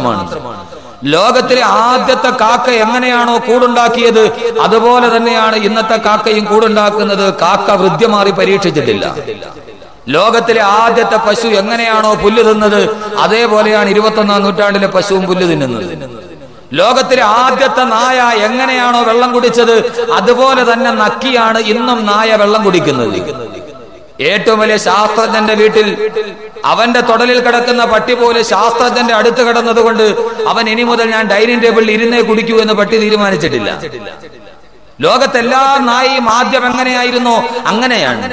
മാത്രമാണ്. ലോകത്തിലെ ആദ്യത്തെ കാക്ക എങ്ങനെയാണോ കൂടുണ്ടാക്കിയത് അതുപോലെ തന്നെയാണ് ഇന്നത്തെ കാക്കയും കൂടുണ്ടാക്കുന്നത്. കാക്ക വൃദ്ധ്യമാറി പരീക്ഷിച്ചിട്ടില്ല. ലോകത്തിലെ ആദ്യത്തെ പശു എങ്ങനെയാണോ പുല്ല് തിന്നത് അതേപോലെയാണ് 21ാം നൂറ്റാണ്ടിലെ പശുവും പുല്ല് തിന്നുന്നത്. ലോകത്തിലെ ആദ്യത്തെ നായ എങ്ങനെയാണോ വെള്ളം കുടിച്ചത് അതുപോലെ തന്നെ നക്കിയാണ് ഇന്നും നായ വെള്ളം കുടിക്കുന്നത്. ഏറ്റവും വലിയ ശാസ്ത്രജ്ഞന്റെ വീട്ടിൽ അവന്റെ തൊടലിൽ കിടക്കുന്ന പട്ടി പോലെ ശാസ്ത്രജ്ഞന്റെ അടുത്ത് കിടന്നത് കൊണ്ട് അവൻ ഇനി മുതൽ ഞാൻ ഡൈനിങ് ടേബിളിൽ ഇരുന്നേ കുടിക്കൂ എന്ന് പട്ടി തീരുമാനിച്ചിട്ടില്ല. ലോകത്തെല്ലാ നായയും ആദ്യം എങ്ങനെയായിരുന്നോ അങ്ങനെയാണ്.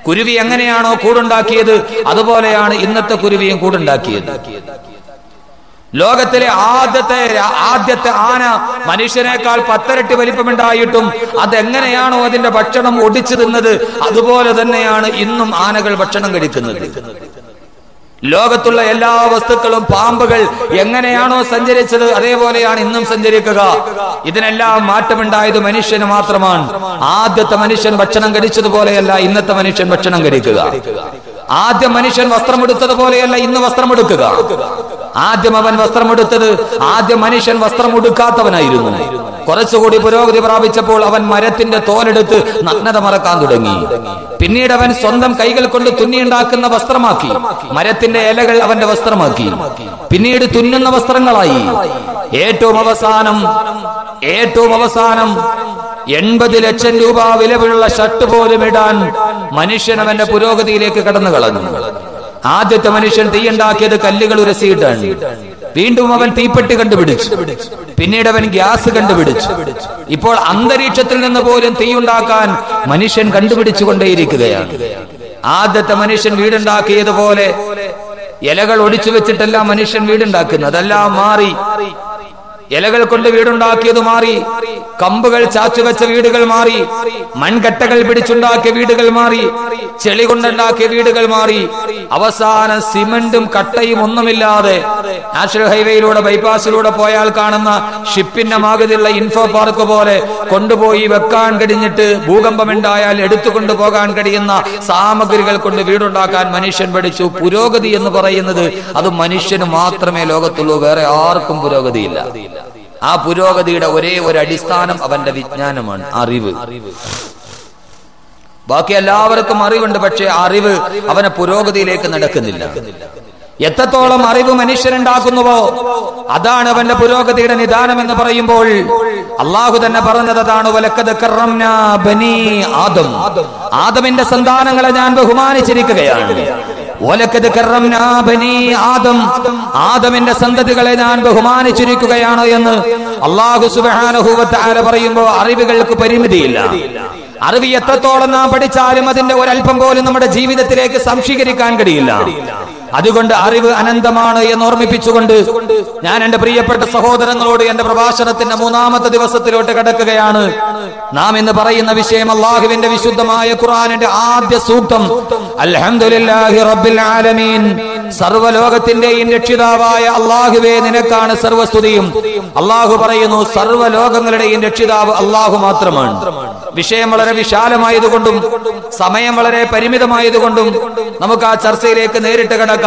കുരുവി എങ്ങനെയാണോ കൂടുണ്ടാക്കിയത് അതുപോലെയാണ് ഇന്നത്തെ കുരുവിയും കൂടുണ്ടാക്കിയത്. ലോകത്തിലെ ആദ്യത്തെ ആന മനുഷ്യനേക്കാൾ 10 ഇരട്ടി വലിപ്പമുണ്ടായിട്ടും അതെങ്ങനെയാണോ അതിന്റെ ഭക്ഷണം ഒടിച്ചു തിന്നത് അതുപോലെ തന്നെയാണ് ഇന്നും ആനകൾ ഭക്ഷണം കഴിക്കുന്നത്. ലോകത്തുള്ള എല്ലാ വസ്തുക്കളും പാമ്പുകൾ എങ്ങനെയാണോ സഞ്ചരിച്ചത് അതേപോലെയാണ് ഇന്നും സഞ്ചരിക്കുക. ഇതിനെല്ലാം മാറ്റമുണ്ടായത് മനുഷ്യന് മാത്രമാണ്. ആദ്യത്തെ മനുഷ്യൻ ഭക്ഷണം കഴിച്ചതുപോലെയല്ല ഇന്നത്തെ മനുഷ്യൻ ഭക്ഷണം കഴിക്കുക. ആദ്യം മനുഷ്യൻ വസ്ത്രമെടുത്തതുപോലെയല്ല ഇന്ന് വസ്ത്രമെടുക്കുക. ആദ്യം അവൻ വസ്ത്രമെടുത്തത് ആദ്യം മനുഷ്യൻ വസ്ത്രം ഉടുക്കാത്തവനായിരുന്നു. കുറച്ചുകൂടി പുരോഗതി പ്രാപിച്ചപ്പോൾ അവൻ മരത്തിന്റെ തോലെടുത്ത് നഗ്നത മറക്കാൻ തുടങ്ങി. പിന്നീട് അവൻ സ്വന്തം കൈകൾ കൊണ്ട് തുന്നിയുണ്ടാക്കുന്ന വസ്ത്രമാക്കി. മരത്തിന്റെ ഇലകൾ അവന്റെ വസ്ത്രമാക്കി. പിന്നീട് തുന്നുന്ന വസ്ത്രങ്ങളായി. ഏറ്റവും അവസാനം 80 ലക്ഷം രൂപ വിലയുള്ള ഷർട്ട് പോലും ഇടാൻ മനുഷ്യൻ അവന്റെ പുരോഗതിയിലേക്ക് കടന്നു കളഞ്ഞു. ആദ്യത്തെ മനുഷ്യൻ തീയുണ്ടാക്കിയത് കല്ലുകൾ ഉരസിയിട്ടാണ്. വീണ്ടും അവൻ തീപ്പെട്ടി കണ്ടുപിടിച്ചു. പിന്നീട് അവൻ ഗ്യാസ് കണ്ടുപിടിച്ചു. ഇപ്പോൾ അന്തരീക്ഷത്തിൽ നിന്ന് പോലും തീയുണ്ടാക്കാൻ മനുഷ്യൻ കണ്ടുപിടിച്ചു കൊണ്ടേയിരിക്കുകയാണ്. ആദ്യത്തെ മനുഷ്യൻ വീടുണ്ടാക്കിയതുപോലെ ഇലകൾ ഒടിച്ചു വെച്ചിട്ടല്ല മനുഷ്യൻ വീടുണ്ടാക്കുന്നത്. അതെല്ലാം മാറി. ഇലകൾ കൊണ്ട് വീടുണ്ടാക്കിയത് മാറി. കമ്പുകൾ ചാച്ചുവെച്ച വീടുകൾ മാറി. മൺകട്ടകൾ പിടിച്ചുണ്ടാക്കിയ വീടുകൾ മാറി. ചെളി കൊണ്ടുണ്ടാക്കിയ വീടുകൾ മാറി. അവസാനം സിമന്റും കട്ടയും ഒന്നുമില്ലാതെ നാഷണൽ ഹൈവേയിലൂടെ ബൈപ്പാസിലൂടെ പോയാൽ കാണുന്ന ഷിപ്പിന്റെ മാകതിയുള്ള ഇൻഫോ പാർക്ക് പോലെ കൊണ്ടുപോയി വെക്കാൻ കഴിഞ്ഞിട്ട് ഭൂകമ്പമുണ്ടായാൽ എടുത്തുകൊണ്ടു പോകാൻ കഴിയുന്ന സാമഗ്രികൾ കൊണ്ട് വീടുണ്ടാക്കാൻ മനുഷ്യൻ പഠിച്ചു. പുരോഗതി എന്ന് പറയുന്നത് അത് മനുഷ്യന് മാത്രമേ ലോകത്തുള്ളൂ. വേറെ ആർക്കും പുരോഗതിയില്ല. ആ പുരോഗതിയുടെ ഒരേ ഒരു അടിസ്ഥാനം അവന്റെ വിജ്ഞാനമാണ്, അറിവ്. ബാക്കി എല്ലാവർക്കും അറിവുണ്ട്, പക്ഷെ അറിവ് അവനെ പുരോഗതിയിലേക്ക് നടക്കുന്നില്ല. എത്രത്തോളം അറിവ് മനുഷ്യനുണ്ടാക്കുന്നുവോ അതാണ് അവന്റെ പുരോഗതിയുടെ നിദാനം എന്ന് പറയുമ്പോൾ അള്ളാഹു തന്നെ പറഞ്ഞത് അതാണ്. വലഖദ് കറംനാ ബനീ ആദം, ആദമിന്റെ സന്താനങ്ങളെ ഞാൻ ബഹുമാനിച്ചിരിക്കുകയാണ്. വലഖദ് കറംനാ ബനീ ആദം, ആദമിന്റെ സന്തതികളെ ഞാൻ ബഹുമാനിച്ചിരിക്കുകയാണ് എന്ന് അല്ലാഹു സുബ്ഹാനഹു വ തആല പറയുമ്പോൾ അറിവുകൾക്ക് പരിമിതിയില്ല. അറിവ് എത്രത്തോളം നാം പഠിച്ചാലും അതിന്റെ ഒരല്പം പോലും നമ്മുടെ ജീവിതത്തിലേക്ക് സംശീകരിക്കാൻ കഴിയില്ല. അതുകൊണ്ട് അറിവ് അനന്തമാണ് എന്ന് ഓർമ്മിപ്പിച്ചുകൊണ്ട് ഞാൻ എന്റെ പ്രിയപ്പെട്ട സഹോദരങ്ങളോട് എന്റെ പ്രഭാഷണത്തിന്റെ 3ാമത്തെ ദിവസത്തിലോട്ട് കടക്കുകയാണ്. നാം ഇന്ന് പറയുന്ന വിഷയം അല്ലാഹുവിന്റെ വിശുദ്ധമായ ഖുർആനിന്റെ ആദ്യ സൂക്തം അൽഹംദുലില്ലാഹി റബ്ബിൽ ആലമീൻ. സർവ്വലോകത്തിന്റെയും രക്ഷിതാവായ അല്ലാഹുവേ, നിനക്കാണ് സർവ്വസ്തുതിയും. അല്ലാഹു പറയുന്നു സർവ്വലോകങ്ങളുടെയും രക്ഷിതാവ് അല്ലാഹു മാത്രമാണ്. വിഷയം വളരെ വിശാലമായതുകൊണ്ടും സമയം വളരെ പരിമിതമായതുകൊണ്ടും നമുക്ക് ആ ചർച്ചയിലേക്ക് നേരിട്ട് കടക്കാം.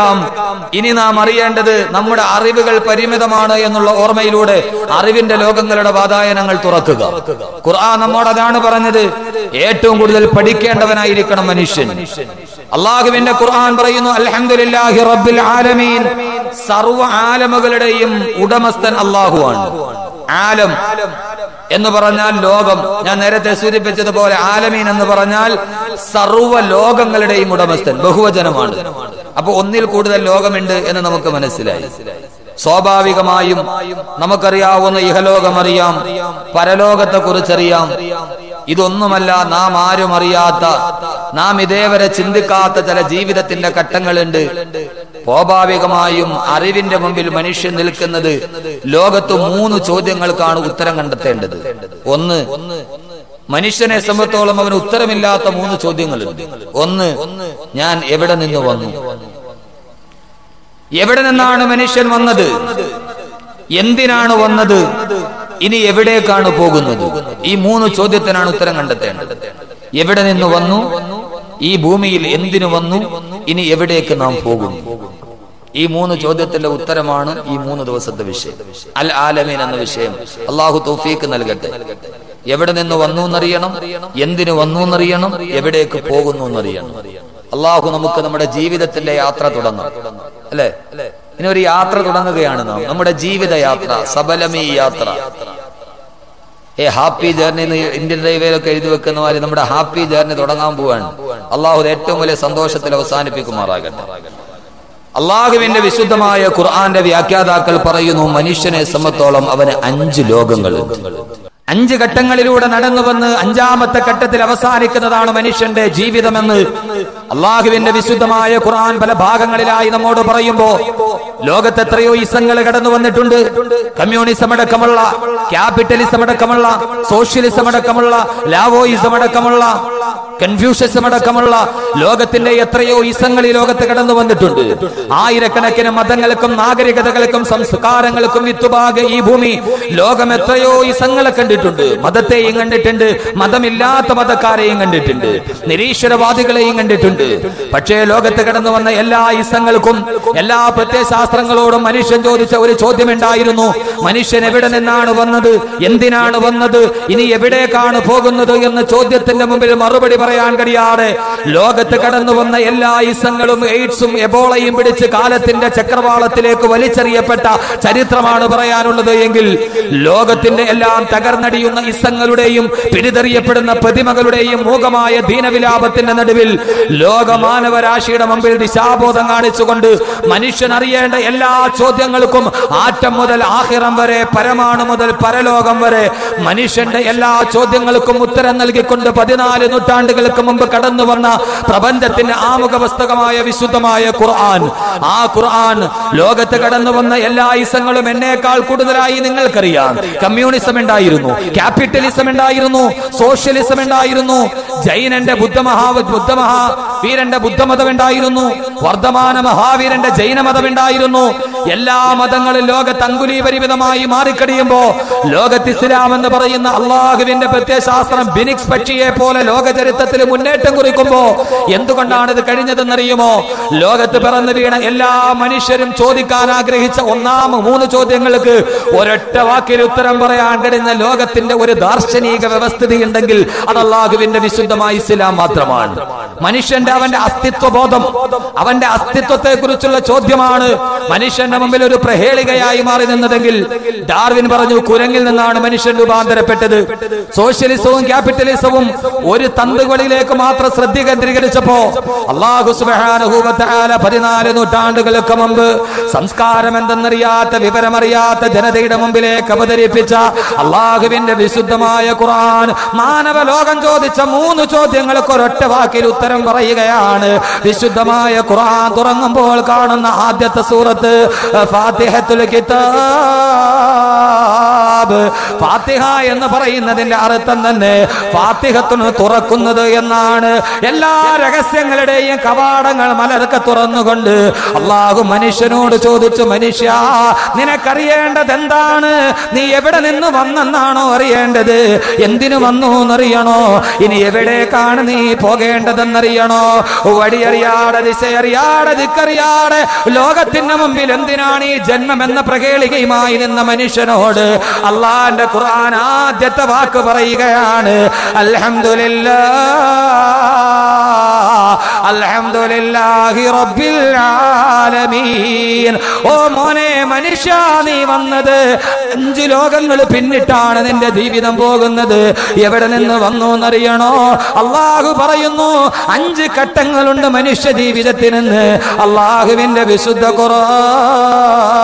ഇനി നാം അറിയേണ്ടത് നമ്മുടെ അറിവുകൾ പരിമിതമാണ് എന്നുള്ള ഓർമ്മയിലൂടെ അറിവിന്റെ ലോകങ്ങളുടെ വാതായനങ്ങൾ തുറക്കുക. ഖുർആൻ നമ്മോട് അതാണ് പറഞ്ഞത്. ഏറ്റവും കൂടുതൽ പഠിക്കേണ്ടവനായിരിക്കണം മനുഷ്യൻ. അല്ലാഹുവിന്റെ ഖുർആൻ പറയുന്നു അൽഹംദുലില്ലാഹി റബ്ബിൽ ആലമീൻ. സർവ്വ ആലമുകളുടെയും ഉടമസ്ഥൻ അല്ലാഹുവാണ്. ആലം എന്ന് പറഞ്ഞാൽ ലോകം. ഞാൻ നേരത്തെ സൂചിപ്പിച്ചതുപോലെ ആലമീൻ എന്ന് പറഞ്ഞാൽ സർവ്വ ലോകങ്ങളുടെയും ഉടമസ്ഥൻ, ബഹുവചനമാണ്. അപ്പൊ ഒന്നിൽ കൂടുതൽ ലോകമുണ്ട് എന്ന് നമുക്ക് മനസ്സിലായി. സ്വാഭാവികമായും നമുക്കറിയാവുന്ന ഇഹലോകം അറിയാം, പരലോകത്തെ കുറിച്ചറിയാം. ഇതൊന്നുമല്ല, നാം ആരും അറിയാത്ത, നാം ഇതേവരെ ചിന്തിക്കാത്ത ചില ജീവിതത്തിന്റെ ഘട്ടങ്ങളുണ്ട്. സ്വാഭാവികമായും അറിവിന്റെ മുമ്പിൽ മനുഷ്യൻ നിൽക്കുന്നത് ലോകത്ത് 3 ചോദ്യങ്ങൾക്കാണ് ഉത്തരം കണ്ടെത്തേണ്ടത്. ഒന്ന്, മനുഷ്യനെ സംബന്ധിച്ചോളം അവന് ഉത്തരമില്ലാത്ത 3 ചോദ്യങ്ങളുണ്ട്. ഒന്ന്, ഞാൻ എവിടെ നിന്ന് വന്നു? എവിടെ നിന്നാണ് മനുഷ്യൻ വന്നത്? എന്തിനാണ് വന്നത്? ഇനി എവിടേക്കാണ് പോകുന്നത്? ഈ 3 ചോദ്യത്തിനാണ് ഉത്തരം കണ്ടെത്തേണ്ടത്. എവിടെ നിന്ന് വന്നു? ഈ ഭൂമിയിൽ എന്തിനു വന്നു? ഇനി എവിടേക്ക് നാം പോകും? ഈ 3 ചോദ്യത്തിന്റെ ഉത്തരമാണ് ഈ 3 ദിവസത്തെ വിഷയം. അൽ ആലമീൻ എന്ന വിഷയം. അള്ളാഹു തൗഫീഖ് നൽകട്ടെ. എവിടെ നിന്ന് വന്നു എന്നറിയണം, എന്തിനു വന്നു എന്നറിയണം, എവിടേക്ക് പോകുന്നു എന്നറിയണം. അള്ളാഹു നമുക്ക് നമ്മുടെ ജീവിതത്തിന്റെ യാത്ര തുടങ്ങാം, അല്ലെ? ഇനി ഒരു യാത്ര തുടങ്ങുകയാണ് നാം, നമ്മുടെ ജീവിത യാത്ര, സബലമീ യാത്ര. ഹാപ്പി ജേർണി ഇന്ത്യൻ റെയിൽവേയിലൊക്കെ എഴുതി വെക്കുന്ന മാതിരി നമ്മുടെ ഹാപ്പി ജേർണി തുടങ്ങാൻ പോവാണ്. അള്ളാഹു ഏറ്റവും വലിയ സന്തോഷത്തിൽ അവസാനിപ്പിക്കുമാറാകട്ടെ. അള്ളാഹുവിന്റെ വിശുദ്ധമായ ഖുർആന്റെ വ്യാഖ്യാതാക്കൾ പറയുന്നു, മനുഷ്യനെ സംബന്ധിച്ചോളം അവന് 5 ലോകങ്ങളുണ്ട്. 5 ഘട്ടങ്ങളിലൂടെ നടന്നു വന്ന് 5ാമത്തെ ഘട്ടത്തിൽ അവസാനിക്കുന്നതാണ് മനുഷ്യന്റെ ജീവിതമെന്ന് അള്ളാഹുവിന്റെ വിശുദ്ധമായ ഖുർആൻ പല ഭാഗങ്ങളിലായി നമ്മോട് പറയുമ്പോ, ലോകത്ത് എത്രയോ ഇസങ്ങൾ കടന്നു വന്നിട്ടുണ്ട്. കമ്മ്യൂണിസം അടക്കമുള്ള, ക്യാപിറ്റലിസം അടക്കമുള്ള, സോഷ്യലിസം അടക്കമുള്ള, ലാവോയിസം അടക്കമുള്ള, കൺഫ്യൂഷനിസം അടക്കമുള്ള ലോകത്തിന്റെ എത്രയോ ഇസങ്ങൾ ഈ ലോകത്ത് കടന്നു വന്നിട്ടുണ്ട്. ആയിരക്കണക്കിന് മതങ്ങൾക്കും നാഗരികതകൾക്കും സംസ്കാരങ്ങൾക്കും വിത്തുപാക ഈ ഭൂമി ലോകം എത്രയോ ഇസങ്ങളെ കണ്ടിട്ടുണ്ട്. മതത്തെയും കണ്ടിട്ടുണ്ട്, മതമില്ലാത്ത മതക്കാരെയും കണ്ടിട്ടുണ്ട്, നിരീശ്വരവാദികളെയും കണ്ടിട്ടുണ്ട്. പക്ഷേ ലോകത്ത് കടന്നു വന്ന എല്ലാ ഇസങ്ങൾക്കും, എല്ലാ പ്രത്യയശാസ്ത്രങ്ങളോടും മനുഷ്യൻ ചോദിച്ച ഒരു ചോദ്യമുണ്ടായിരുന്നു: മനുഷ്യൻ എവിടെ നിന്നാണ് വന്നത്, എന്തിനാണ് വന്നത്, ഇനി എവിടേക്കാണ് പോകുന്നത് എന്ന ചോദ്യത്തിന്റെ മുമ്പിൽ മറുപടി പറയാൻ കഴിയാതെ ലോകത്ത് കടന്നു വന്ന എല്ലാ ഇസങ്ങളും എയ്ഡ്സും എബോളയും പിടിച്ച് കാലത്തിന്റെ ചക്രവാളത്തിലേക്ക് വലിച്ചെറിയപ്പെട്ട ചരിത്രമാണ് പറയാനുള്ളത് എങ്കിൽ, ലോകത്തിന്റെ എല്ലാം തകർന്നടിയുന്ന ഇസങ്ങളുടെയും പിടിതെറിയപ്പെടുന്ന പ്രതിമകളുടെയും മൂകമായ ദീനവിലാപത്തിന്റെ നടുവിൽ ലോകമാനവരാശിയുടെ മുമ്പിൽ ദിശാബോധം കാണിച്ചുകൊണ്ട് മനുഷ്യൻ അറിയേണ്ട എല്ലാ ചോദ്യങ്ങൾക്കും ആറ്റം മുതൽ ആഖിറം വരെ, പരമാണു മുതൽ പരലോകം വരെ മനുഷ്യന്റെ എല്ലാ ചോദ്യങ്ങൾക്കും ഉത്തരം നൽകിക്കൊണ്ട് 14 നൂറ്റാണ്ടുകൾക്ക് മുമ്പ് കടന്നു വന്ന പ്രപഞ്ചത്തിന്റെ ആമുഖ പുസ്തകമായ വിശുദ്ധമായ ഖുർആൻ. ആ ഖുർആൻ ലോകത്ത് കടന്നു വന്ന എല്ലാ ഇസങ്ങളും എന്നേക്കാൾ കൂടുതലായി നിങ്ങൾക്കറിയാം. കമ്മ്യൂണിസം ഉണ്ടായിരുന്നു, ക്യാപിറ്റലിസം ഉണ്ടായിരുന്നു, സോഷ്യലിസം ഉണ്ടായിരുന്നു, ജൈനന്റെ ബുദ്ധമഹാവീരന്റെ ബുദ്ധമതം ഉണ്ടായിരുന്നു, വർദ്ധമാന മഹാവീരന്റെ ജൈനമതം ഉണ്ടായിരുന്നു. എല്ലാ മതങ്ങളും ലോകത്ത് അങ്കുലീപരിമിതമായി മാറിക്കടിയുമ്പോ ലോകത്ത് ഇസ്ലാം എന്ന് പറയുന്ന അള്ളാഹുവിന്റെ പ്രത്യയശാസ്ത്രം ബിനിക്സ് പക്ഷിയെ പോലെ ലോക ചരിത്രത്തിൽ മുന്നേറ്റം കുറിക്കുമ്പോ എന്തുകൊണ്ടാണ് ഇത് കഴിഞ്ഞതെന്നറിയുമോ? ലോകത്ത് പിറന്നു വീണ എല്ലാ മനുഷ്യരും ചോദിക്കാൻ ആഗ്രഹിച്ച 3 ചോദ്യങ്ങൾക്ക് ഒരൊറ്റ വാക്കിൽ ഉത്തരം പറയാൻ കഴിഞ്ഞ ലോകത്തിന്റെ ഒരു ദാർശനിക വ്യവസ്ഥിതി ഉണ്ടെങ്കിൽ അത് അള്ളാഹുവിന്റെ വിശുദ്ധമായ ഇസ്ലാം മാത്രമാണ്. മനുഷ്യന്റെ അവന്റെ അസ്തിത്വബോധം, അവന്റെ അസ്തിത്വത്തെ കുറിച്ചുള്ള ചോദ്യമാണ് മനുഷ്യന്റെ മുമ്പിൽ ഒരു പ്രഹേളികയായി മാറി നിന്നതെങ്കിൽ ഡാർവിൻ പറഞ്ഞു, കുരങ്ങിൽ നിന്നാണ് മനുഷ്യൻ രൂപാന്തരപ്പെട്ടത്. സോഷ്യലിസവും ക്യാപിറ്റലിസവും ഒരു തന്തുകളിലേക്ക് മാത്രം ശ്രദ്ധ കേന്ദ്രീകരിച്ചപ്പോ അല്ലാഹു സുബ്ഹാനഹു വ തആല 14 നൂറ്റാണ്ടുകൾക്ക് മുമ്പ് സംസ്കാരം എന്തെന്നറിയാത്ത, വിവരമറിയാത്ത ജനതയുടെ മുമ്പിലേക്ക് അവതരിപ്പിച്ച അള്ളാഹുവിന്റെ വിശുദ്ധമായ ഖുർആൻ മാനവ ലോകം ചോദിച്ച 3 ചോദ്യങ്ങൾക്ക് ഒരൊറ്റ വാക്കിൽ ഉത്തരം പറയുകയാണ്. വിശുദ്ധമായ ഖുർആൻ തുറങ്ങുമ്പോൾ കാണുന്ന ആദ്യത്തെ സൂറത്ത് ഫാത്തിഹത്തുൽ കിതാബ്. ഫാത്തിഹ എന്ന് പറയുന്നതിന്റെ അർത്ഥം തന്നെ ഫാത്തിഹത്തുന് തുറക്കുന്നത് എന്നാണ്. എല്ലാ രഹസ്യങ്ങളുടെയും കവാടങ്ങൾ മലർക്കെ തുറന്നുകൊണ്ട് അള്ളാഹു മനുഷ്യനോട് ചോദിച്ചു, മനുഷ്യ നിനക്കറിയേണ്ടത് എന്താണ്? നീ എവിടെ നിന്ന് വന്നെന്നാണോ അറിയേണ്ടത്? എന്തിനു വന്നു എന്നറിയണോ? ഇനി എവിടേക്കാണ് നീ പോകേണ്ടതെന്നറിയണോ? വഴിയറിയാതെ, ദിശയറിയാതെ, ദിക്കറിയാതെ ലോകത്തിന്റെ മുമ്പിൽ എന്തിനാണ് ഈ ജന്മം എന്ന പ്രകേളികയുമായി നിന്ന മനുഷ്യനോട് അള്ളാന്റെ ഖുർആൻ ആദ്യത്തെ വാക്ക് പറയുകയാണ്, അൽഹംദുലില്ലാഹി റബ്ബിൽ ആലമീൻ. ഓ മോനെ മനുഷ്യ, നീ വന്നത് 5 ലോകങ്ങൾ പിന്നിട്ടാണ് നിന്റെ ജീവിതം പോകുന്നത്. എവിടെ നിന്ന് വന്നു എന്നറിയണോ? അള്ളാഹു പറയുന്നു 5 ഘട്ടങ്ങളുണ്ട് മനുഷ്യ ജീവിതത്തിനെന്ന്. അള്ളാഹുവിന്റെ വിശുദ്ധ ഖുർആൻ,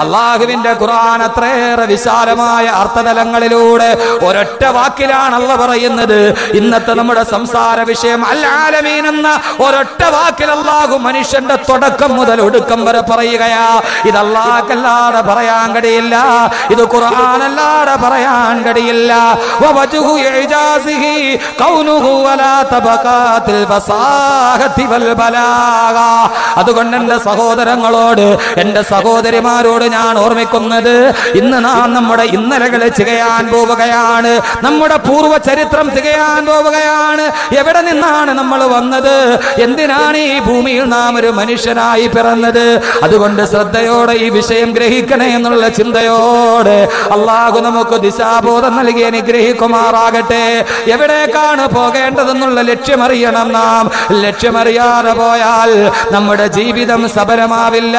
അള്ളാഹുവിന്റെ ഖുർആൻ അത്രയേറെ വിശാലമായ അർത്ഥതലങ്ങളിലൂടെ ഒരൊറ്റ വാക്കിലാണ് അള്ളാഹ് പറയുന്നത്. ഇന്നത്തെ നമ്മുടെ സംസാര വിഷയം അൽ ആലമീൻ എന്ന ഒരൊറ്റ വാക്കിൽ അള്ളാഹു മനുഷ്യന്റെ തുടക്കം മുതൽ ഒടുക്കം വരെ പറയുകയാ. ഇത് അല്ലാഹുവല്ലാതെ പറയാൻ കഴിയില്ല, ഇത് ഖുർആൻ അല്ലാതെ പറയാൻ കഴിയില്ല. വവജ്ഹു ഇജാസിഹി കൗനുഹു വലാ തബഖാത്തിൽ ഫസാഹതി വൽ ബലാഗ. അതുകൊണ്ട് എന്റെ സഹോദരങ്ങളോട്, എന്റെ സഹോദരിമാരോട് ഞാൻ ഓർമ്മിക്കുന്നത്, ഇന്ന് നാം നമ്മുടെ ഇന്നലകൾ തികയാൻ പോവുകയാണ്, നമ്മുടെ പൂർവ്വ ചരിത്രം തികയാൻ പോവുകയാണ്. എവിടെ നിന്നാണ് നമ്മൾ വന്നത്? എന്തിനാണ് ഈ ഭൂമിയിൽ നാം ഒരു മനുഷ്യനായി പിറന്നത്? അതുകൊണ്ട് ശ്രദ്ധയോടെ ഈ വിഷയം ഗ്രഹിക്കണേ എന്നുള്ള ചിന്തയോടെ അള്ളാഹു നമുക്ക് ദിശാബോധം നൽകി അനുഗ്രഹിക്കുമാറാകട്ടെ. എവിടേക്കാണ് പോകേണ്ടതെന്നുള്ള ലക്ഷ്യമറിയണം നാം. ലക്ഷ്യമറിയാതെ പോയാൽ നമ്മുടെ ജീവിതം സഫലമാവില്ല.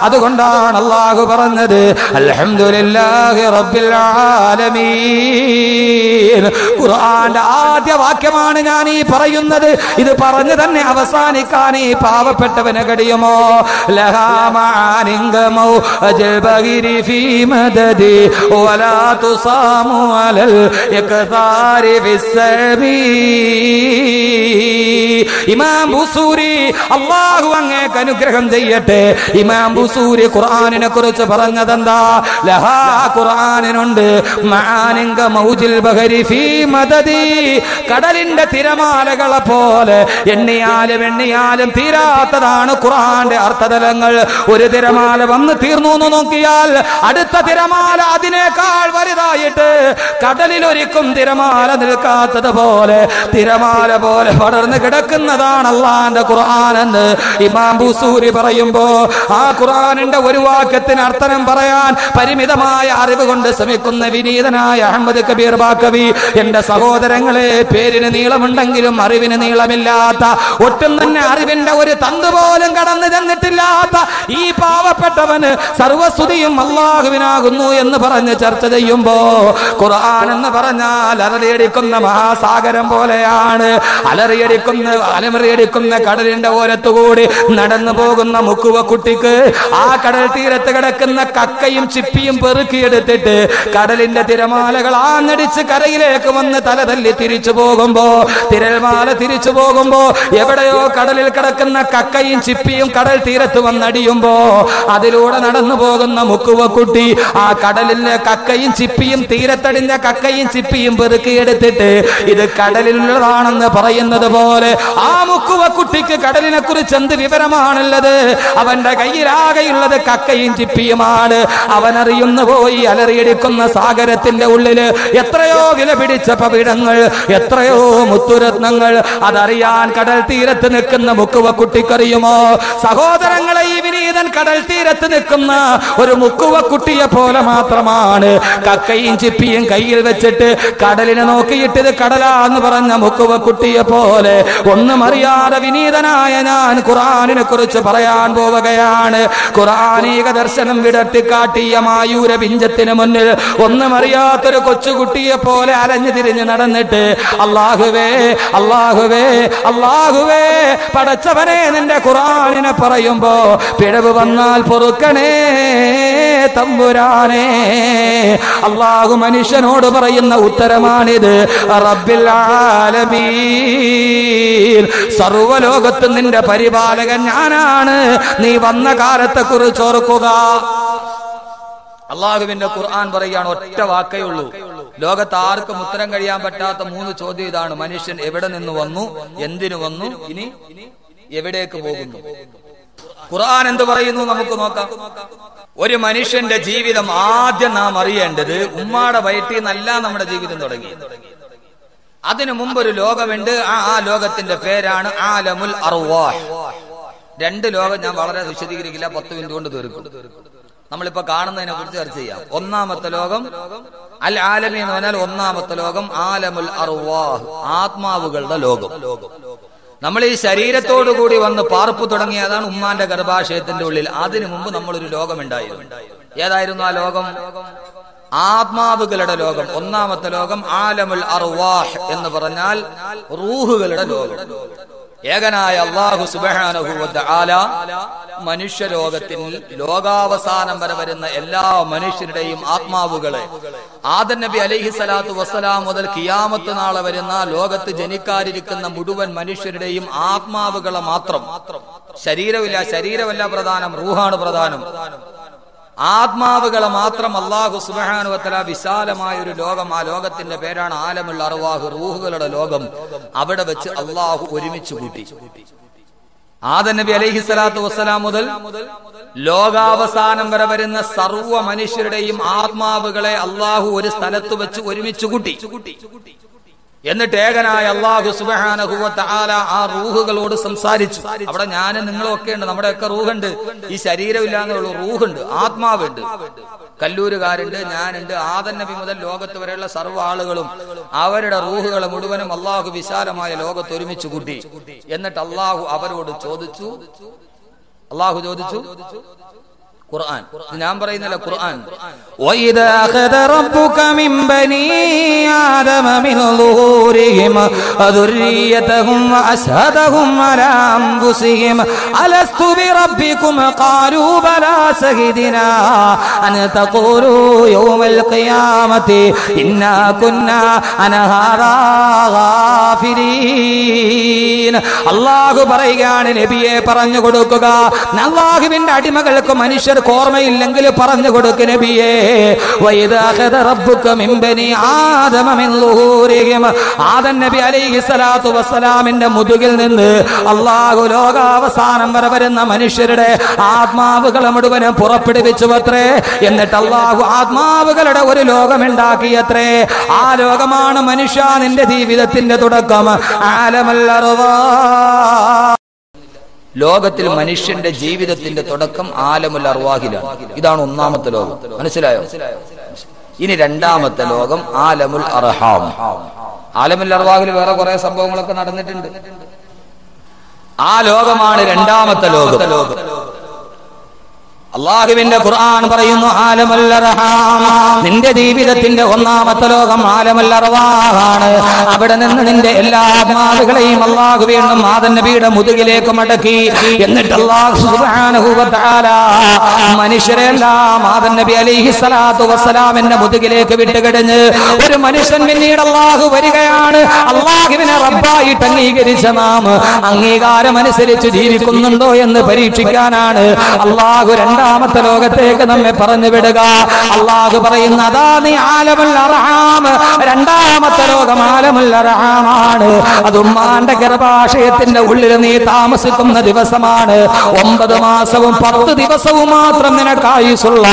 അതുകൊണ്ടാണ് അള്ളാഹു പറഞ്ഞത് അൽഹംദുലില്ലാഹി റബ്ബിൽ ആലമീൻ. ഖുർആന്റെ ആദ്യ വാക്യമാണ് ഞാൻ ഈ പറയുന്നത്. ഇത് പറഞ്ഞു തന്നെ അവസാനിക്കാൻ ഈ പാവപ്പെട്ടവന് കഴിയുമോ? ലഹാമാനിംഗമൗ അജ്ബഗിരി ഫീ മദദി വലാ തുസാമു അലൽ ഇഖ്താരി ഫിസ്സബീ. ഇമാം ബുസൂരി അല്ലാഹു അങ്ങേക്ക് അനുഗ്രഹം ചെയ്യട്ടെ. ഇമാം ബുസൂരി ഖുർആനിനെ കുറിച്ച് പറഞ്ഞതെന്താ? ലഹാ ഖുർആനിനുണ്ട് മആനിംഗ മൗജിൽ ബഹരി ഫീ മദദി. കടലിന്റെ തിരമാലകളെ പോലെ എണ്ണിയാലും തീരാത്തതാണ് ഖുർആന്റെ അർത്ഥതലങ്ങൾ. ഒരു തിരമാല വന്ന് തീർന്നു എന്ന് നോക്കിയാൽ അടുത്ത തിരമാല അതിനേക്കാൾ വലുതായിട്ട് കടലിൽ ഒരിക്കും തിരമാല നിൽക്കാത്തത് പോലെ തിരമാല പോലെ പടർന്ന് കിടക്കുന്നതാണ് അള്ളാന്റെ ഖുർആൻ എന്ന് ഇമാം ബുസൂരി പറയുമ്പോ, ആ ഖുർആനിന്റെ ഒരു വാക്യത്തിന് അർത്ഥം പറയാൻ പരിമിതമായ അറിവ് കൊണ്ട് ശ്രമിക്കുന്ന വിനീതനായ അഹമ്മദ് കബീർ ബാക്കവി, എന്റെ സഹോദരങ്ങളെ, പേരിന് നീളമുണ്ടെങ്കിലും അറിവിന് നീളമില്ലാത്ത, ഒട്ടും തന്നെ അറിവിന്റെ ഒരു തന്ത് പോലും കടന്നു ചെന്നിട്ടില്ലാത്ത ഈ പാവപ്പെട്ടവന് സർവസ്തുതിയും അല്ലാഹുവിനാകുന്നു എന്ന് പറഞ്ഞ് ചർച്ച ചെയ്യുമ്പോ, ഖുർആൻ എന്ന് പറഞ്ഞാൽ അലറിയടിക്കുന്ന മഹാസാഗരം പോലെയാണ്. അലറിയടിക്കുന്ന കടലിന്റെ ഓരത്തുകൂടി നടന്നു പോകുന്ന മുക്കുവ കുട്ടിക്ക് ആ കടൽ തീരത്ത് കിടക്കുന്ന കക്കയും ചിപ്പിയും പെറുക്കിയെടുത്തിട്ട് കടലിന്റെ തിരമാലകൾ ആഞ്ഞടിച്ച് കരയിലേക്ക് വന്ന് തല തല്ലി തിരിച്ചു പോകുമ്പോ, തിരമാല തിരിച്ചു പോകുമ്പോ എവിടെയോ കടലിൽ കിടക്കുന്ന കക്കയും ചിപ്പിയും കടൽ തീരത്ത് വന്നടിയുമ്പോ അതിലൂടെ നടന്നു പോകുന്ന മുക്കുവ കുട്ടി ആ കടലിലെ കക്കയും ചിപ്പിയും, തീരത്തടിഞ്ഞ കക്കയും ചിപ്പിയും പെറുക്കിയെടുത്തിട്ട് ഇത് കടലിലുള്ളതാണെന്ന് പറയുന്നത് പോലെ ആ മുക്കുവ കുട്ടിക്ക് കടലിനെ കുറിച്ച് എന്ത് വിവരമാണുള്ളത്? അവന്റെ കയ്യിലാകെയുള്ളത് കക്കയും ചിപ്പിയുമാണ്. അവനറിയുന്നു പോയി അലറിയടിക്കുന്ന സാഗരത്തിന്റെ ഉള്ളില് എത്രയോ വില പിടിച്ച പവിഴങ്ങൾ, എത്രയോ മുത്തുരത്നങ്ങൾ. അതറിയാൻ കടൽ തീരത്ത് നിൽക്കുന്ന മുക്കുവ കുട്ടിക്കറിയുമോ? സഹോദരങ്ങളെ, ഈ വിനീതൻ കടൽ തീരത്ത് നിൽക്കുന്ന ഒരു മുക്കുവ കുട്ടിയെ പോലെ മാത്രമാണ്. കക്കയും ചിപ്പിയും കയ്യിൽ വെച്ചിട്ട് കടലിനെ നോക്കിയിട്ട് ഇത് കടലാന്ന് പറഞ്ഞ മുക്കുവ കുട്ടിയെ പോലെ ഒന്നും അറിയാതെ വിനീതനായ ഞാൻ ഖുർആനിനെ കുറിച്ച് പറയാൻ പോവുകയാണ്. ഖുർആനീക ദർശനം വിടർത്തിക്കാട്ടിയ മായൂര പിഞ്ചത്തിന് മുന്നിൽ ഒന്നും അറിയാത്തൊരു കൊച്ചുകുട്ടിയെ പോലെ അലഞ്ഞു തിരിഞ്ഞ് നടന്നിട്ട് അല്ലാഹുവേ അല്ലാഹുവേ അല്ലാഹുവേ പടച്ചവനെ നിന്റെ ഖുർആനിനെ പറയുമ്പോ പിഴവ് വന്നാൽ പൊറുക്കണേ തമ്പുരാനെ. അല്ലാഹു മനുഷ്യനോട് പറയുന്ന ഉത്തരമാണിത്. റബ്ബിൽ ആലമീൻ, സർവ്വലോകത്തും നിന്റെ പരിപാലകൻ ഞാനാണ്. നീ വന്ന കാലത്തെ കുറിച്ച് ഓർക്കുക. അള്ളാഹുവിന്റെ ഖുർആൻ പറയുകയാണ്, ഒറ്റ വാക്കേ ഉള്ളൂ. ലോകത്ത് ആർക്കും ഉത്തരം കഴിയാൻ പറ്റാത്ത 3 ചോദ്യം ഇതാണ്. മനുഷ്യൻ എവിടെ നിന്ന് വന്നു, എന്തിനു വന്നു, ഇനി എവിടേക്ക് പോകുന്നു? ഖുർആൻ എന്ത് പറയുന്നു നമുക്ക് നോക്കാം. ഒരു മനുഷ്യന്റെ ജീവിതം ആദ്യം നാം അറിയേണ്ടത്, ഉമ്മാടെ വയറ്റിൽ നിന്നല്ല നമ്മുടെ ജീവിതം തുടങ്ങി. അതിനു മുമ്പ് ഒരു ലോകമുണ്ട്. ആ ലോകത്തിന്റെ പേരാണ് ആലമുൽ അർവാഹ്. 2 ലോകം ഞാൻ വളരെ വിശദീകരിക്കില്ല, 10 മിനിറ്റ് കൊണ്ട് തീർക്കും. നമ്മളിപ്പോ കാണുന്നതിനെ കുറിച്ച് ചർച്ച ചെയ്യാം. ഒന്നാമത്തെ ലോകം അൽ ആലമി എന്ന് പറഞ്ഞാൽ ഒന്നാമത്തെ ലോകം ആലമുൽ അർവാഹ്, ആത്മാവുകളുടെ ലോകം. നമ്മൾ ഈ ശരീരത്തോടു കൂടി വന്ന് പാർപ്പ് തുടങ്ങിയതാണ് ഉമ്മാന്റെ ഗർഭാശയത്തിന്റെ ഉള്ളിൽ. അതിനു മുമ്പ് നമ്മളൊരു ലോകമുണ്ടായിരുന്നു. ഏതായിരുന്നു ആ ലോകം? ആത്മാവുകളുടെ ലോകം. ഒന്നാമത്തെ ലോകം ആലമുൽ അർവാഹ് എന്ന് പറഞ്ഞാൽ റൂഹുകളുടെ ലോകം. ഏകനായ അല്ലാഹു സുബ്ഹാനഹു വ തആല മനുഷ്യലോകത്തിൽ ലോകാവസാനം വരെ വരുന്ന എല്ലാ മനുഷ്യരുടെയും ആത്മാവുകളെ, ആദം നബി അലൈഹി സ്വലാത്തു വസ്സലാം മുതൽ ഖിയാമത്ത് നാളെ വരുന്ന ലോകത്ത് ജനിക്കാതിരിക്കുന്ന മുഴുവൻ മനുഷ്യരുടെയും ആത്മാവുകളെ മാത്രം, ശരീരമല്ല പ്രധാനം, റൂഹാണ് പ്രധാനം. ആത്മാവുകളെ മാത്രം അല്ലാഹു സുബ്ഹാനഹു വ തആല വിശാലമായ ഒരു ലോകം, ആ ലോകത്തിന്റെ പേരാണ് ആലമുൽ അർവാഹ്, റൂഹുകളുടെ ലോകം. അവിടെ വെച്ച് അല്ലാഹു ഒരുമിച്ച് കൂട്ടി. ആദം നബി അലൈഹി സ്വലാത്തു വസ്സലാം മുതൽ ലോകാവസാനം വരെ വരുന്ന സർവ്വ മനുഷ്യരുടെയും ആത്മാവുകളെ അള്ളാഹു ഒരു സ്ഥലത്ത് വെച്ച് ഒരുമിച്ച് കൂട്ടി. എന്നിട്ട് ഏകനായ അല്ലാഹു സുബ്ഹാനഹു വ തആല ആ റൂഹുകളോട് സംസാരിച്ചു. അവിടെ ഞാനും നിങ്ങളും ഒക്കെ ഉണ്ട്, നമ്മുടെയൊക്കെ റൂഹുണ്ട്. ഈ ശരീരമില്ലാന്നേ ഉള്ളൂ, റൂഹുണ്ട്, ആത്മാവുണ്ട്. കല്ലൂരുകാരുണ്ട്, ഞാനുണ്ട്. ആദം നബി മുതൽ ലോകത്ത് വരെയുള്ള സർവ്വ ആളുകളും അവരുടെ റൂഹുകളെ മുഴുവനും അള്ളാഹു വിശാലമായ ലോകത്ത് ഒരുമിച്ച് കൂട്ടി. എന്നിട്ട് അള്ളാഹു അവരോട് ചോദിച്ചു. ഖുർആൻ, ഞാൻ പറയുന്നില്ല, ഖുർആൻ. വഇദാ അഖദ റബ്ബുക മിൻ ബനീ ആദമ മിൻ ളുഹൂരിഹിം അദുർരിയതഹും വഅശ്ഹദഹും അലാ അൻഫുസിഹിം അലസ്തു ബിറബ്ബികും ഖാലൂ ബലാ ശഹീദിനാ അൻ തഖൂലൂ യൗമൽ ഖിയാമത്തി ഇന്നാ കുന്നാ അൻ ഹാദാ ഗാഫിരീൻ. അല്ലാഹു പറയുകയാണ്, നബിയെ പറഞ്ഞു കൊടുക്കുക, അല്ലാഹുവിന്റെ അടിമകൾക്ക് മനുഷ്യർ ഓർമ്മയില്ലെങ്കിൽ പറഞ്ഞു കൊടുക്ക് നബിയേ. ആദം നബി അലൈഹി സ്വലാത്തു വസ്സലാമിന്റെ മുതുകിൽ നിന്ന് അല്ലാഹു ലോകാവസാനം വരെ വരുന്ന മനുഷ്യരുടെ ആത്മാവുകളെ മുഴുവനും പുറപ്പെടുവിച്ചുവത്രേ. എന്നിട്ട് അല്ലാഹു ആത്മാവുകളുടെ ഒരു ലോകമുണ്ടാക്കിയത്രേ. ആ ലോകമാണ് മനുഷ്യ നിന്റെ ജീവിതത്തിന്റെ തുടക്കം. ആലമുൽ അർവാഹ്, ലോകത്തിൽ മനുഷ്യന്റെ ജീവിതത്തിന്റെ തുടക്കം ആലമുൽ അർവാഹിലാണ്. ഇതാണ് ഒന്നാമത്തെ ലോകം, മനസ്സിലായോ? ഇനി രണ്ടാമത്തെ ലോകം ആലമുൽ അർഹാം. ആലമുൽ അർവാഹിൽ വേറെ കുറെ സംഭവങ്ങളൊക്കെ നടന്നിട്ടുണ്ട്. ആ ലോകമാണ് രണ്ടാമത്തെ ലോകം. അല്ലാഹുവിന്റെ ഖുർആൻ പറയുന്നു, ആലമുൽ അർഹാം, നിന്റെ ജീവിതത്തിന്റെ ഒന്നാമത്തെ ലോകം ആലമുൽ അർവാഹാണ്. അവിടെ നിന്ന് നിന്റെ എല്ലാ ആത്മാവുകളെയും അല്ലാഹു വീണ്ടും ആദം നബിയുടെ മുതുകിലേക്ക് മടക്കി. എന്നിട്ട് അല്ലാഹു സുബ്ഹാനഹു വ തആല മനുഷ്യരെല്ലാം ആദം നബി അലൈഹി സ്വലാത്തു വസ്സലാമിന്റെ മുതുകിലേക്ക് വിട്ടുകിടഞ്ഞ് ഒരു മനുഷ്യൻ പിന്നീട് അല്ലാഹു വരികയാണ്. അല്ലാഹുവിനെ റബ്ബായിട്ട് അംഗീകരിച്ച നാം അംഗീകാരം അനുസരിച്ച് ജീവിക്കുന്നുണ്ടോ എന്ന് പരീക്ഷിക്കാനാണ് അല്ലാഹു രണ്ടാമത്തെ ലോകത്തേക്ക് നമ്മെ പറഞ്ഞു വിടുക. അല്ലാഹു പറയുന്ന, അതാ നീ ആലമുൽ അർഹാം, രണ്ടാമത്തെ ലോകം ആലമുൽ അർഹാമാണ്. അത് ഉമ്മാന്റെ ഗർഭാശയത്തിന്റെ ഉള്ളിൽ നീ താമസിക്കുന്ന ദിവസമാണ്. 9 മാസവും 10 ദിവസവും മാത്രം നിനക്കായുസുള്ള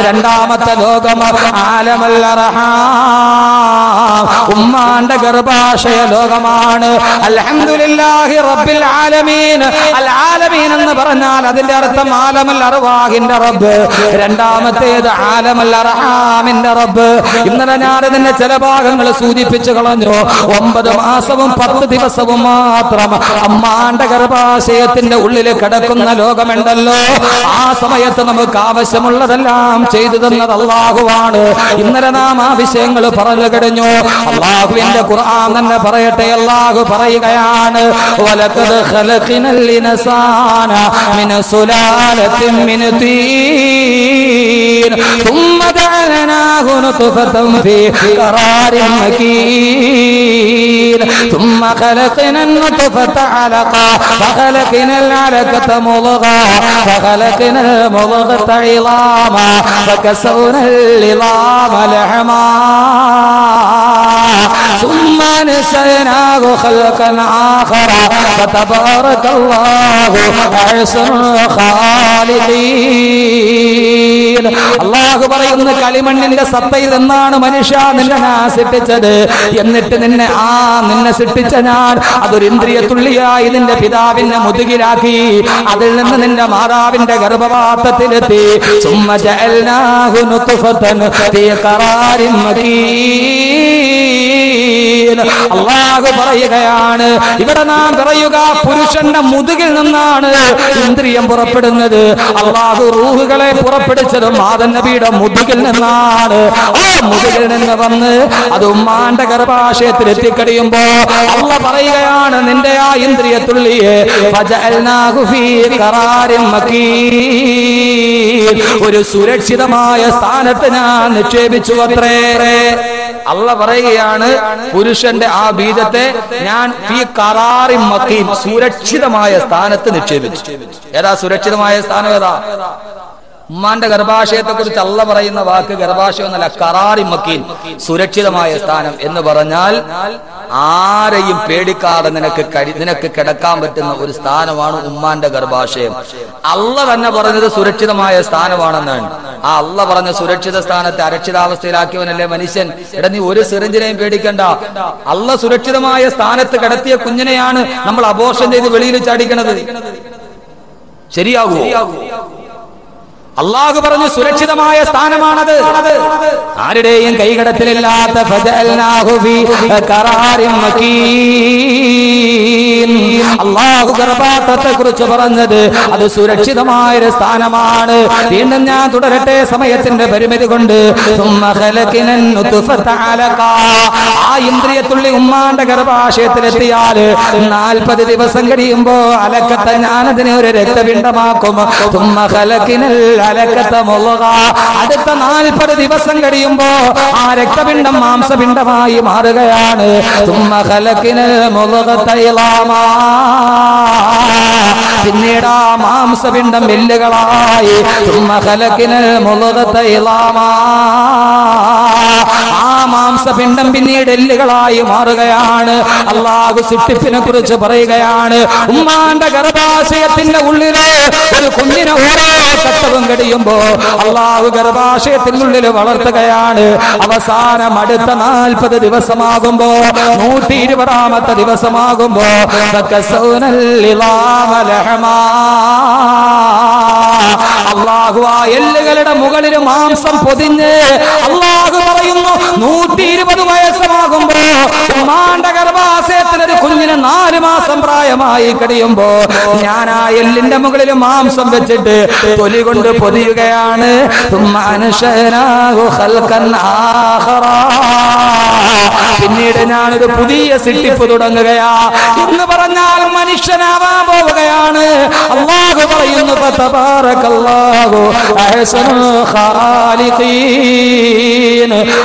രണ്ടാമത്തെ ലോകം ആലമുൽ അർഹാം, ഉമ്മാന്റെ ഗർഭാശയ ലോകമാണ്. അൽഹംദുലില്ലാഹി റബ്ബിൽ ആലമീൻ. അൽ ആലമീൻ എന്ന് പറഞ്ഞാൽ അതിന്റെ അർത്ഥം ആലമുൽ അർവാഹിന്റെ റബ്ബ്, രണ്ടാമത്തേത് ആലമുൽ അർഹാമിന്റെ റബ്ബ്. ഇന്നലെ ഞാൻ ഇതിന്റെ ചില ഭാഗങ്ങൾ സൂചിപ്പിച്ചു കളഞ്ഞു. 9 മാസവും 10 ദിവസവും മാത്രം അമ്മാന്റെ ഗർഭാശയത്തിന്റെ ഉള്ളിൽ കിടക്കുന്ന ലോകമുണ്ടല്ലോ, ആ സമയത്ത് നമുക്ക് ആവശ്യമുള്ളതെല്ലാം ചെയ്തു തന്നത് അല്ലാഹുവാണ്. ഇന്നലെ നാം ആ വിഷയങ്ങൾ പറഞ്ഞു കഴിഞ്ഞു. അല്ലാഹുവിന്റെ ഖുർആൻ തന്നെ പറയട്ടെ, അല്ലാഹു പറയുകയാണ്, വലഖദ് ഖലഖനൽ ഇൻസാന മിൻ സുലാലത്തിൻ മിൻ തീൻ ثم جعلناه نطفة في قرار مكين ثم خلقنا النطفة علقة فخلقنا العلقة مضغة فخلقنا المضغة عظاما فكسونا العظام لحما ثم نسيناه خلقا آخر فتبارك الله أحسن الخالقين. അല്ലാഹു പറയുന്ന, കളിമണ്ണിന്റെ സത്തയിൽ നിന്നാണ് മനുഷ്യ നിന്നെ ഞാൻ സൃഷ്ടിച്ചത്. എന്നിട്ട് നിന്നെ സൃഷ്ടിച്ച ഞാൻ അതൊരു ഇന്ദ്രിയ തുള്ളിയായി നിന്റെ പിതാവിന്റെ മുതുകിലാക്കി. അതിൽ നിന്ന് നിന്റെ മാതാവിന്റെ ഗർഭപാത്രത്തിലെത്തി. സുമ്മ ജഅൽനാഹു നുത്ഫതൻ ഫീ ഖറാരിൻ മകീൻ. അല്ലാഹു പറയുകയാണ്, ഇവിടെ നാം പറയുക, പുരുഷന്റെ മുതുകിൽ നിന്നാണ് ഇന്ദ്രിയം പുറപ്പെടുന്നത്. അല്ലാഹു റൂഹുകളെ പുറപ്പെടുത്തതും ആദം നബിയുടെ മുതുകിൽ നിന്നാണ്. ആ മുതുകിൽ നിന്ന് വന്ന് അത് ഉമ്മാന്റെ ഗർഭാശയത്തിൽ എത്തിക്കഴിയുമ്പോ അല്ലാഹു പറയുകയാണ്, നിന്റെ ആ ഇന്ദ്രിയത്തുള്ളിയെ ഫജഅൽനാഹു ഫീ ഖറാരിൻ മകീൻ, ഒരു സുരക്ഷിതമായ സ്ഥാനത്ത് ഞാൻ നിക്ഷേപിച്ചു അത്രേ. അല്ലാഹു പറയുകയാണ്, പുരുഷന്റെ ആ ബീജത്തെ ഞാൻ ഫീ ഖറാരിൻ മകീൻ, സുരക്ഷിതമായ സ്ഥാനത്ത് നിക്ഷേപിച്ചു. ഏതാ സുരക്ഷിതമായ സ്ഥാനം? ഏതാ? ഉമ്മാന്റെ ഗർഭാശയത്തെ കുറിച്ച് അല്ലാഹു പറയുന്ന വാക്ക് ഗർഭാശയം എന്നല്ല, ഖറാരിൻ മക്കീൻ, സുരക്ഷിതമായ സ്ഥാനം എന്ന് പറഞ്ഞാൽ ആരെയും പേടിക്കാതെ നിനക്ക് കിടക്കാൻ പറ്റുന്ന ഒരു സ്ഥാനമാണ് ഉമ്മാന്റെ ഗർഭാശയം. അള്ള തന്നെ പറഞ്ഞത് സുരക്ഷിതമായ സ്ഥാനമാണെന്നാണ്. ആ അള്ള പറഞ്ഞ സുരക്ഷിത സ്ഥാനത്തെ അരക്ഷിതാവസ്ഥയിലാക്കിയവനല്ലേ മനുഷ്യൻ. എടാ, നീ ഒരു സിറിഞ്ചിനെയും പേടിക്കണ്ട. അള്ള സുരക്ഷിതമായ സ്ഥാനത്ത് കിടത്തിയ കുഞ്ഞിനെയാണ് നമ്മൾ അബോർഷൻ ചെയ്ത് വെളിയിൽ ചാടിക്കണത്. ശരിയാകുമോ? അള്ളാഹു പറഞ്ഞു സുരക്ഷിതമായ സ്ഥാനമാണത്. ആരുടെയും കൈകടത്തിലില്ലാത്ത അള്ളാഹു ഗർഭാത്രത്തെ കുറിച്ച് പറഞ്ഞത് അത് സുരക്ഷിതമായ സ്ഥാനമാണ്. വീണ്ടും ഞാൻ തുടരട്ടെ സമയത്തിന്റെ പരിമിതി കൊണ്ട്. ആ ഇന്ദ്രിയത്തുള്ളി ഉമ്മാന്റെ ഗർഭാശയത്തിലെത്തിയാൽ 40 ദിവസം കഴിയുമ്പോ അലക്കത്തെ ഞാനതിനെ ഒരു രക്തപിണ്ഡമാക്കും. അടുത്ത 40 ദിവസം കഴിയുമ്പോ ആ രക്തപിണ്ഡം മാംസപിണ്ഡമായി മാറുകയാണ്. പിന്നീട് ആ മാംസപിണ്ഡം എല്ലുകളായി. ആ മാംസപിണ്ഡം പിന്നീട് എല്ലുകളായി മാറുകയാണ്. അള്ളാഹു സൃഷ്ടിപ്പിനെ കുറിച്ച് പറയുകയാണ്. ഉമ്മാന്റെ ഗർഭാശയത്തിന്റെ ഉള്ളില് ഒരു കുഞ്ഞിനെ ഓരോ ഘട്ടവും കഴിയുമ്പോ അള്ളാഹു ഗർഭാശയത്തിനുള്ളിൽ വളർത്തുകയാണ്. അവസാനം അടുത്ത 40 ദിവസമാകുമ്പോ 120ാമത്തെ ദിവസമാകുമ്പോ അള്ളാഹു ആ എല്ലുകളുടെ മുകളിൽ മാംസം പൊതിഞ്ഞ് അള്ളാഹു പറയുന്നു 120 വയസ്സമാകുമ്പോ ഉമ്മാന്റെ ഗർഭാശയത്തിനൊരു കുഞ്ഞിന് 4 മാസം പ്രായമായി കഴിയുമ്പോ ഞാൻ ആ എല്ലിന്റെ മുകളിൽ മാംസം വെച്ചിട്ട് തൊലി കൊണ്ട് പൊതിയുകയാണ്. പിന്നീട് ഞാനൊരു പുതിയ സൃഷ്ടിപ്പ് തുടങ്ങുകയാ എന്ന് പറഞ്ഞാൽ മനുഷ്യനാവാൻ പോവുകയാണ്. അല്ലാഹു പറയുന്നു തബാറകല്ലാഹു അഹ്സനുൽ ഖാലിഖീൻ.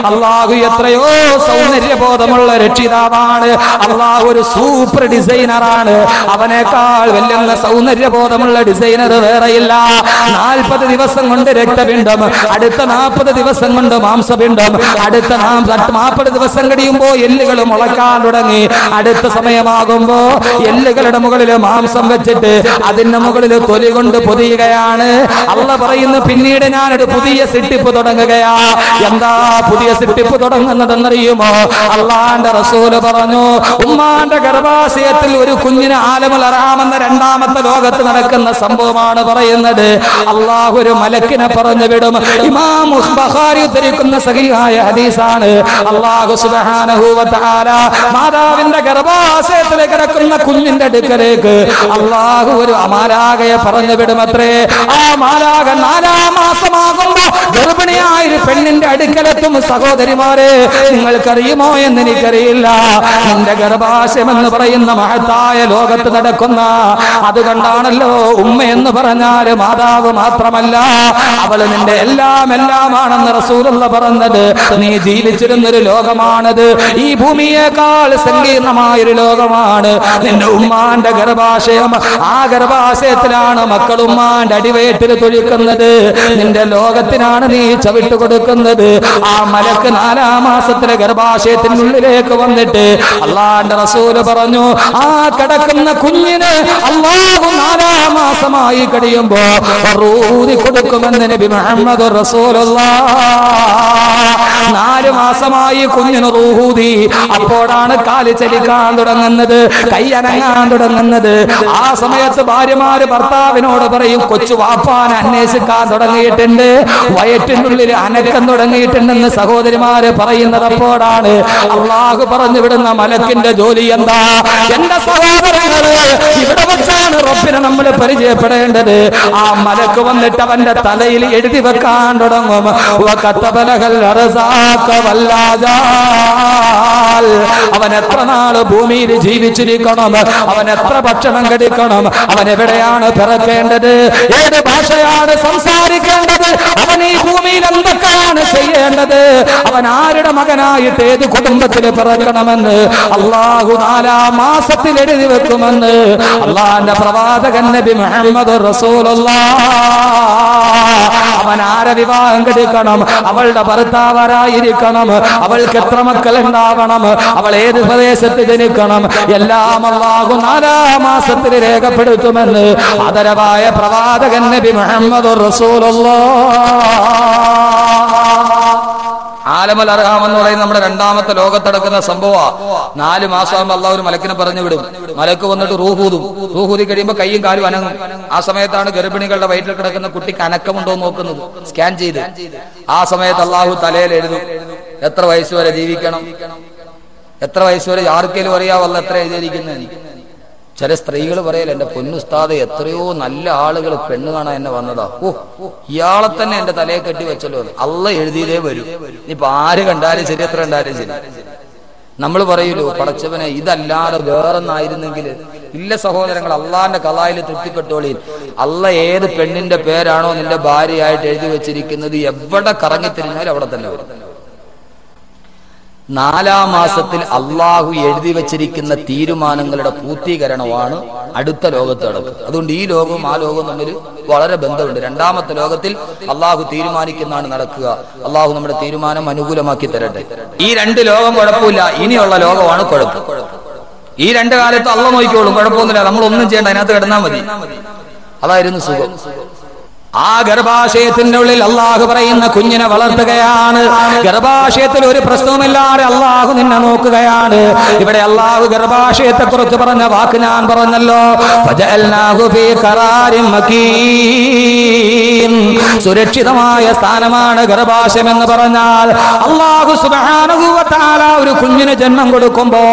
അല്ലാഹു എത്രയോ സൗന്ദര്യബോധമുള്ള രക്ഷിതാവാണ്. അല്ലാഹു ഒരു സൂപ്പർ ഡിസൈനറാണ്. അവനേക്കാൾ വലിയ സൗന്ദര്യബോധമുള്ള ഡിസൈനർ വേറെയില്ല. 40 ദിവസം കൊണ്ട് രക്തപിണ്ഡം, അടുത്ത 40 ദിവസം കൊണ്ട് മാംസപിണ്ഡം, അടുത്ത 40 ദിവസം കഴിയുമ്പോ എല്ലുകൾ മുളക്കാൻ തുടങ്ങി. അടുത്ത സമയമാകുമ്പോ എല്ലുകളുടെ മുകളിൽ മാംസം വെച്ചിട്ട് അതിന്റെ മുകളിൽ തൊലി കൊണ്ട് പൊതിയുകയാണ്. അള്ള പറയുന്നു പിന്നീട് ഞാനൊരു പുതിയ സൃഷ്ടിപ്പ് തുടങ്ങുകയാ. എന്താ പുതിയ സൃഷ്ടിപ്പ് തുടങ്ങുന്നതെന്നറിയുമോ? അള്ളാന്റെ റസൂല് പറഞ്ഞു, ഉമ്മാന്റെ ഗർഭാശയത്തിൽ ഒരു കുഞ്ഞിന് ആലമുൽ അർഹാം എന്ന 2ാമത്തെ ലോകത്ത് നടക്കുന്ന സംഭവമാണ് പറയുന്നത്. അള്ളാഹു ഒരു മലക്കിനെ പറഞ്ഞു വിടും. ഇമാം ബുഖാരി ഉദ്ധരിക്കുന്ന സഹീഹായ ഹദീസാണ്. അള്ളാഹു സുബ്ഹാനഹു വ തആല മാതാവിന്റെ ഗർഭാശയത്തിൽ കിടക്കുന്ന കുഞ്ഞിന്റെ അടുക്കലേക്ക് അള്ളാഹു ഒരു മാലാഖയെ പറഞ്ഞു വിടുമത്രേ. ആ മാലാഖ 4ാം മാസമാകുമ്പോ ഗർഭിണിയായ ഒരു പെണ്ണിന്റെ അടുക്കലെത്തും. സഹോദരിമാരെ, നിങ്ങൾക്കറിയുമോ എന്ന് എനിക്കറിയില്ല. നിന്റെ ഗർഭാശയം എന്ന് പറയുന്ന മഹത്തായ ലോകത്ത് നടക്കുന്ന, അതുകൊണ്ടാണല്ലോ ഉമ്മ എന്ന് പറഞ്ഞാൽ മാതാവ് മാത്രമല്ല, അവള് നിന്റെ എല്ലാമാണെന്ന് റസൂലുള്ള പറഞ്ഞത്. നീ ജീവിച്ചിരുന്നൊരു ലോകമാണത്. ഈ ഭൂമിയേക്കാൾ സങ്കീർണമായൊരു ലോകമാണ് നിന്റെ ഉമ്മാന്റെ ഗർഭാശയം. ആ ഗർഭാശയത്തിലാണ് മക്കൾ ഉമ്മാന്റെ അടിവയറ്റിൽ തൊഴിക്കുന്നത്. നിന്റെ ലോകത്തിനാണ് നീ ചവിട്ട് കൊടുക്കുന്നത്. ആ മലക്ക് 4ാം മാസത്തിലെ ഗർഭാശയത്തിനുള്ളിലേക്ക് വന്നിട്ട് അള്ളാന്റെ റസൂല് പറഞ്ഞു, ആ കിടക്കുന്ന കുഞ്ഞിന് അള്ളാഹു 4ാം മാസമായി കഴിയുമ്പോ റൂഹി കൊടുക്കുമെന്ന് നബി മുഹമ്മദ് റസൂലുള്ളാഹ്. 4 മാസമായി കുഞ്ഞിന് റൂഹൂതി. അപ്പോഴാണ് കാല് ചലിക്കാൻ തുടങ്ങുന്നത്, കൈ അനങ്ങാൻ തുടങ്ങുന്നത്. ആ സമയത്ത് ഭാര്യമാര് ഭർത്താവിനോട് പറയും, കൊച്ചു വാപ്പാനെ അന്വേഷിക്കാൻ തുടങ്ങിയിട്ടുണ്ട്, വയറ്റിനുള്ളിൽ അനക്കം തുടങ്ങിയിട്ടുണ്ടെന്ന് സഹോദരിമാര് പറയുന്നത്. അപ്പോഴാണ് അള്ളാഹു പറഞ്ഞു വിടുന്ന മലക്കിന്റെ ജോലി എന്താ? എന്റെ സഹോദരങ്ങള്, ഇവിടെ വെച്ചാണ് റബ്ബിനെ നമ്മൾ പരിചയപ്പെടേണ്ടത്. ആ മലക്ക് വന്നിട്ട് അവന്റെ തലയിൽ എഴുതി വെക്കാൻ തുടങ്ങും. അവൻ എത്ര നാള് ഭൂമിയിൽ ജീവിച്ചിരിക്കണം, അവൻ എത്ര ഭക്ഷണം കഴിക്കണം, അവൻ എവിടെയാണ് പിറക്കേണ്ടത്, ഏത് ഭാഷയാണ് സംസാരിക്കേണ്ടത്, അവൻ ഈ ഭൂമിയിൽ എന്തൊക്കെയാണ് ചെയ്യേണ്ടത്, അവൻ ആരുടെ മകനായിട്ട് ഏത് കുടുംബത്തിൽ പിറക്കണമെന്ന് അള്ളാഹു 4ാം മാസത്തിൽ എഴുതി വെക്കുമെന്ന് അള്ളാന്റെ പ്രവാചകൻ നബി മുഹമ്മദ് റസൂലുള്ളാഹ്. അവൻ ആരെ വിവാഹം കഴിക്കണം, അവളുടെ ഭർത്താവ് ആരായിരിക്കണം, അവൾക്ക് എത്ര മക്കൾ ഉണ്ടാവണം, അവൾ ഏത് പ്രദേശത്ത് ജനിക്കണം, എല്ലാം അല്ലാഹു 4 മാസത്തിൽ രേഖപ്പെടുത്തുമെന്ന് ആദരവായ പ്രവാചകൻ നബി മുഹമ്മദുർ റസൂലുള്ളാഹ്. ആലമുൽ അർഹാം എന്ന് പറയുന്നത് നമ്മുടെ രണ്ടാമത്തെ ലോകത്തടക്കുന്ന സംഭവമാണ്. 4 മാസമാകുമ്പോൾ അള്ളാഹു ഒരു മലക്കിനെ പറഞ്ഞു വിടും. മലക്ക് വന്നിട്ട് റൂഹൂതി കഴിയുമ്പോൾ കൈയും കാലും അനങ്ങും. ആ സമയത്താണ് ഗർഭിണികളുടെ വയറ്റിൽ കിടക്കുന്ന കുട്ടിക്ക് അനക്കമുണ്ടോ എന്ന് നോക്കുന്നത്, സ്കാൻ ചെയ്ത്. ആ സമയത്ത് അള്ളാഹു തലയിൽ എഴുതും എത്ര വയസ്സ് വരെ ജീവിക്കണം, എത്ര വയസ്സ് വരെ ആർക്കെങ്കിലും അറിയാവല്ല എത്ര എഴുതിയിരിക്കുന്നത്. ചില സ്ത്രീകൾ പറയല, എന്റെ പൊന്നുസ്താദ് എത്രയോ നല്ല ആളുകൾ പെണ്ണ് കാണാൻ എന്നെ വന്നതാ, ഇയാളെ തന്നെ എന്റെ തലയെ കെട്ടി വെച്ചല്ലോ. അള്ള എഴുതിയതേ വരും. ഇപ്പൊ ആര് കണ്ടാലും ശരി, എത്ര കണ്ടാലും ശരി. നമ്മൾ പറയൂലോ പടച്ചവനെ ഇതല്ലാതെ വേറൊന്നായിരുന്നെങ്കിൽ. ഇല്ല സഹോദരങ്ങൾ, അള്ളാന്റെ കലായിൽ തൃപ്തിപ്പെട്ടോളീൻ. അള്ള ഏത് പെണ്ണിന്റെ പേരാണോ നിന്റെ ഭാര്യയായിട്ട് എഴുതി വെച്ചിരിക്കുന്നത്, എവിടെ കറങ്ങിത്തിരിഞ്ഞാലും അവിടെ തന്നെ വരും. 4 മാസത്തിൽ അള്ളാഹു എഴുതി വെച്ചിരിക്കുന്ന തീരുമാനങ്ങളുടെ പൂർത്തീകരണമാണ് അടുത്ത ലോകത്ത് നടക്കുക. അതുകൊണ്ട് ഈ ലോകവും ആ ലോകവും തമ്മിൽ വളരെ ബന്ധമുണ്ട്. രണ്ടാമത്തെ ലോകത്തിൽ അള്ളാഹു തീരുമാനിക്കുന്നതാണ് നടക്കുക. അള്ളാഹു നമ്മുടെ തീരുമാനം അനുകൂലമാക്കി തരട്ടെ. ഈ 2 ലോകം കുഴപ്പമില്ല, ഇനിയുള്ള ലോകമാണ് കുഴപ്പം. ഈ 2 കാലത്ത് അള്ള നോക്കിക്കോളും, കുഴപ്പമൊന്നുമില്ല, നമ്മളൊന്നും ചെയ്യേണ്ട, അതിനകത്ത് കിടന്നാൽ മതി. അതായിരുന്നു സുഖം. ആ ഗർഭാശയത്തിന്റെ ഉള്ളിൽ അള്ളാഹു പറയുന്ന കുഞ്ഞിനെ വളർത്തുകയാണ്. ഗർഭാശയത്തിൽ ഒരു പ്രശ്നവുമില്ലാതെ അള്ളാഹു നിന്നെ നോക്കുകയാണ്. ഇവിടെ അള്ളാഹു ഗർഭാശയത്തെ കുറിച്ച് പറഞ്ഞ വാക്ക് ഞാൻ പറഞ്ഞല്ലോ, ഫജഅൽനാഹു ഫീ ഖറാരിൻ മകീൻ. സുരക്ഷിതമായ സ്ഥാനമാണ് ഗർഭാശയം എന്ന് പറഞ്ഞാൽ. അള്ളാഹു സുബ്ഹാനഹു വ തആല ഒരു കുഞ്ഞിന് ജന്മം കൊടുക്കുമ്പോ,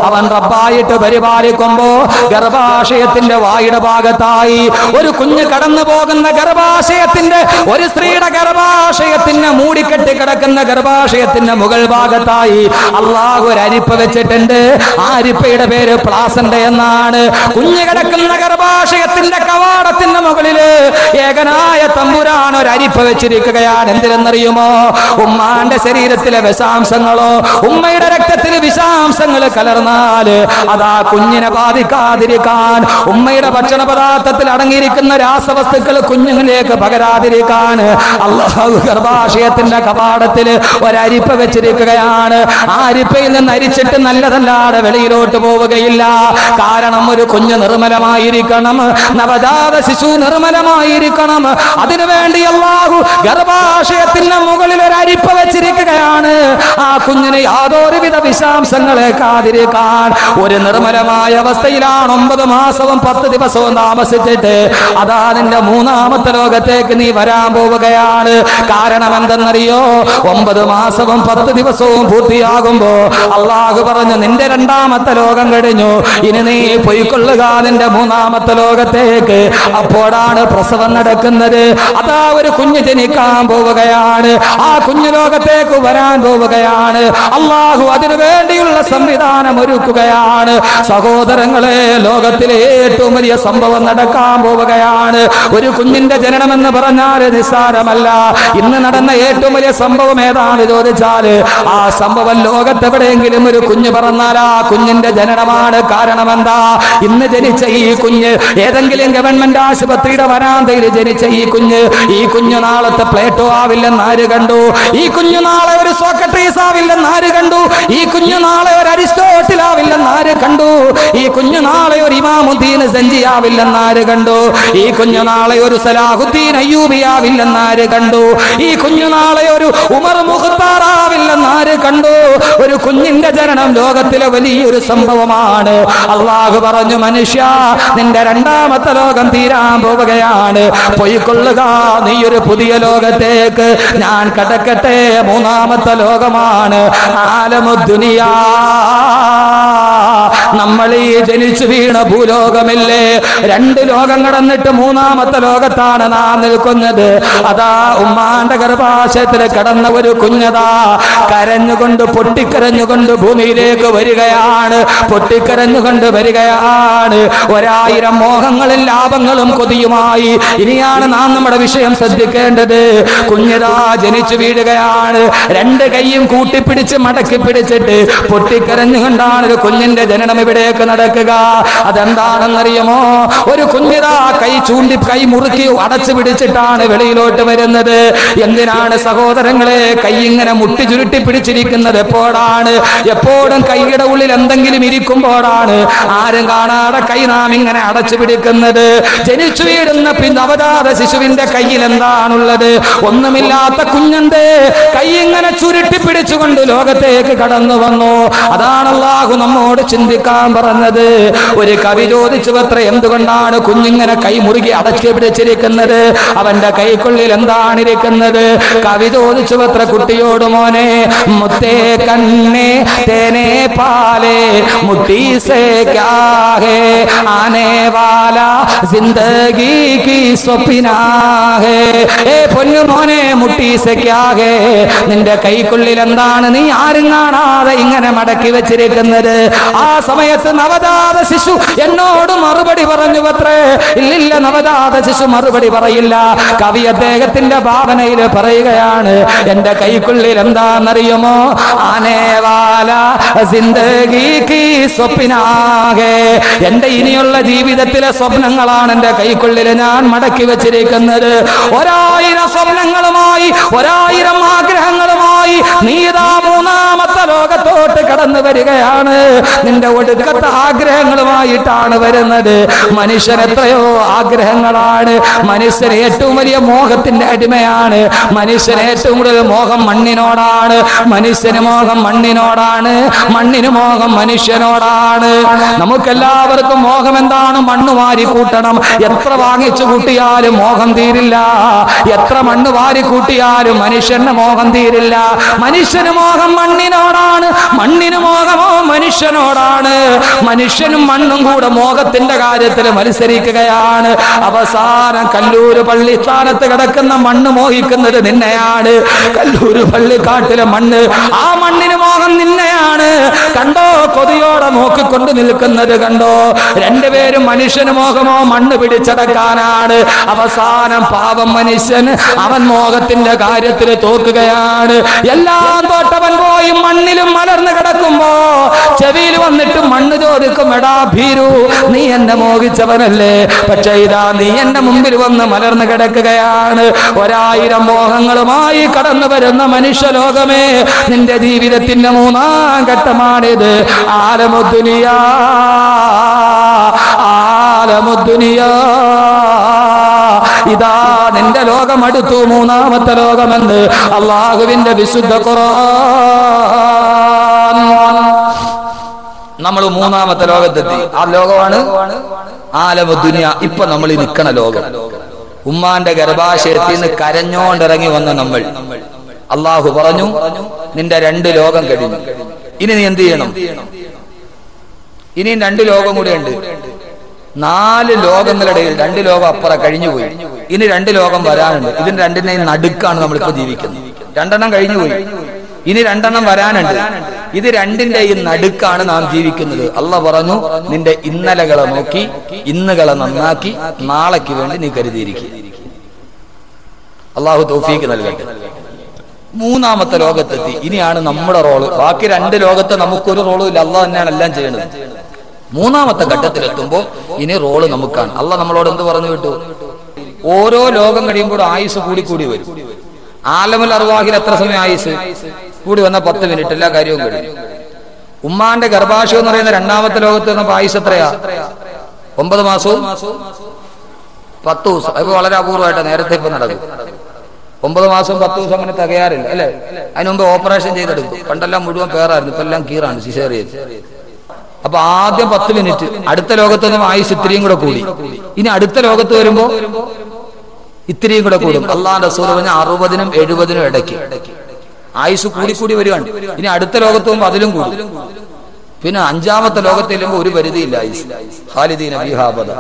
അവൻ റബ്ബായിട്ട് പരിപാലിക്കുമ്പോ, ഗർഭാശയത്തിന്റെ വായുടെ ഭാഗത്തായി ഒരു കുഞ്ഞ് കടന്നു പോകുന്ന ഗർഭാശയത്തിന്റെ, ഒരു സ്ത്രീയുടെ ഗർഭാശയത്തിന് മൂടിക്കെട്ടി കിടക്കുന്ന ഗർഭാശയത്തിന്റെ മുകൾ ഭാഗത്തായി അള്ളാഹു ഒരു അരിപ്പ വെച്ചിട്ടുണ്ട്. ആ അരിപ്പയുടെ പേര് പ്ലാസന്റ എന്നാണ്. കുഞ്ഞ് കിടക്കുന്ന ഗർഭാശയത്തിന്റെ കവാടത്തിന്റെ മുകളില് ഏകനായ തമ്പുരാൻ ഒരു അരിപ്പ വെച്ചിരിക്കുകയാണ്. എന്തിനെന്നറിയുമോ? ഉമ്മാന്റെ ശരീരത്തിലെ വിഷാംശങ്ങളോ, ഉമ്മയുടെ രക്തത്തിൽ വിഷാംശങ്ങൾ കലർന്നാല് അതാ കുഞ്ഞിനെ ബാധിക്കാതിരിക്കാൻ, ഉമ്മയുടെ ഭക്ഷണ പദാർത്ഥത്തിൽ അടങ്ങിയിരിക്കുന്ന രാസവസ്തുക്കൾ കുഞ്ഞുങ്ങളിലേക്ക് പകരാതിരിക്കാൻ അല്ലാഹു ഗർഭാശയത്തിന്റെ കവാടത്തില് ഒരരിപ്പ വെച്ചിരിക്കുകയാണ്. ആ അരിപ്പയിൽ നിന്ന് അരിച്ചിട്ട് നല്ലതല്ലാതെ വെളിയിലോട്ട് പോവുകയില്ല. കാരണം ഒരു കുഞ്ഞ് നിർമ്മലമായിരിക്കണം, നവജാത ശിശു നിർമ്മലമായിരിക്കണം. അതിനുവേണ്ടി അല്ലാഹു ഗർഭാശയത്തിന്റെ മുകളിൽ ഒരു അരിപ്പ വെച്ചിരിക്കുകയാണ്. ആ കുഞ്ഞിന് യാതൊരുവിധ വിഷാംശങ്ങളേക്കാതിരിക്കാൻ ഒരു നിർമ്മലമായ അവസ്ഥയിലാണ് 9 മാസവും 10 ദിവസവും താമസിച്ചിട്ട് അതാ നിന്റെ 3ാമത്തെ ലോകത്തേക്ക് നീ വരാൻ പോവുകയാണ്. കാരണം എന്തെന്നറിയോ? 9 മാസവും 10 ദിവസവും പൂർത്തിയാകുമ്പോ അള്ളാഹു പറഞ്ഞു, നിന്റെ 2ാമത്തെ ലോകം കഴിഞ്ഞു, ഇനി നീ പൊയ്ക്കൊള്ളുക നിന്റെ 3ാമത്തെ ലോകത്തേക്ക്. അപ്പോഴാണ് പ്രസവം നടക്കുന്നത്. അതാ ഒരു കുഞ്ഞ് ജനിക്കാൻ പോവുകയാണ്. ആ കുഞ്ഞു ലോകത്തേക്ക് വരാൻ പോവുകയാണ്. അള്ളാഹു അതിനു വേണ്ടിയുള്ള സംവിധാനം ഒരുക്കുകയാണ്. സഹോദരങ്ങളെ, ലോകത്തിലെ ഏറ്റവും വലിയ സംഭവം നടക്കാൻ പോവുകയാണ്. ഒരു കുഞ്ഞിന്റെ ജനനം എന്ന് പറഞ്ഞാൽ നിസ്സാരമല്ല. ഇന്ന് നടന്ന ഏറ്റവും വലിയ സംഭവം ഏതാണ് ചോദിച്ചാല്, ആ സംഭവം ലോകത്തെവിടെയെങ്കിലും ഒരു കുഞ്ഞ് പറഞ്ഞാൽ ആ കുഞ്ഞിന്റെ ജനനമാണ്. കാരണം എന്താ? ഇന്ന് ജനിച്ച ഈ കുഞ്ഞ് ഏതെങ്കിലും ഗവൺമെന്റ് ആശുപത്രിയുടെ വരാന്തയിൽ ജനിച്ച ഈ കുഞ്ഞ് നാളത്തെ പ്ലേറ്റോ ആവില്ലെന്ന് ആര് കണ്ടു? ഈ കുഞ്ഞു നാളെ ഒരു സോക്രട്ടീസ് ആവില്ലെന്ന് ആര് കണ്ടു? ഈ കുഞ്ഞു നാളെ ഒരു അരിസ്റ്റോട്ടിൽ ആവില്ലെന്ന് ആര് കണ്ടു? ഈ കുഞ്ഞു നാളെ ഒരു ഇമാമുദ്ദീൻ സഞ്ജി ആവില്ലെന്ന് ആര് കണ്ടു? ഈ കുഞ്ഞു നാളെ ഒരു സലാഹുദ്ദീൻ അയ്യൂബി ആവില്ലെന്ന് ആര് കണ്ടു? ഈ കുഞ്ഞു നാളെ ഒരു ഉമർ മുഖ്താർ ആവില്ലെന്ന് ആര് കണ്ടു? ഒരു കുഞ്ഞിന്റെ ജനനം ലോകത്തിലെ വലിയൊരു സംഭവമാണ്. അള്ളാഹു പറഞ്ഞു, മനുഷ്യ, നിന്റെ 2ാമത്തെ ലോകം തീരാൻ പോവുകയാണ്, പൊയ്ക്കൊള്ളുക നീ ഒരു പുതിയ ലോകത്തേക്ക്. ഞാൻ കടക്കട്ടെ, 3ാമത്തെ ലോകമാണ് ആലമുദ്ദുനിയാ. നമ്മൾ ഈ ജനിച്ചു വീണ ഭൂലോകമില്ലേ, 2 ലോകം കടന്നിട്ട് 3ാമത്തെ ലോകത്താണ് നാം നിൽക്കുന്നത്. അതാ ഉമ്മാന്റെ ഗർഭാശയത്തിൽ കടന്ന ഒരു കുഞ്ഞതാ കരഞ്ഞുകൊണ്ട് പൊട്ടിക്കരഞ്ഞുകൊണ്ട് ഭൂമിയിലേക്ക് വരികയാണ്. പൊട്ടിക്കരഞ്ഞുകൊണ്ട് വരികയാണ്. 1000 മോഹങ്ങളും ലാഭങ്ങളും കൊതിയുമായി. ഇനിയാണ് നാം നമ്മുടെ വിഷയം ശ്രദ്ധിക്കേണ്ടത്. കുഞ്ഞതാ ജനിച്ചു വീഴുകയാണ്. 2 കൈയും കൂട്ടിപ്പിടിച്ച് മടക്കി പിടിച്ചിട്ട് പൊട്ടിക്കരഞ്ഞുകൊണ്ടാണ് ഒരു കുഞ്ഞിന്റെ ജനനം എവിടേക്ക് നടക്കുക? അതെന്താണെന്നറിയുമോ? ഒരു കുഞ്ഞിതാ കൈ മുറുക്കി അടച്ചു പിടിച്ചിട്ടാണ് വെളിയിലോട്ട് വരുന്നത്. എന്തിനാണ് സഹോദരങ്ങളെ കൈ ഇങ്ങനെ മുട്ടി ചുരുട്ടി പിടിച്ചിരിക്കുന്നത്? എപ്പോഴും കൈയുടെ ഉള്ളിൽ എന്തെങ്കിലും ഇരിക്കുമ്പോഴാണ് ആരും കാണാതെ കൈ നാം ഇങ്ങനെ അടച്ചു പിടിക്കുന്നത്. ജനിച്ചു വീഴുന്ന നവജാത ശിശുവിന്റെ കയ്യിൽ എന്താണുള്ളത്? ഒന്നുമില്ലാത്ത കുഞ്ഞന്റെ കൈ ഇങ്ങനെ ചുരുട്ടി പിടിച്ചുകൊണ്ട് ലോകത്തേക്ക് കടന്നു വന്നു. അതാണ് അല്ലാഹു നമ്മോട് ചിന്തിക്കാൻ പറഞ്ഞത്. ഒരു കവി ചോദിച്ചു അത്ര, എന്തുകൊണ്ടാണ് കുഞ്ഞിങ്ങനെ കൈ മുറുകി അടച്ചു പിടിച്ചിരിക്കുന്നത്? അവന്റെ കൈക്കുള്ളിൽ എന്താണ് ഇരിക്കുന്നത്? കവി ചോദിച്ചു അത്ര കുട്ടിയോട്, മോനെ മുത്തേ കണ്ണേ തേനെ പാലേ മുട്ടി സേ ക്യാ ഹേ ആനെ വാലാ ജിന്ദഗി കി സ്വപ്നാ ഹേ. ഏ പൊന്നു മോനെ, മുട്ടി സേ ക്യാ ഹേ, നിന്റെ കൈക്കുള്ളിൽ എന്താണ് നീ ആരും കാണാതെ ഇങ്ങനെ മടക്കി വെച്ചിരിക്കുന്നത്? ആ സമയത്ത് നവജാത ശിശു എന്നോട് മറുപടി പറഞ്ഞു അത്രേ. ഇല്ലില്ല, നവജാത ശിശു മറുപടി പറയില്ല. കവി അദ്ദേഹത്തിന്റെ ഭാവനയിൽ പറയുകയാണ്, എന്റെ കൈക്കുള്ളിൽ എന്താണെന്നറിയുമോ? ആനേവാല ജിന്ദഗി കി സ്വപ്നാ ഹേ, എന്റെ ഇനിയുള്ള ജീവിതത്തിലെ സ്വപ്നങ്ങളാണ് എന്റെ കൈക്കുള്ളിൽ ഞാൻ മടക്കി വെച്ചിരിക്കുന്നത്. 1000 സ്വപ്നങ്ങളുമായി 1000 ആഗ്രഹങ്ങളുമായി നീതാ മൂന്നാമത്തെ ലോകത്തോട്ട് കടന്നു വരികയാണ്. നിന്റെ ഒടുക്കത്തെ ആഗ്രഹങ്ങളുമായിട്ടാണ് വരുന്നത്. മനുഷ്യൻ എത്രയോ ആഗ്രഹങ്ങളാണ്. മനുഷ്യൻ ഏറ്റവും വലിയ മോഹത്തിന്റെ അടിമയാണ്. മനുഷ്യന് ഏറ്റവും കൂടുതൽ മോഹം മണ്ണിനോടാണ്. മനുഷ്യന് മോഹം മണ്ണിനോടാണ്. മണ്ണിന് മോഹം മനുഷ്യനോടാണ്. നമുക്കെല്ലാവർക്കും മോഹം എന്താണ്? മണ്ണ് വാരി കൂട്ടണം. എത്ര വാങ്ങിച്ചു കൂട്ടിയാലും മോഹം തീരില്ല. എത്ര മണ്ണ് വാരി കൂട്ടിയാലും മനുഷ്യന് മോഹം തീരില്ല. മനുഷ്യന് മോഹം മണ്ണിനോടാണ്. മണ്ണിന് മോഹമോ മനുഷ്യനോടാണ്. മനുഷ്യനും മണ്ണും കൂടെ മോഹത്തിന്റെ കാര്യത്തിൽ മത്സരിക്കുകയാണ്. അവസാനം കല്ലൂര് പള്ളിസ്ഥാനത്ത് കിടക്കുന്ന മണ്ണ് മോഹിക്കുന്നത് നിന്നെയാണ്. കല്ലൂര് പള്ളിക്കാട്ടിലെ മണ്ണ്, ആ മണ്ണിന് മോഹം നിന്നെയാണ്. കണ്ടോ, കൊതിയോടെ നോക്കിക്കൊണ്ട് നിൽക്കുന്നത് കണ്ടോ? രണ്ടുപേരും മനുഷ്യന് മോഹമോ മണ്ണ് പിടിച്ചടക്കാനാണ്. അവസാനം പാവം മനുഷ്യൻ അവൻ മോഹത്തിന്റെ കാര്യത്തിൽ തോക്കുകയാണ്. എല്ലാം തോട്ടവൻ പോയി മണ്ണിലും മലർന്ന് കിടക്കുമ്പോ ചെവിയിൽ വന്നിട്ട് മണ്ണ് ചോദിക്കും, എടാ ഭീരു, നീ എന്നെ മോഹിച്ചവനല്ലേ? പക്ഷേ ഇതാ നീ എന്റെ മുമ്പിൽ വന്ന് മലർന്ന് കിടക്കുകയാണ്. 1000 മോഹങ്ങളുമായി കടന്നു വരുന്ന മനുഷ്യലോകമേ, നിന്റെ ജീവിതത്തിന്റെ 3ാം ഘട്ടമാണിത്. ആലമുദ്ദുനിയാ ആലമുദ്ദുനിയാ, ഇതാ നിന്റെ ലോകം അടുത്തു, 3ാമത്തെ ലോകമെന്ന് അല്ലാഹുവിന്റെ വിശുദ്ധ ഖുർആൻ. നമ്മൾ 3ാമത്തെ ലോകത്തെത്തി. ആ ലോകമാണ് ആലമുദ്ദുനിയ. ഇപ്പൊ നമ്മൾ നിൽക്കണ ലോകം. ഉമ്മാന്റെ ഗർഭാശയത്തിൽ നിന്ന് കരഞ്ഞോണ്ടിറങ്ങി വന്ന നമ്മൾ. അള്ളാഹു പറഞ്ഞു, നിന്റെ 2 ലോകം കഴിഞ്ഞു. ഇനി നീ എന്ത് ചെയ്യണം? ഇനിയും 2 ലോകം കൂടെ ഉണ്ട്. 4 ലോകങ്ങളിടയിൽ 2 ലോകം അപ്പുറം കഴിഞ്ഞുപോയി. ഇനി 2 ലോകം വരാനുണ്ട്. ഇതിന് 2നെയും നടുക്കാണ് നമ്മളിപ്പോ ജീവിക്കുന്നത്. 2 കഴിഞ്ഞുപോയി, ഇനി 2 വരാനുണ്ട്. ഇത് 2ന്റെയും നടുക്കാണ് നാം ജീവിക്കുന്നത്. അള്ളാഹ് പറഞ്ഞു, നിന്റെ ഇന്നലകളെ നോക്കി ഇന്നുകളെ നന്നാക്കി നാളേക്ക് വേണ്ടി നീ കരുതിയിരിക്കുക. അള്ളാഹു തൗഫീക്ക് നൽകട്ടെ. 3ാമത്തെ ലോകത്തെത്തി. ഇനിയാണ് നമ്മുടെ റോള്. ബാക്കി 2 ലോകത്ത് നമുക്കൊരു റോളും ഇല്ല. അള്ളാഹ് തന്നെയാണ് എല്ലാം ചെയ്യുന്നത്. 3ാമത്തെ ഘട്ടത്തിലെത്തുമ്പോ ഇനി റോള് നമുക്കാണ്. അള്ളാഹ് നമ്മളോട് എന്ത് പറഞ്ഞു വിട്ടു? ഓരോ ലോകം കഴിയുമ്പോൾ ആയുസ് കൂടി വരും. ആലമുൽ അർവാഹിൽ എത്ര സമയം ആയുസ് കൂടി വന്ന 10 മിനിറ്റ്, എല്ലാ കാര്യവും കഴിയും. ഉമ്മാന്റെ ഗർഭാശയം എന്ന് പറയുന്ന 2ാമത്തെ ലോകത്ത് വന്നപ്പോ ആയുസ് എത്രയാ? 9 മാസവും 10 ദിവസം. അപ്പൊ വളരെ അപൂർവമായിട്ട് നേരത്തെ ഇപ്പൊ നടക്കും. 9 മാസവും 10 ദിവസം അങ്ങനെ തികയാറില്ല അല്ലെ? അതിന് മുമ്പ് ഓപ്പറേഷൻ ചെയ്തെടുക്കും. പണ്ടെല്ലാം മുഴുവൻ പേറായിരുന്നു, ഇപ്പൊ എല്ലാം കീറാണ്, സിസേറിയൻ. അപ്പൊ ആദ്യം 10 മിനിറ്റ്. അടുത്ത ലോകത്ത് നിന്നും ആയുസ് ഇത്രയും കൂടെ കൂടി. ഇനി അടുത്ത ലോകത്ത് വരുമ്പോ ഇത്രയും കൂടെ കൂടും. അള്ളാഹുവിന്റെ റസൂൽ പറഞ്ഞ 60നും 70നും ഇടയ്ക്ക് ആയുസ് കൂടി വരികയാണ്. ഇനി അടുത്ത ലോകത്ത് പോകുമ്പോ അതിലും കൂടും. പിന്നെ 5ാമത്തെ ലോകത്ത് ചെല്ലുമ്പോ ഒരു പരിധിയില്ല ആയുസ്. ഖാലിദീന ഫീഹാ അബദാ.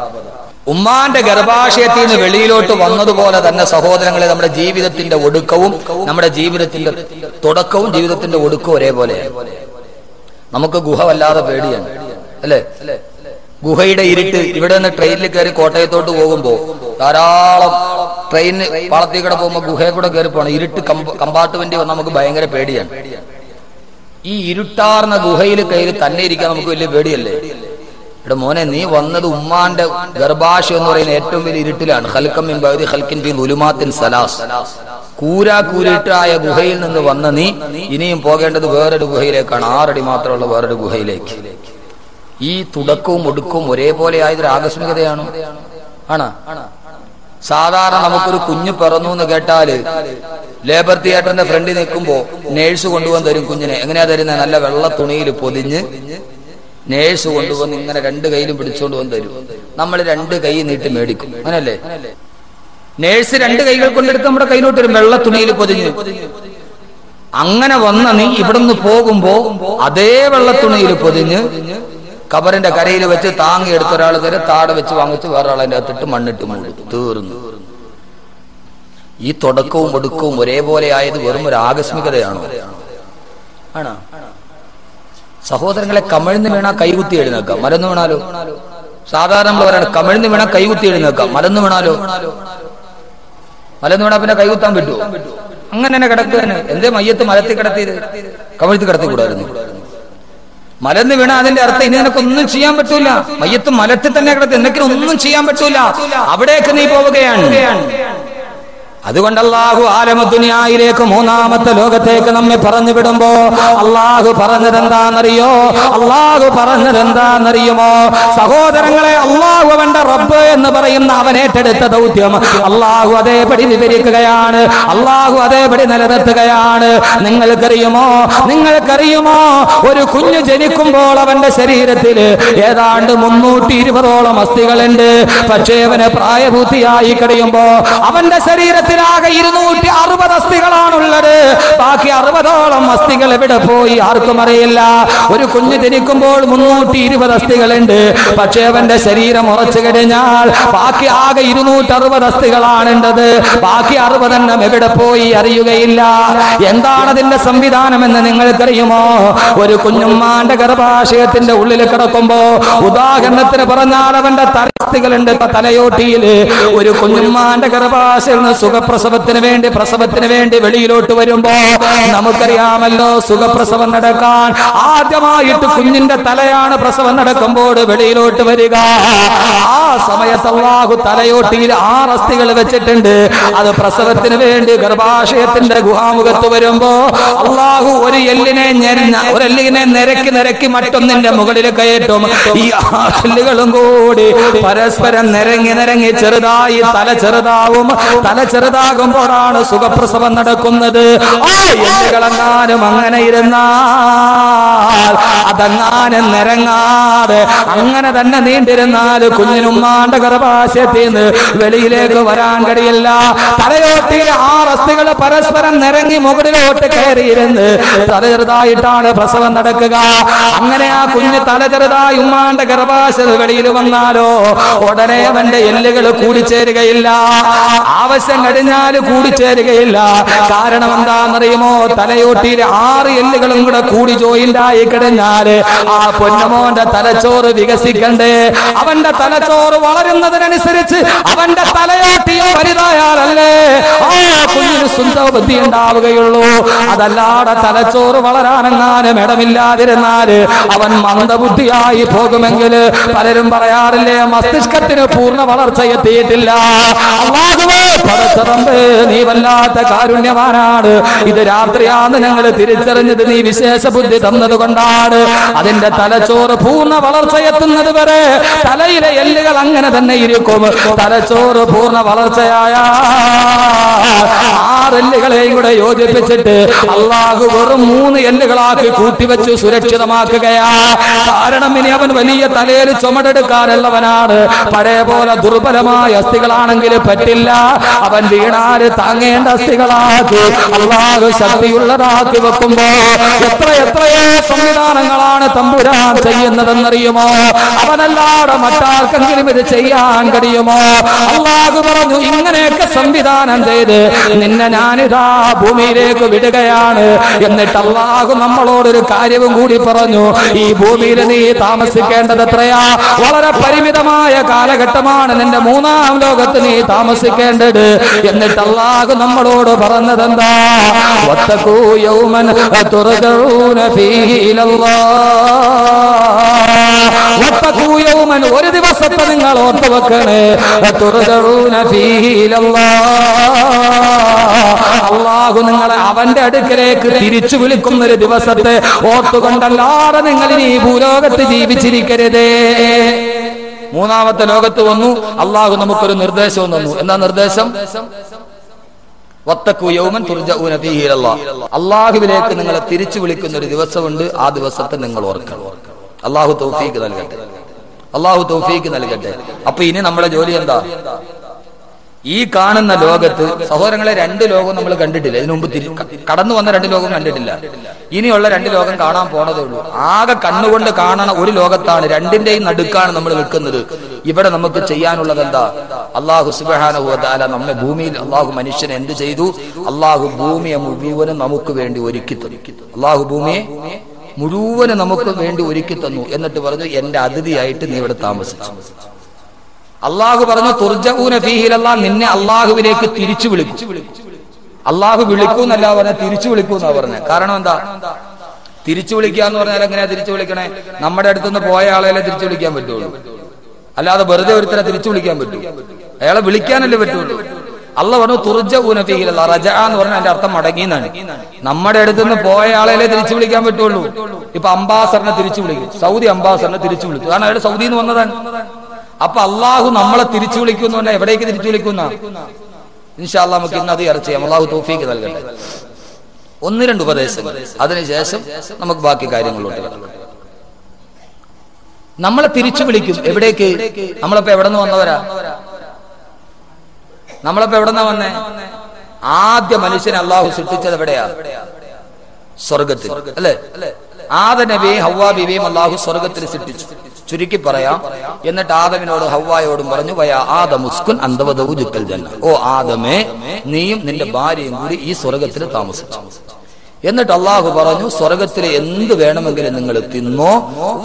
ഉമ്മാന്റെ ഗർഭാശയത്തിൽ നിന്ന് വെളിയിലോട്ട് വന്നതുപോലെ തന്നെ സഹോദരങ്ങളെ, നമ്മുടെ ജീവിതത്തിന്റെ ഒടുക്കവും നമ്മുടെ ജീവിതത്തിന്റെ തുടക്കവും ജീവിതത്തിന്റെ ഒടുക്കവും ഒരേപോലെയാണ്. നമുക്ക് ഗുഹ വല്ലാതെ പേടിയാണ് അല്ലെ? ഗുഹയുടെ ഇരുട്ട്. ഇവിടെ നിന്ന് ട്രെയിനിൽ കയറി കോട്ടയത്തോട്ട് പോകുമ്പോ ധാരാളം ട്രെയിന് പാളത്തിൽ കൂടെ പോകുമ്പോ ഗുഹയെ കൂടെ കയറി പോകണം. ഇരുട്ട് കമ്പാർട്ട്മെന്റ് വന്ന് നമുക്ക് ഭയങ്കര പേടിയാണ്. ഈ ഇരുട്ടാർന്ന ഗുഹയിൽ കയറി തന്നെ ഇരിക്കാൻ നമുക്ക് വലിയ പേടിയല്ലേ? ഇവിടെ മോനെ, നീ വന്നത് ഉമ്മാന്റെ ഗർഭാശയം എന്ന് പറയുന്ന ഏറ്റവും വലിയ ഇരുട്ടിലാണ്. ഖൽഖം മിൻ ബഅദി ഖൽഖിൻ ഫീ ദുലുമാത്തിൻ സലാസ്. കൂരാക്കൂരിട്ടായ ഗുഹയിൽ നിന്ന് വന്ന നീ ഇനിയും പോകേണ്ടത് വേറൊരു ഗുഹയിലേക്കാണ്. 6 അടി മാത്രമുള്ള വേറൊരു ഗുഹയിലേക്ക്. ഈ തുടക്കവും ഒടുക്കവും ഒരേപോലെ ആയതൊരു ആകസ്മികതയാണോ? ആണോ? സാധാരണ നമുക്കൊരു കുഞ്ഞ് പിറന്നു എന്ന് കേട്ടാല് ലേബർ തിയേറ്ററിന്റെ ഫ്രണ്ടിൽ നിൽക്കുമ്പോ നേഴ്സ് കൊണ്ടുവന്ന് തരും കുഞ്ഞിനെ. എങ്ങനെയാ തരുന്നത്? നല്ല വെള്ള തുണിയിൽ പൊതിഞ്ഞ് നേഴ്സ് കൊണ്ടുവന്ന് ഇങ്ങനെ 2 കൈയിലും പിടിച്ചുകൊണ്ട് വന്ന് തരും. നമ്മൾ 2 കൈ നീട്ടി മേടിക്കും. അങ്ങനല്ലേ? നേഴ്സ് 2 കൈകൾ കൊണ്ടെടുത്ത് നമ്മുടെ കയ്യിലോട്ട് വരും, വെള്ള തുണിയിൽ പൊതിഞ്ഞ്. അങ്ങനെ വന്ന നീ ഇവിടുന്ന് പോകുമ്പോ അതേ വെള്ള തുണിയിൽ പൊതിഞ്ഞ് കബറിന്റെ കരയിൽ വെച്ച് താങ്ങി എടുത്ത ഒരാൾ തരെ താടെ വെച്ച് വാങ്ങിച്ച് വേറൊരാൾ അതിന്റെ അകത്തിട്ട് മണ്ണിട്ട് മൂടി. തീർന്നു. ഈ തുടക്കവും ഒടുക്കവും ഒരേപോലെ ആയത് വെറും ഒരു ആകസ്മികതയാണോ? ആണോ? സഹോദരങ്ങളെ, കമിഴ്ന്ന് വീണാ കൈകുത്തി എഴുന്നേക്കാം, മലന്ന് വീണാലോ? സാധാരണ നമ്മൾ പറയണം കമിഴ്ന്ന് വീണാ കൈകുത്തി എഴുന്നേക്കാം, മലന്ന് വീണാലോ? മലന്ന് വീണാ പിന്നെ കൈകുത്താൻ പറ്റുമോ? അങ്ങനെ തന്നെ കിടക്കുകയാണ്. എന്തേ മയ്യത്ത് മലത്തിൽ കിടത്തിയത്? കമിഴ്ത്തി കിടത്തി കൂടായിരുന്നു. മലന്ന് വീണ അതിന്റെ അർത്ഥം ഇനി നിനക്കൊന്നും ചെയ്യാൻ പറ്റൂല. മയ്യത്ത് മലത്തിൽ തന്നെ കിടത്തി, എന്തെങ്കിലും ഒന്നും ചെയ്യാൻ പറ്റൂല. അവിടേക്ക് നീ പോവുകയാണ്. അതുകൊണ്ട് അല്ലാഹു ആലമദുനിയായിലേക്ക്, 3ാമത്തെ ലോകത്തേക്ക് നമ്മെ പറഞ്ഞു വിടുമ്പോ അല്ലാഹു പറഞ്ഞതെന്താണെന്നറിയോ? അല്ലാഹു പറഞ്ഞതെന്താണെന്നറിയുമോ സഹോദരങ്ങളെ? അല്ലാഹു അവന്റെ റബ്ബ് എന്ന് പറയുന്ന അവൻ ഏറ്റെടുത്ത ദൗത്യം അല്ലാഹു അതേപടി വിവരിക്കുകയാണ്. അല്ലാഹു അതേപടി നിലനിർത്തുകയാണ്. നിങ്ങൾക്കറിയുമോ ഒരു കുഞ്ഞ് ജനിക്കുമ്പോൾ അവന്റെ ശരീരത്തിൽ ഏതാണ്ട് 320ഓളം അസ്ഥികളുണ്ട്. പക്ഷേ അവന് പ്രായപൂർത്തിയായി കഴിയുമ്പോ അവന്റെ ശരീരത്തിൽ ആകെ 260 അസ്ഥികളാണുള്ളത്. ബാക്കി 60ഓളം അസ്ഥികൾ എവിടെ പോയി ആർക്കും അറിയില്ല. ഒരു കുഞ്ഞ് ജനിക്കുമ്പോൾ 320 അസ്ഥികളുണ്ട്. പക്ഷേ അവന്റെ ശരീരം ഉറച്ചു കഴിഞ്ഞാൽ ബാക്കി ആകെ 260 അസ്ഥികളാണുള്ളത്. ബാക്കി 60 എണ്ണം എവിടെ പോയി അറിയുകയില്ല. എന്താണ് അതിന്റെ സംവിധാനം എന്ന് നിങ്ങൾക്കറിയുമോ? ഒരു കുഞ്ഞുമ്മാന്റെ ഗർഭാശയത്തിന്റെ ഉള്ളിൽ കിടക്കുമ്പോ, ഉദാഹരണത്തിന് പറഞ്ഞാൽ അവന്റെ തലസ്ഥികളുണ്ട് തലയോട്ടിയിൽ. ഒരു കുഞ്ഞുമ്മാന്റെ ഗർഭാശയം പ്രസവത്തിന് വേണ്ടി വെളിയിലോട്ട് വരുമ്പോ നമുക്കറിയാമല്ലോ, സുഖപ്രസവം നടക്കാൻ ആദ്യമായിട്ട് കുഞ്ഞിന്റെ തലയാണ് പ്രസവം നടക്കുമ്പോൾ വെളിയിലോട്ട് വരിക. ആ സമയത്ത് അല്ലാഹു തലയോട്ടിയിൽ 6 അസ്ഥികൾ വെച്ചിട്ടുണ്ട്. അത് പ്രസവത്തിന് വേണ്ടി ഗർഭാശയത്തിന്റെ ഗുഹാമുഖത്ത് വരുമ്പോ അല്ലാഹു ഒരു എല്ലിനെ നിരക്കി മറ്റൊന്നിന്റെ മുകളിൽ കയറ്റും. ഈ 6 എല്ലുകളും കൂടി പരസ്പരം നിരങ്ങി ചെറുതായി തല ചെറുതാകുമ്പോഴാണ് സുഖപ്രസവം നടക്കുന്നത്. എല്ലുകളെങ്ങാനും അങ്ങനെ ഇരുന്നാൽ, അതങ്ങാനും നിരങ്ങാതെ അങ്ങനെ തന്നെ നീണ്ടിരുന്നാൽ കുഞ്ഞിനുമ്മാന്റെ ഗർഭാശയത്തിൽ നിന്ന് വെളിയിലേക്ക് വരാൻ കഴിയില്ല. തലയോട്ടിയിൽ 6 അസ്ഥികൾ പരസ്പരം നിരങ്ങി മുകളിലോട്ട് കയറിയിരുന്ന് തല ചെറുതായിട്ടാണ് പ്രസവം നടക്കുക. അങ്ങനെ ആ കുഞ്ഞ് തല ചെറുതായി ഉമ്മാന്റെ ഗർഭാശയത്തിൽ വെളിയിൽ വന്നാലോ ഉടനെ അവന്റെ എല്ലുകൾ കൂടിച്ചേരുകയില്ല. ആവശ്യം കഴിഞ്ഞാൽ കൂടിച്ചേരുകയില്ല. കാരണം എന്താണെന്നറിയുമോ? തലയോട്ടിയിൽ 6 എല്ലുകളും കൂടെ കൂടി ജോയിന്റായി കഴിഞ്ഞാല് ആ പൊന്നമോന്റെ തലച്ചോറ് വികസിക്കണ്ടേ? അവന്റെ തലച്ചോറ് വളരുന്നതിനനുസരിച്ച് അവന്റെ തലയോട്ടിയോ വലുതായാലല്ലേ ആ കുഞ്ഞിന് സ്വന്തം ബുദ്ധി ഉണ്ടാവുകയുള്ളൂ. അതല്ലാതെ തലച്ചോറ് വളരാനെങ്ങാനും ഇടമില്ലാതിരുന്നാല് അവൻ മന്ദബുദ്ധിയായി പോകുമെങ്കിൽ പലരും പറയാറില്ലേ, മസ്തിഷ്കത്തിന് പൂർണ്ണ വളർച്ച എത്തിയിട്ടില്ല. അല്ലാഹുവേ, പടച്ചറമ്പേ, നീ വല്ലാത്ത കാരുണ്യവാനാണ്. ഇത് രാത്രിയാന്ന് ഞങ്ങൾ തിരിച്ചറിഞ്ഞത് നീ വിശേഷ ബുദ്ധി തന്നത് കൊണ്ടാണ്. അതിന്റെ തലച്ചോറ് പൂർണ്ണ വളർച്ച എത്തുന്നത് വരെ തലയിലെ എല്ലുകൾ അങ്ങനെ തന്നെ ഇരിക്കും. തലച്ചോറ് പൂർണ്ണ വളർച്ചയായ 6 എല്ലുകളെയും കൂടെ യോജിപ്പിച്ചിട്ട് അല്ലാഹു വെറും 3 എല്ലുകളാക്കി കൂട്ടിവെച്ച് സുരക്ഷിതമാക്കുകയാ. കാരണം ഇനി അവൻ വലിയ തലയിൽ ചുമടെടുക്കാനുള്ളവനാണ്. പഴയ പോലെ ദുർബലമായ അസ്ഥികളാണെങ്കിൽ പറ്റില്ല. അവൻ വീണാല് താങ്ങേണ്ട അസ്ഥികളാക്കി അല്ലാഹു ശക്തിയുള്ളതാക്കി വെക്കുമ്പോ എത്രയോ സംവിധാനങ്ങളാണ് തമ്പുരാൻ ചെയ്യുന്നതെന്നറിയുമോ? അവനല്ലാതെ മറ്റാർക്കെങ്കിലും ഇത് ചെയ്യാൻ കഴിയുമോ? അല്ലാഹു പറഞ്ഞു, ഇങ്ങനെയൊക്കെ സംവിധാനം ചെയ്ത് നിന്നെ ഞാനിതാ ഭൂമിയിലേക്ക് വിടുകയാണ്. എന്നിട്ട് അല്ലാഹു നമ്മളോടൊരു കാര്യവും കൂടി പറഞ്ഞു, ഈ ഭൂമിയിൽ നീ താമസിക്കേണ്ടത് എത്രയാ? വളരെ പരിമിതമായ കാലഘട്ടമാണ് നിന്റെ മൂന്നാം ലോകത്ത് നീ താമസിക്കേണ്ടത്. എന്നിട്ട് അല്ലാഹു നമ്മളോട് പറഞ്ഞതെന്താ? വത്തഖൂ യൗമൻ തുർജഊന ഫീഹി ഇലല്ലാഹ്. വത്തഖൂ യൗമൻ, ഒരു ദിവസത്തെ നിങ്ങൾ ഓർത്തു വെക്കണേ. തുർജഊന ഫീഹി ഇലല്ലാഹ്, അല്ലാഹു നിങ്ങളെ അവന്റെ അടുക്കലേക്ക് തിരിച്ചു വിളിക്കുന്ന ഒരു ദിവസത്തെ ഓർത്തുകൊണ്ടല്ലാതെ നിങ്ങൾ ഇനി ഈ ഭൂലോകത്ത് ജീവിച്ചിരിക്കരുതേ. മൂന്നാമത്തെ ലോകത്ത് വന്നു അല്ലാഹു നമുക്കൊരു നിർദ്ദേശവും തന്നു. എന്താ നിർദ്ദേശം? വത്തഖൂ യൗമൻ തുർജഊന ഫീഹി ഇലല്ലാഹ്, അല്ലാഹുവിലേക്ക് നിങ്ങളെ തിരിച്ചു വിളിക്കുന്ന ഒരു ദിവസമുണ്ട്. ആ ദിവസത്തെ നിങ്ങൾ ഓർക്കണം. അല്ലാഹു തൗഫീഖ് നൽകട്ടെ, അല്ലാഹു തൗഫീഖ് നൽകട്ടെ. അപ്പൊ ഇനി നമ്മുടെ ജോലി എന്താ? ഈ കാണുന്ന ലോകത്ത് സഹോദരങ്ങളെ, രണ്ട് ലോകം നമ്മൾ കണ്ടിട്ടില്ല. ഇതിനു മുമ്പ് കടന്നു വന്ന രണ്ട് ലോകം കണ്ടിട്ടില്ല. ഇനിയുള്ള രണ്ട് ലോകം കാണാൻ പോണതേ ഉള്ളൂ. ആകെ കണ്ണുകൊണ്ട് കാണണ ഒരു ലോകത്താണ്, രണ്ടിന്റെയും നടുക്കാണ് നമ്മൾ നിൽക്കുന്നത്. ഇവിടെ നമുക്ക് ചെയ്യാനുള്ളത് എന്താ? അല്ലാഹു സുബ്ഹാനഹു വ തആല നമ്മെ ഭൂമിയിൽ, അല്ലാഹു മനുഷ്യനെ എന്ത് ചെയ്തു? അല്ലാഹു ഭൂമിയെ മുഴുവനും നമുക്ക് വേണ്ടി ഒരുക്കി തന്നു. അല്ലാഹു ഭൂമിയെ മുഴുവനും നമുക്ക് വേണ്ടി ഒരുക്കി തന്നു. എന്നിട്ട് പറഞ്ഞു, എന്റെ അതിഥിയായിട്ട് നീ ഇവിടെ താമസിച്ചു. അള്ളാഹു പറഞ്ഞു തുർജഊന ഫീഹി ഇലല്ലാഹ്, നിന്നെ അള്ളാഹുവിലേക്ക് തിരിച്ചു വിളിക്കും. അള്ളാഹു വിളിക്കൂന്നല്ല പറഞ്ഞ, തിരിച്ചു വിളിക്കൂന്നാ പറഞ്ഞത്. കാരണം എന്താ? തിരിച്ചു വിളിക്കുക എന്ന് പറഞ്ഞാൽ എങ്ങനെയാ തിരിച്ചു വിളിക്കണേ? നമ്മുടെ അടുത്തുനിന്ന് പോയ ആളെയല്ലേ തിരിച്ചു വിളിക്കാൻ പറ്റുള്ളൂ, അല്ലാതെ വെറുതെ ഒരുത്തരെ തിരിച്ചു വിളിക്കാൻ പറ്റൂ? അയാളെ വിളിക്കാനല്ലേ പറ്റുള്ളൂ. അള്ളാഹു പറഞ്ഞു തുർജഊന ഫീഹി ഇലല്ലാഹ്. റജഅ എന്ന് പറഞ്ഞാൽ അതിന്റെ അർത്ഥം മടങ്ങി എന്നാണ്. നമ്മുടെ അടുത്തുനിന്ന് പോയ ആളെയല്ലേ തിരിച്ചു വിളിക്കാൻ പറ്റുള്ളൂ. ഇപ്പൊ അംബാസഡറിനെ തിരിച്ചു വിളിക്കും, സൗദി അംബാസഡറിനെ തിരിച്ചു വിളിച്ചു, കാരണം അയാൾ സൗദിയിൽ നിന്ന് വന്നതാണ്. അപ്പൊ അള്ളാഹു നമ്മളെ തിരിച്ചു വിളിക്കുന്നു. എവിടേക്ക് തിരിച്ചു വിളിക്കുന്ന? ഇൻഷാ അല്ലാഹ് നമുക്ക് ഇന്ന് അത് ചർച്ച ചെയ്യാം. അള്ളാഹു തൗഫീഖ് നൽകട്ടെ. ഒന്ന് രണ്ട് ഉപദേശങ്ങൾ, അതിനുശേഷം നമുക്ക് ബാക്കി കാര്യങ്ങളിലോട്ട് കിടക്കാം. നമ്മളെ തിരിച്ചു വിളിക്കും. എവിടേക്ക്? നമ്മളിപ്പോ എവിടെ നിന്ന് വന്നവരാ? നമ്മളിപ്പോ എവിടെന്നാ വന്നേ? ആദ്യ മനുഷ്യനെ അള്ളാഹു സൃഷ്ടിച്ചത് എവിടെയാ? സ്വർഗത്തിൽ, അല്ലേ? ആദം നബിയെയും ഹവ്വാ ബീവിയെയും അള്ളാഹു സ്വർഗത്തിൽ സൃഷ്ടിച്ചു. ചുരുക്കി പറയാം. എന്നിട്ട് ആദമിനോട് ഹവ്വായോടും പറഞ്ഞു, വയാ ആദമുസ്കുൻ അന്ത വസൗജുക്കൽ ജന്ന, ഓ ആദമേ, നീയും നിന്റെ ഭാര്യയും കൂടി ഈ സ്വർഗത്തിൽ താമസിച്ചു. എന്നിട്ട് അള്ളാഹു പറഞ്ഞു, സ്വർഗത്തിലെ എന്ത് വേണമെങ്കിലും നിങ്ങൾ തിന്നോ,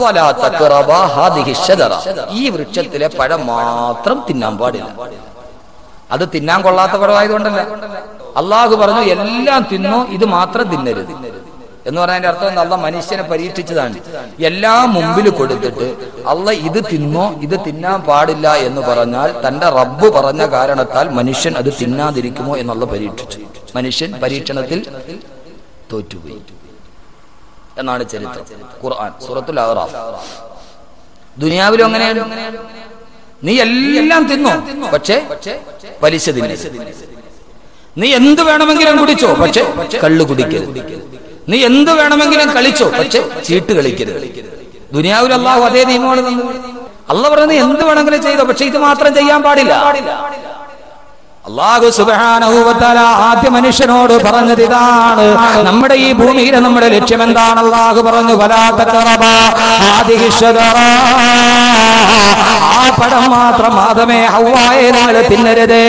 വലാ തഖറബാ ഹാദിഹി ശജറ, ഈ വൃക്ഷത്തിലെ പഴം മാത്രം തിന്നാൻ പാടില്ല. അത് തിന്നാൻ കൊള്ളാത്ത പഴമായതുകൊണ്ടല്ല. അള്ളാഹു പറഞ്ഞു എല്ലാം തിന്നോ, ഇത് മാത്രം തിന്നരുത് എന്ന് പറഞ്ഞതിന്റെ അർത്ഥം എന്താ? അള്ളാഹ് മനുഷ്യനെ പരീക്ഷിച്ചതാണ്. എല്ലാം മുമ്പിൽ കൊടുത്തിട്ട് അള്ളാഹ് ഇത് തിന്നോ, ഇത് തിന്നാൻ പാടില്ല എന്ന് പറഞ്ഞാൽ തന്റെ റബ്ബ് പറഞ്ഞ കാരണത്താൽ മനുഷ്യൻ അത് തിന്നാതിരിക്കുമോ എന്നുള്ള പരീക്ഷിച്ചു. മനുഷ്യൻ പരീക്ഷണത്തിൽ തോറ്റുപോയി എന്നാണ് ചരിത്രം. ഖുർആൻ സൂറത്തുൽ അഅറാഫ്. ദുനിയാവിലും അങ്ങനെയാണ്. നീ എല്ലാം തിന്നോ, പക്ഷേ പലിശ തിന്നരുത്. നീ എന്ത് വേണമെങ്കിലും കുടിച്ചോ, പക്ഷെ കള്ളു കുടിക്കരുത്. നീ എന്ത് വേണമെങ്കിലും കളിച്ചോ, പക്ഷെ ചീട്ട് കളിക്കരുത്. ദുനിയാവിൽ അല്ലാഹു അതേ നിയമമാണ് തന്നത്. അല്ലാഹു പറഞ്ഞത് എന്ത് വേണമെങ്കിലും ചെയ്തോ, പക്ഷെ ഇത് മാത്രം ചെയ്യാൻ പാടില്ല. അല്ലാഹു സുബ്ഹാനഹു വ തആല ആദ്യ മനുഷ്യനോട് പറഞ്ഞത് ഇതാണ്. നമ്മുടെ ഈ ഭൂമിയിലെ നമ്മുടെ ലക്ഷ്യം എന്താണ്? അല്ലാഹു പറഞ്ഞു, വലാ തഖറബാ ഹാദിഹി ശജറ, ആ പഴം മാത്രം ആദമേ ഹവ്വായെ നിങ്ങൾ തിന്നരുതേ,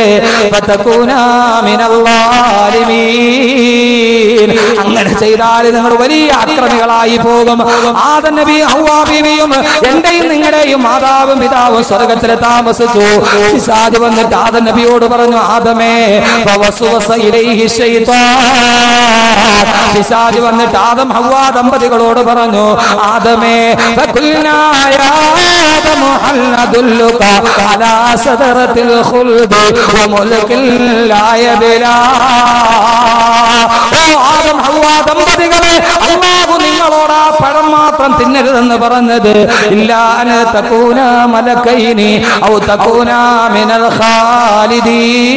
ഫതകൂനാ മിനൽ ളാലിമീൻ, അങ്ങനെ ചെയ്താൽ നിങ്ങൾ വലിയ അക്രമികളായി പോകും. ആദം നബി ഹവ്വാ ബീവിയും എന്റെയും നിങ്ങളുടെയും മാതാവും പിതാവും സ്വർഗത്തിൽ താമസിച്ചു. പിശാച് വന്നിട്ട് ആദം നബിയോട് പറഞ്ഞു, ആദമേ, ഫവസ്വസ ഇലൈഹി ശൈത്താൻ, പിശാച് വന്നിട്ട് ആദം ഹവ്വാ ദമ്പതികളോട് പറഞ്ഞു, ആദമേ, ഫഖുൽനാ യാ ആദമു ഹൽ നദുല്ലുക അലാ സദറത്തിൽ ഖുൽദി വ മുൽകിൻ ലാ യബ്ലാ, ഓ ആദം ഹവ്വാ ദമ്പതികളെ, അല്ലാഹു നിങ്ങളോട് ആ പഴം മാത്രം തിന്നരുതെന്ന് പറഞ്ഞത് ഇല്ലാ അൻ തകൂന മലക്കൈനി ഔ തകൂന മിനൽ ഖാലിദീൻ,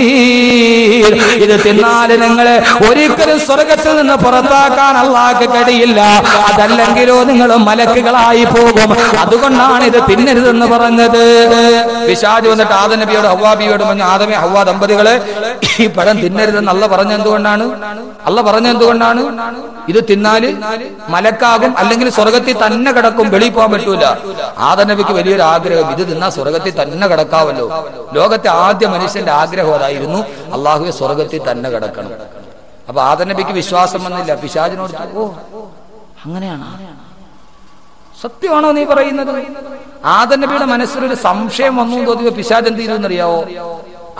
ഇത് തിന്നാൽ നിങ്ങളെ ഒരിക്കലും സ്വർഗത്തിൽ നിന്ന് പുറത്താക്കാൻ അല്ലാഹുവിന് കഴിയില്ല, അതല്ലെങ്കിലോ നിങ്ങൾ മലക്കുകളായി പോകും, അതുകൊണ്ടാണ് ഇത് തിന്നരുതെന്ന് പറഞ്ഞത്. പിശാച് വന്നിട്ട് ആദം നബിയോട് ഹവ്വാ ബീവിയോട് പറഞ്ഞു, ആദമേ ഹവ്വാ ദമ്പതികളെ, ഈ പഴം തിന്നരുതെന്ന് അല്ലാഹു പറഞ്ഞ എന്തുകൊണ്ടാണ്? അല്ലാഹു പറഞ്ഞ എന്തുകൊണ്ടാണ്? ഇത് തിന്നാല് മലക്കാകും, അല്ലെങ്കിൽ സ്വർഗത്തിൽ തന്നെ കിടക്കും, വെളിയിൽ പോകാൻ പറ്റൂല. ആദം നബിക്ക് വലിയൊരു ആഗ്രഹം, ഇത് തിന്നാ സ്വർഗത്തിൽ തന്നെ കിടക്കാവല്ലോ. ലോകത്തെ ആദ്യ മനുഷ്യന്റെ ആഗ്രഹം അതായിരുന്നു, അള്ളാഹുവെ സ്വർഗത്തിൽ തന്നെ കിടക്കണം. അപ്പൊ ആദം നബിക്ക് വിശ്വാസം വന്നില്ല. പിശാചിനോട് ഓ അങ്ങനെയാണ്, സത്യമാണോ നീ പറയുന്നത്? ആദം നബിയുടെ മനസ്സിലൊരു സംശയം വന്നു തോന്നിയ പിശാച് എന്ത് ചെയ്തു എന്നറിയാവോ?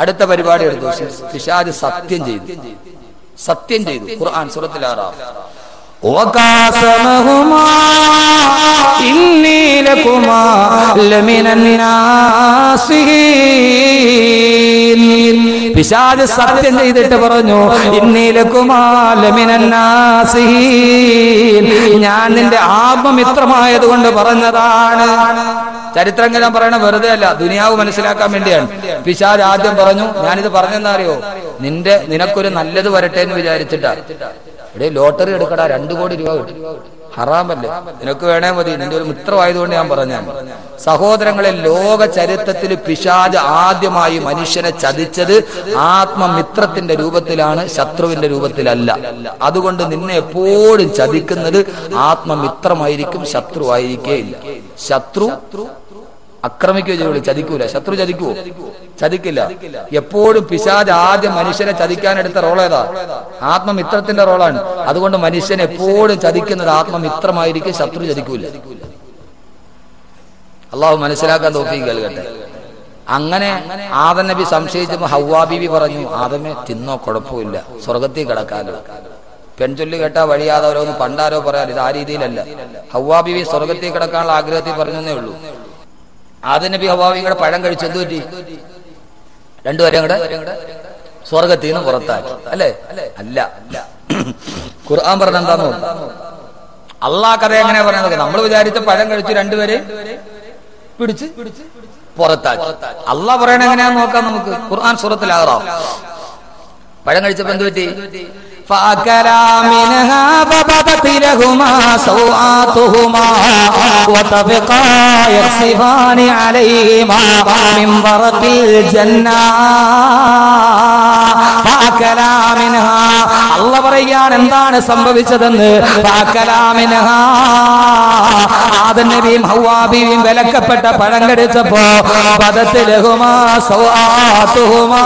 അടുത്ത പരിപാടി എടുത്തു. പിശാച് സത്യം ചെയ്തു. ഖുർആൻ സൂറത്തുൽ അറാഫ് وقاسمهما إني لكما لمن الناصحين. പിശാച് സത്യം ചെയ്തിട്ട് പറഞ്ഞു, ഇന്നി ലകുമാ ലമിനൻ നാസിഹീൻ, ഞാൻ നിന്റെ ആത്മമിത്രമായത് കൊണ്ട് പറഞ്ഞതാണ്. ചരിത്രങ്ങൾ പറയണ വെറുതെ അല്ല, ദുനിയാവ് മനസ്സിലാക്കാൻ വേണ്ടിയാണ്. പിശാച് ആദ്യം പറഞ്ഞു, ഞാനിത് പറഞ്ഞെന്നാ അറിയോ, നിനക്കൊരു നല്ലത് വരട്ടെ എന്ന് വിചാരിച്ചിട്ടാ. ഇവിടെ ലോട്ടറി എടുക്കടാ, 2 കോടി രൂപ കിട്ടും, ഹറാമല്ലേ, നിനക്ക് വേണേ മതി, നിന്റെ ഒരു മിത്രമായതുകൊണ്ട് ഞാൻ പറഞ്ഞാണ്. സഹോദരങ്ങളെ, ലോക ചരിത്രത്തിൽ പിശാച് ആദ്യമായി മനുഷ്യനെ ചതിച്ചത് ആത്മമിത്രത്തിന്റെ രൂപത്തിലാണ്, ശത്രുവിന്റെ രൂപത്തിലല്ല. അതുകൊണ്ട് നിന്നെ എപ്പോഴും ചതിക്കുന്നത് ആത്മമിത്രമായിരിക്കും, ശത്രു ആയിരിക്കേയില്ല. ശത്രു ആക്രമിക്കുകയോ ചെയ്യുള്ളൂ, ചതിക്കൂല. ശത്രു ചതിക്കുവോ? ചതിക്കില്ല. എപ്പോഴും പിശാച് ആദ്യം മനുഷ്യനെ ചതിക്കാനെടുത്ത റോൾ ഏതാ? ആത്മമിത്രത്തിന്റെ റോളാണ്. അതുകൊണ്ട് മനുഷ്യൻ എപ്പോഴും ചതിക്കുന്നത് ആത്മമിത്രമായിരിക്കും, ശത്രു ചതിക്കൂല. അള്ളാഹു മനസ്സിലാക്കാൻ തൗഫീഖ് നൽകട്ടെ. അങ്ങനെ ആദം നബി സംശയിച്ചപ്പോൾ ഹവ്വാ ബീവി പറഞ്ഞു, ആദമേ തിന്നോ, കുഴപ്പമില്ല, സ്വർഗത്തിൽ കിടക്കാലോ. പെൺചൊല്ലി കേട്ടാ വഴിയാതെ ഓരോന്ന് പണ്ടാരോ പറയാൻ, ഇത് ആ രീതിയിലല്ല. ഹവ്വാ ബീവി സ്വർഗത്തിൽ കിടക്കാനുള്ള ആഗ്രഹത്തിൽ പറഞ്ഞേ ഉള്ളൂ. ആദം നബി ഹവ്വാവിയും കൂടെ പഴം കഴിച്ചു, എന്ത് പറ്റി? രണ്ടുപേരും കൂടെ സ്വർഗത്തിൽ നിന്ന് പുറത്താക്കി, അല്ലേ? അല്ല, ഖുർആൻ പറഞ്ഞ എന്താന്ന് അള്ളാഹ് കഥ എങ്ങനെയാ പറഞ്ഞത്? നമ്മൾ വിചാരിച്ച പഴം കഴിച്ചു, രണ്ടുപേരെ പിടിച്ച് പുറത്താക്കി. അള്ളാഹ് പറയണ എങ്ങനെയാന്ന് നോക്കാം നമുക്ക്. ഖുർആൻ സൂറത്തുൽ അഅറാഫ്. പഴം കഴിച്ചപ്പോ എന്ത് പറ്റി? فأكلا منها فبدت لهما سوآتهما وطفقا يخصفان عليهما من ورق الجنة فأكلا منها. അള്ളാഹ് പറയുകയാണ് എന്താണ് സംഭവിച്ചതെന്ന്. ഫഅകലാ മിൻഹാ, ആദം നബിയും ഹവ്വാ ബീവിയും വിലക്കപ്പെട്ട പഴം കടിച്ചപ്പോ ബദത് ലഹുമാ സൗആതുഹുമാ,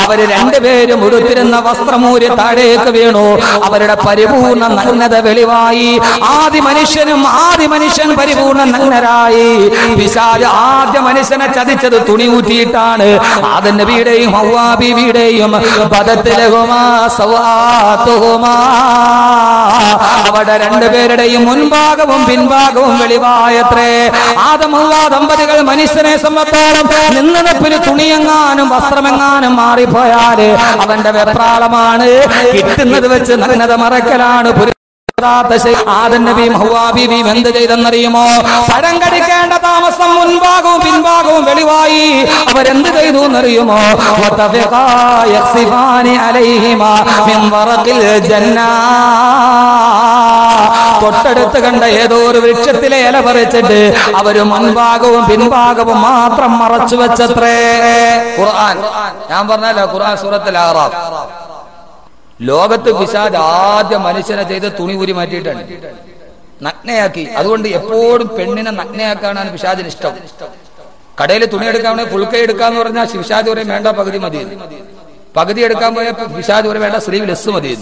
അവര് രണ്ടുപേരും ഉടുത്തിരുന്ന വസ്ത്രമൂരി താഴേക്ക് വീണു. അവരുടെ പരിപൂർണ നഗ്നത വെളിവായി. ആദി മനുഷ്യൻ പരിപൂർണ നഗ്നരായി. പിശാച് ആദ്യ മനുഷ്യനെ ചതിച്ചത് തുണി ഊറ്റിയിട്ടാണ്. ആദം നബിയുടെയും ഹവ്വാ ബീവിയുടെയും ബദത് ലഹുമാ സൗആതുഹുമാ, അവരുടെ രണ്ടുപേരുടെയും മുൻഭാഗവും പിൻഭാഗവും വെളിവായത്രേ. ആദം ഹവ്വാ ദമ്പതികൾ മനുഷ്യനെ സംബന്ധിച്ചോളം നിന്നതപ്പിന് തുണിയെങ്ങാനും വസ്ത്രമെങ്ങാനും മാറിപ്പോയാല് അവന്റെ വെപ്രാളമാണ്. കിട്ടുന്നത് വെച്ച് നഗ്നത മറക്കലാണ്. ആദം നബിയും ഹവ്വാ ബീവിയും എന്ത് ചെയ്തെന്നറിയുമോ? പഴം കടിക്കേണ്ട താമസം മുൻഭാഗവും പിൻഭാഗവും വെളിവായി. അവരെന്ത് ചെയ്തു എന്നറിയുമോ? തൊട്ടടുത്ത് കണ്ട ഏതോ ഒരു വൃക്ഷത്തിലെ ഇല പറിച്ചിട്ട് അവര് മുൻഭാഗവും പിൻഭാഗവും മാത്രം മറച്ചു വെച്ചത്രേ. ഖുർആൻ ഞാൻ പറഞ്ഞല്ലോ, ഖുർആൻ സൂറത്തുൽ അഅറാഫ്. ലോകത്ത് പിശാച് ആദ്യം മനുഷ്യനെ ചെയ്ത് തുണി ഊരി മാറ്റിയിട്ടാണ്, നഗ്നയാക്കി. അതുകൊണ്ട് എപ്പോഴും പെണ്ണിനെ നഗ്നയാക്കാനാണ് പിശാചിന് ഇഷ്ടം. കടയിൽ തുണി എടുക്കാൻ ഫുൾ കൈ എടുക്കാന്ന് പറഞ്ഞാൽ പിശാച് പറയും വേണ്ട, പകുതി മതി. പകുതി എടുക്കാൻ പോയ പിശാച് പറയും വേണ്ട, സ്ലീവ് ലെസ് മതി.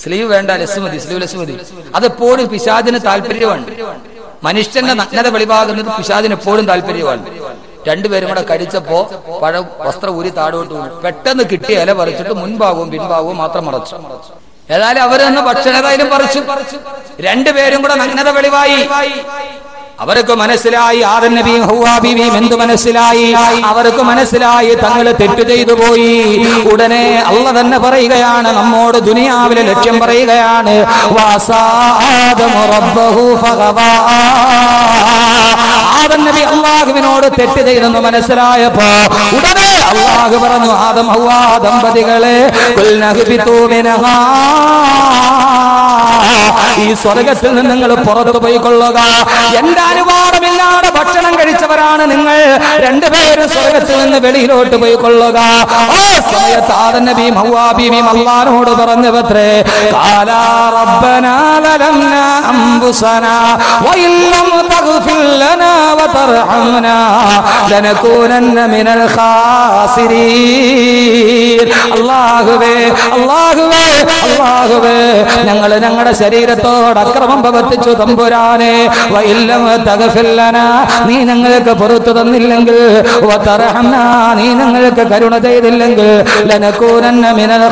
സ്ലീവ് വേണ്ട, ലെസ് മതി, സ്ലീവ് ലെസ് മതി. അതെപ്പോഴും പിശാചിന് താല്പര്യമാണ്. മനുഷ്യന്റെ നഗ്നത വെളിവാകുന്നത് പിശാചിന് എപ്പോഴും താല്പര്യമാണ്. രണ്ടുപേരും കൂടെ കടിച്ചപ്പോ പഴം വസ്ത്രം ഊരി താഴോട്ട് വീണു. പെട്ടെന്ന് കിട്ടിയ ഇല പറിച്ചിട്ട് മുൻഭാഗവും പിൻഭാഗവും മാത്രം മറച്ചു. ഏതായാലും അവര് തന്നെ ഭക്ഷണതായാലും പറിച്ചു. രണ്ടുപേരും കൂടെ നഗ്നത വെളിവായി. അവർക്ക് മനസ്സിലായി, ആദം നബിയും ഹവ്വാ ബീവിയും എന്ത് മനസ്സിലായി? അവർക്ക് മനസ്സിലായി തങ്ങൾ തെറ്റ് ചെയ്തു പോയി. ഉടനെ അള്ളാഹ് തന്നെ പറയുകയാണ്, നമ്മോട് ദുനിയാവിലെ ലക്ഷ്യം പറയുകയാണ്. ആദം നബി അള്ളാഹുവിനോട് തെറ്റ് ചെയ്തെന്ന് മനസ്സിലായപ്പോ ഉടനെ അള്ളാഹു പറഞ്ഞു, ആദം ഹവ്വാ ദമ്പതികളെ ഈ സ്വർഗത്തിൽ നിന്ന് നിങ്ങൾ പുറത്തു പോയിക്കൊള്ളുക. എന്റെ അനുവാദമില്ലാതെ ഭക്ഷണം കഴിച്ചവരാണ് നിങ്ങൾ, രണ്ടുപേരും സ്വർഗത്തിൽ നിന്ന് വെളിയിലോട്ട് പോയിക്കൊള്ളുക. ആ സമയത്ത് ആദം നബി ഹവ്വാ ബീവി അല്ലാഹുവോട് പറഞ്ഞവത്രേ, ഖാലാ റബ്ബനാ ലലംനാ അൻഫുസനാ വഇല്ലം തഗ്ഫിർ ലനാ വതർഹംനാ ലനകൂനന്ന മിനൽ ഖാസിരീൻ. അല്ലാഹുവേ അല്ലാഹുവേ അല്ലാഹുവേ, ഞങ്ങൾ ഞങ്ങളുടെ ശരീരത്തോട് അക്രമം പ്രവർത്തിച്ചു തമ്പുരാനെ. വഇല്ലം തഗ്ഫിർ ലനാ, നീ ഞങ്ങൾക്ക് പുറത്തു തന്നില്ലെങ്കിൽ, വതർഹംനാ, നീ ഞങ്ങൾക്ക് കരുണ ചെയ്തില്ലെങ്കിൽ, ലനകൂനന്ന മിനൽ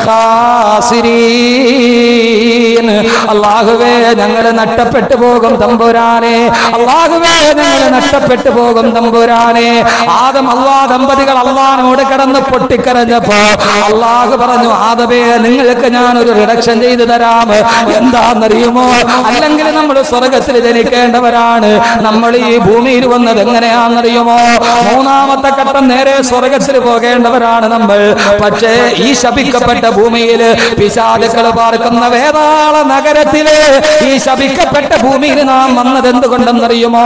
ഖാസിരീൻ. അല്ലാഹുവേ, ഞങ്ങൾ നഷ്ടപ്പെട്ടു പോകും തമ്പുരാനെ. അല്ലാഹുവേ, ഞങ്ങൾ നഷ്ടപ്പെട്ടു പോകും തമ്പുരാനെ. ആദം ഹവ്വാ ദമ്പതികൾ അല്ലാഹുവോട് കിടന്ന് പൊട്ടിക്കരഞ്ഞപ്പോ അല്ലാഹു പറഞ്ഞു, ആദമേ, നിങ്ങൾക്ക് ഞാനൊരു റിഡക്ഷൻ ചെയ്തു തരാം. എന്താണെന്നറിയുമോ? അല്ലെങ്കിൽ നമ്മൾ സ്വർഗത്തിൽ ജനിക്കേണ്ടവരാണ്. നമ്മൾ ഈ ഭൂമിയിൽ വന്നത് എങ്ങനെയാണെന്നറിയുമോ? മൂന്നാമത്തെ ഘട്ടം നേരെ സ്വർഗത്തിൽ പോകേണ്ടവരാണ് നമ്മൾ. പക്ഷേ ഈ ശപിക്കപ്പെട്ട ഭൂമിയിൽ, പിശാചുക്കൾ പാർക്കുന്ന വേതാള നഗരത്തില്, ഈ ശപിക്കപ്പെട്ട ഭൂമിയിൽ നാം വന്നത് എന്തുകൊണ്ടെന്നറിയുമോ?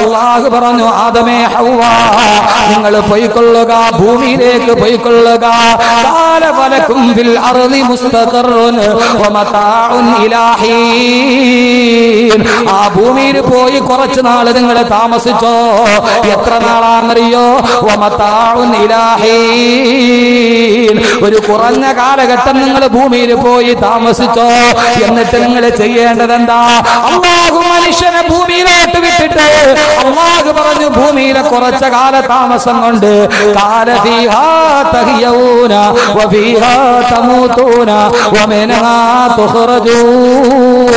അല്ലാഹു പറഞ്ഞു, ആദമേ ഹവ്വാ, നിങ്ങൾ പോയിക്കൊള്ളുക, ഭൂമിയിലേക്ക് പോയിക്കൊള്ളുക. ഖാല വലക്കും ഫിൽ അർളി മുസ്തഖറുൻ വമതാഉൻ ഇലാഹീൻ. ആ ഭൂമിയിൽ പോയി കുറച്ച് നാൾ നിങ്ങൾ താമസിച്ചോ. എത്ര നാളാണെന്നറിയോ? വമതാഉൻ ഇലാഹീൻ. ഒരു കുറഞ്ഞ കാലഘട്ടം നിങ്ങൾ ഭൂമിയിൽ പോയി താമസിച്ചോ. എന്നിട്ട് നിങ്ങൾ ചെയ്യേണ്ടത് എന്താ? അല്ലാഹു മനുഷ്യനെ ഭൂമിയിലോട്ട് വിട്ടിട്ട് അല്ലാഹു പറഞ്ഞു, ഭൂമിയിലെ കുറച്ച കാല താമസം കൊണ്ട് കാല ഫീഹാ തഹ്യഊന വഫീഹാ തമൂതൂന വമിൻഹാ തുഖ്റജൂൻ.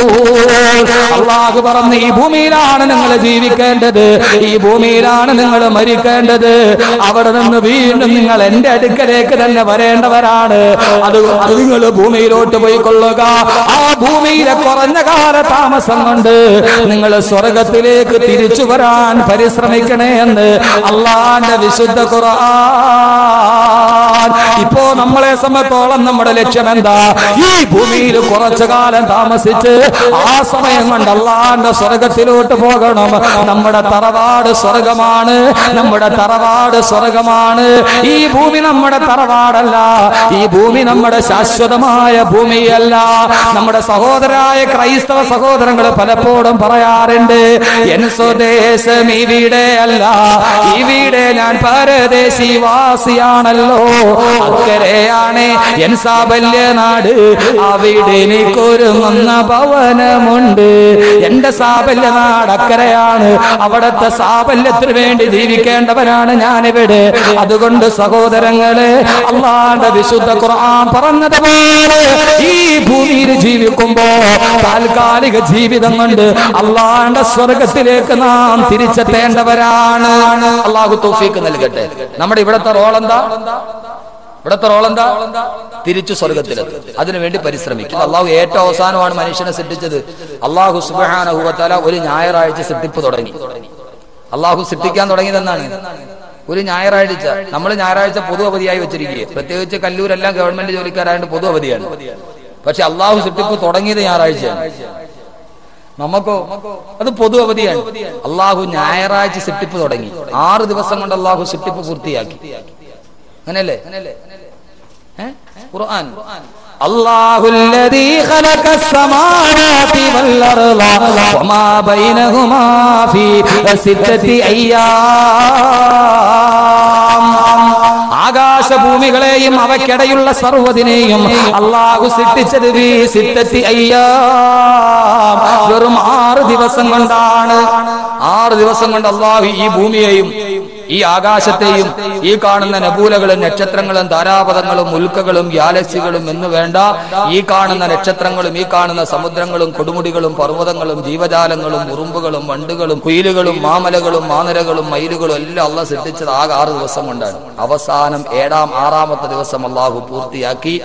അല്ലാഹു പറഞ്ഞു, ഈ ഭൂമിയിലാണ് നിങ്ങൾ ജീവിക്കേണ്ടത്, ഈ ഭൂമിയിലാണ് നിങ്ങൾ മരിക്കേണ്ടത്. അവിടെ നിന്ന് വീണ്ടും നിങ്ങൾ എന്റെ അടുക്കലേക്ക് തന്നെ വരേണ്ടവരാണ്. അത് നിങ്ങൾ ഭൂമിയിലോട്ട് പോയിക്കൊള്ളുക. ആ ഭൂമിയിലെ കുറഞ്ഞ കാല താമസം കൊണ്ട് നിങ്ങൾ സ്വർഗത്തിലേക്ക് തിരിച്ചു വരാൻ പരിശ്രമിക്കണേ എന്ന് അല്ലാഹുവിന്റെ വിശുദ്ധ ഖുർആൻ. ഇപ്പോ നമ്മളെ സംബന്ധിച്ചോളം നമ്മുടെ ലക്ഷ്യം എന്താ? ഈ ഭൂമിയിൽ കുറച്ചു കാലം താമസിച്ച് ആ സമയം കൊണ്ട് അല്ലാഹുവിന്റെ സ്വർഗത്തിലോട്ട് പോകണം. നമ്മുടെ തറവാട് സ്വർഗമാണ്, നമ്മുടെ തറവാട് സ്വർഗമാണ്. ഈ ഭൂമി നമ്മുടെ തറവാടല്ല, ഈ ഭൂമി നമ്മുടെ ശാശ്വതമായ ഭൂമിയല്ല. നമ്മുടെ സഹോദരായ ക്രൈസ്തവ സഹോദരങ്ങൾ പലപ്പോഴും പറയാറുണ്ട്, എൻ സ്വദേശം ഇവിടെ അല്ല, ഇവിടെ ഞാൻ പരദേശിവാസിയാണല്ലോ. അക്കരെയാണ് എൻ സാബല്യ നാട്, അവിടെ എനിക്കൊരുങ്ങുന്ന ഭവനമുണ്ട്. എന്റെ സാബല്യ നാട് അക്കരെയാണ്, അവിടത്തെ സാബല്യത്തിന് വേണ്ടി ജീവിക്കേണ്ടവരാണ് ഞാനിവിടെ. അതുകൊണ്ട് സഹോദരങ്ങളെ, അല്ലാഹുവിന്റെ വിശുദ്ധ ഖുർആൻ പറഞ്ഞതുപോലെ ഈ ഭൂമിയിൽ ജീവിക്കുമ്പോ താൽക്കാലിക ജീവിതം കൊണ്ട് അല്ലാഹുവിന്റെ സ്വർഗത്തിലേക്ക് നാം തിരിച്ചെത്തേണ്ടവരാണ്. അല്ലാഹു തൗഫീഖ് നൽകട്ടെ. നമ്മുടെ ഇവിടത്തെ റോൾ എന്താ? ഇവിടത്തെ റോൾ എന്താ? തിരിച്ചു സ്വർഗത്തിലെത്തും. അതിനുവേണ്ടി പരിശ്രമിക്കും. അല്ലാഹു ഏറ്റവും അവസാനമാണ് മനുഷ്യനെ സൃഷ്ടിച്ചത്. അല്ലാഹു സുബ്ഹാനഹു വ തആല ഒരു ഞായറാഴ്ച സൃഷ്ടിപ്പ് തുടങ്ങി. അല്ലാഹു സൃഷ്ടിക്കാൻ തുടങ്ങിയതെന്നാണ് ഒരു ഞായറാഴ്ച. നമ്മൾ ഞായറാഴ്ച പൊതു അവധിയായി വെച്ചിരിക്കുക. പ്രത്യേകിച്ച് കല്ലൂരെല്ലാം ഗവൺമെന്റ് ജോലിക്കാരായതുകൊണ്ട് പൊതു അവധിയാണ്. പക്ഷെ അല്ലാഹു സൃഷ്ടിപ്പ് തുടങ്ങിയത് ഞായറാഴ്ചയാണ്. നമുക്കോ അത് പൊതു അവധിയാണ്. അല്ലാഹു ഞായറാഴ്ച സൃഷ്ടിപ്പ് തുടങ്ങി. 6 ദിവസം കൊണ്ട് അല്ലാഹു സൃഷ്ടിപ്പ് പൂർത്തിയാക്കി. അങ്ങനെയല്ലേ ഖുർആൻ? അല്ലാഹുല്ലദീ ഖലഖസ് സമാവാതി വൽ അർള വമാ ബൈനഹുമാ ഫീ സിത്തത്തി അയ്യാം. ആകാശഭൂമികളെയും അവയ്ക്കിടയുള്ള സർവ്വതിനെയും അല്ലാഹു സൃഷ്ടിച്ചത് ഫീ സിത്തത്തി അയ്യാം, വെറും 6 ദിവസം കൊണ്ടാണ്. 6 ദിവസം കൊണ്ട് അല്ലാഹു ഈ ഭൂമിയെയും ഈ ആകാശത്തെയും ഈ കാണുന്ന നബൂലകളും നക്ഷത്രങ്ങളും താരാപഥങ്ങളും ഉൽക്കകളും ഗാലക്സികളും എന്ന് വേണ്ട ഈ കാണുന്ന നക്ഷത്രങ്ങളും ഈ കാണുന്ന സമുദ്രങ്ങളും കൊടുമുടികളും പർവ്വതങ്ങളും ജീവജാലങ്ങളും ഉറുമ്പുകളും വണ്ടുകളും കുയിലുകളും മാമലകളും മാനരകളും മയിലുകളും എല്ലാം അള്ളാഹ് സൃഷ്ടിച്ചത് ആകെ 6 ദിവസം കൊണ്ടാണ്. അവസാനം 6ാമത്തെ ദിവസം അള്ളാഹു പൂർത്തിയാക്കി.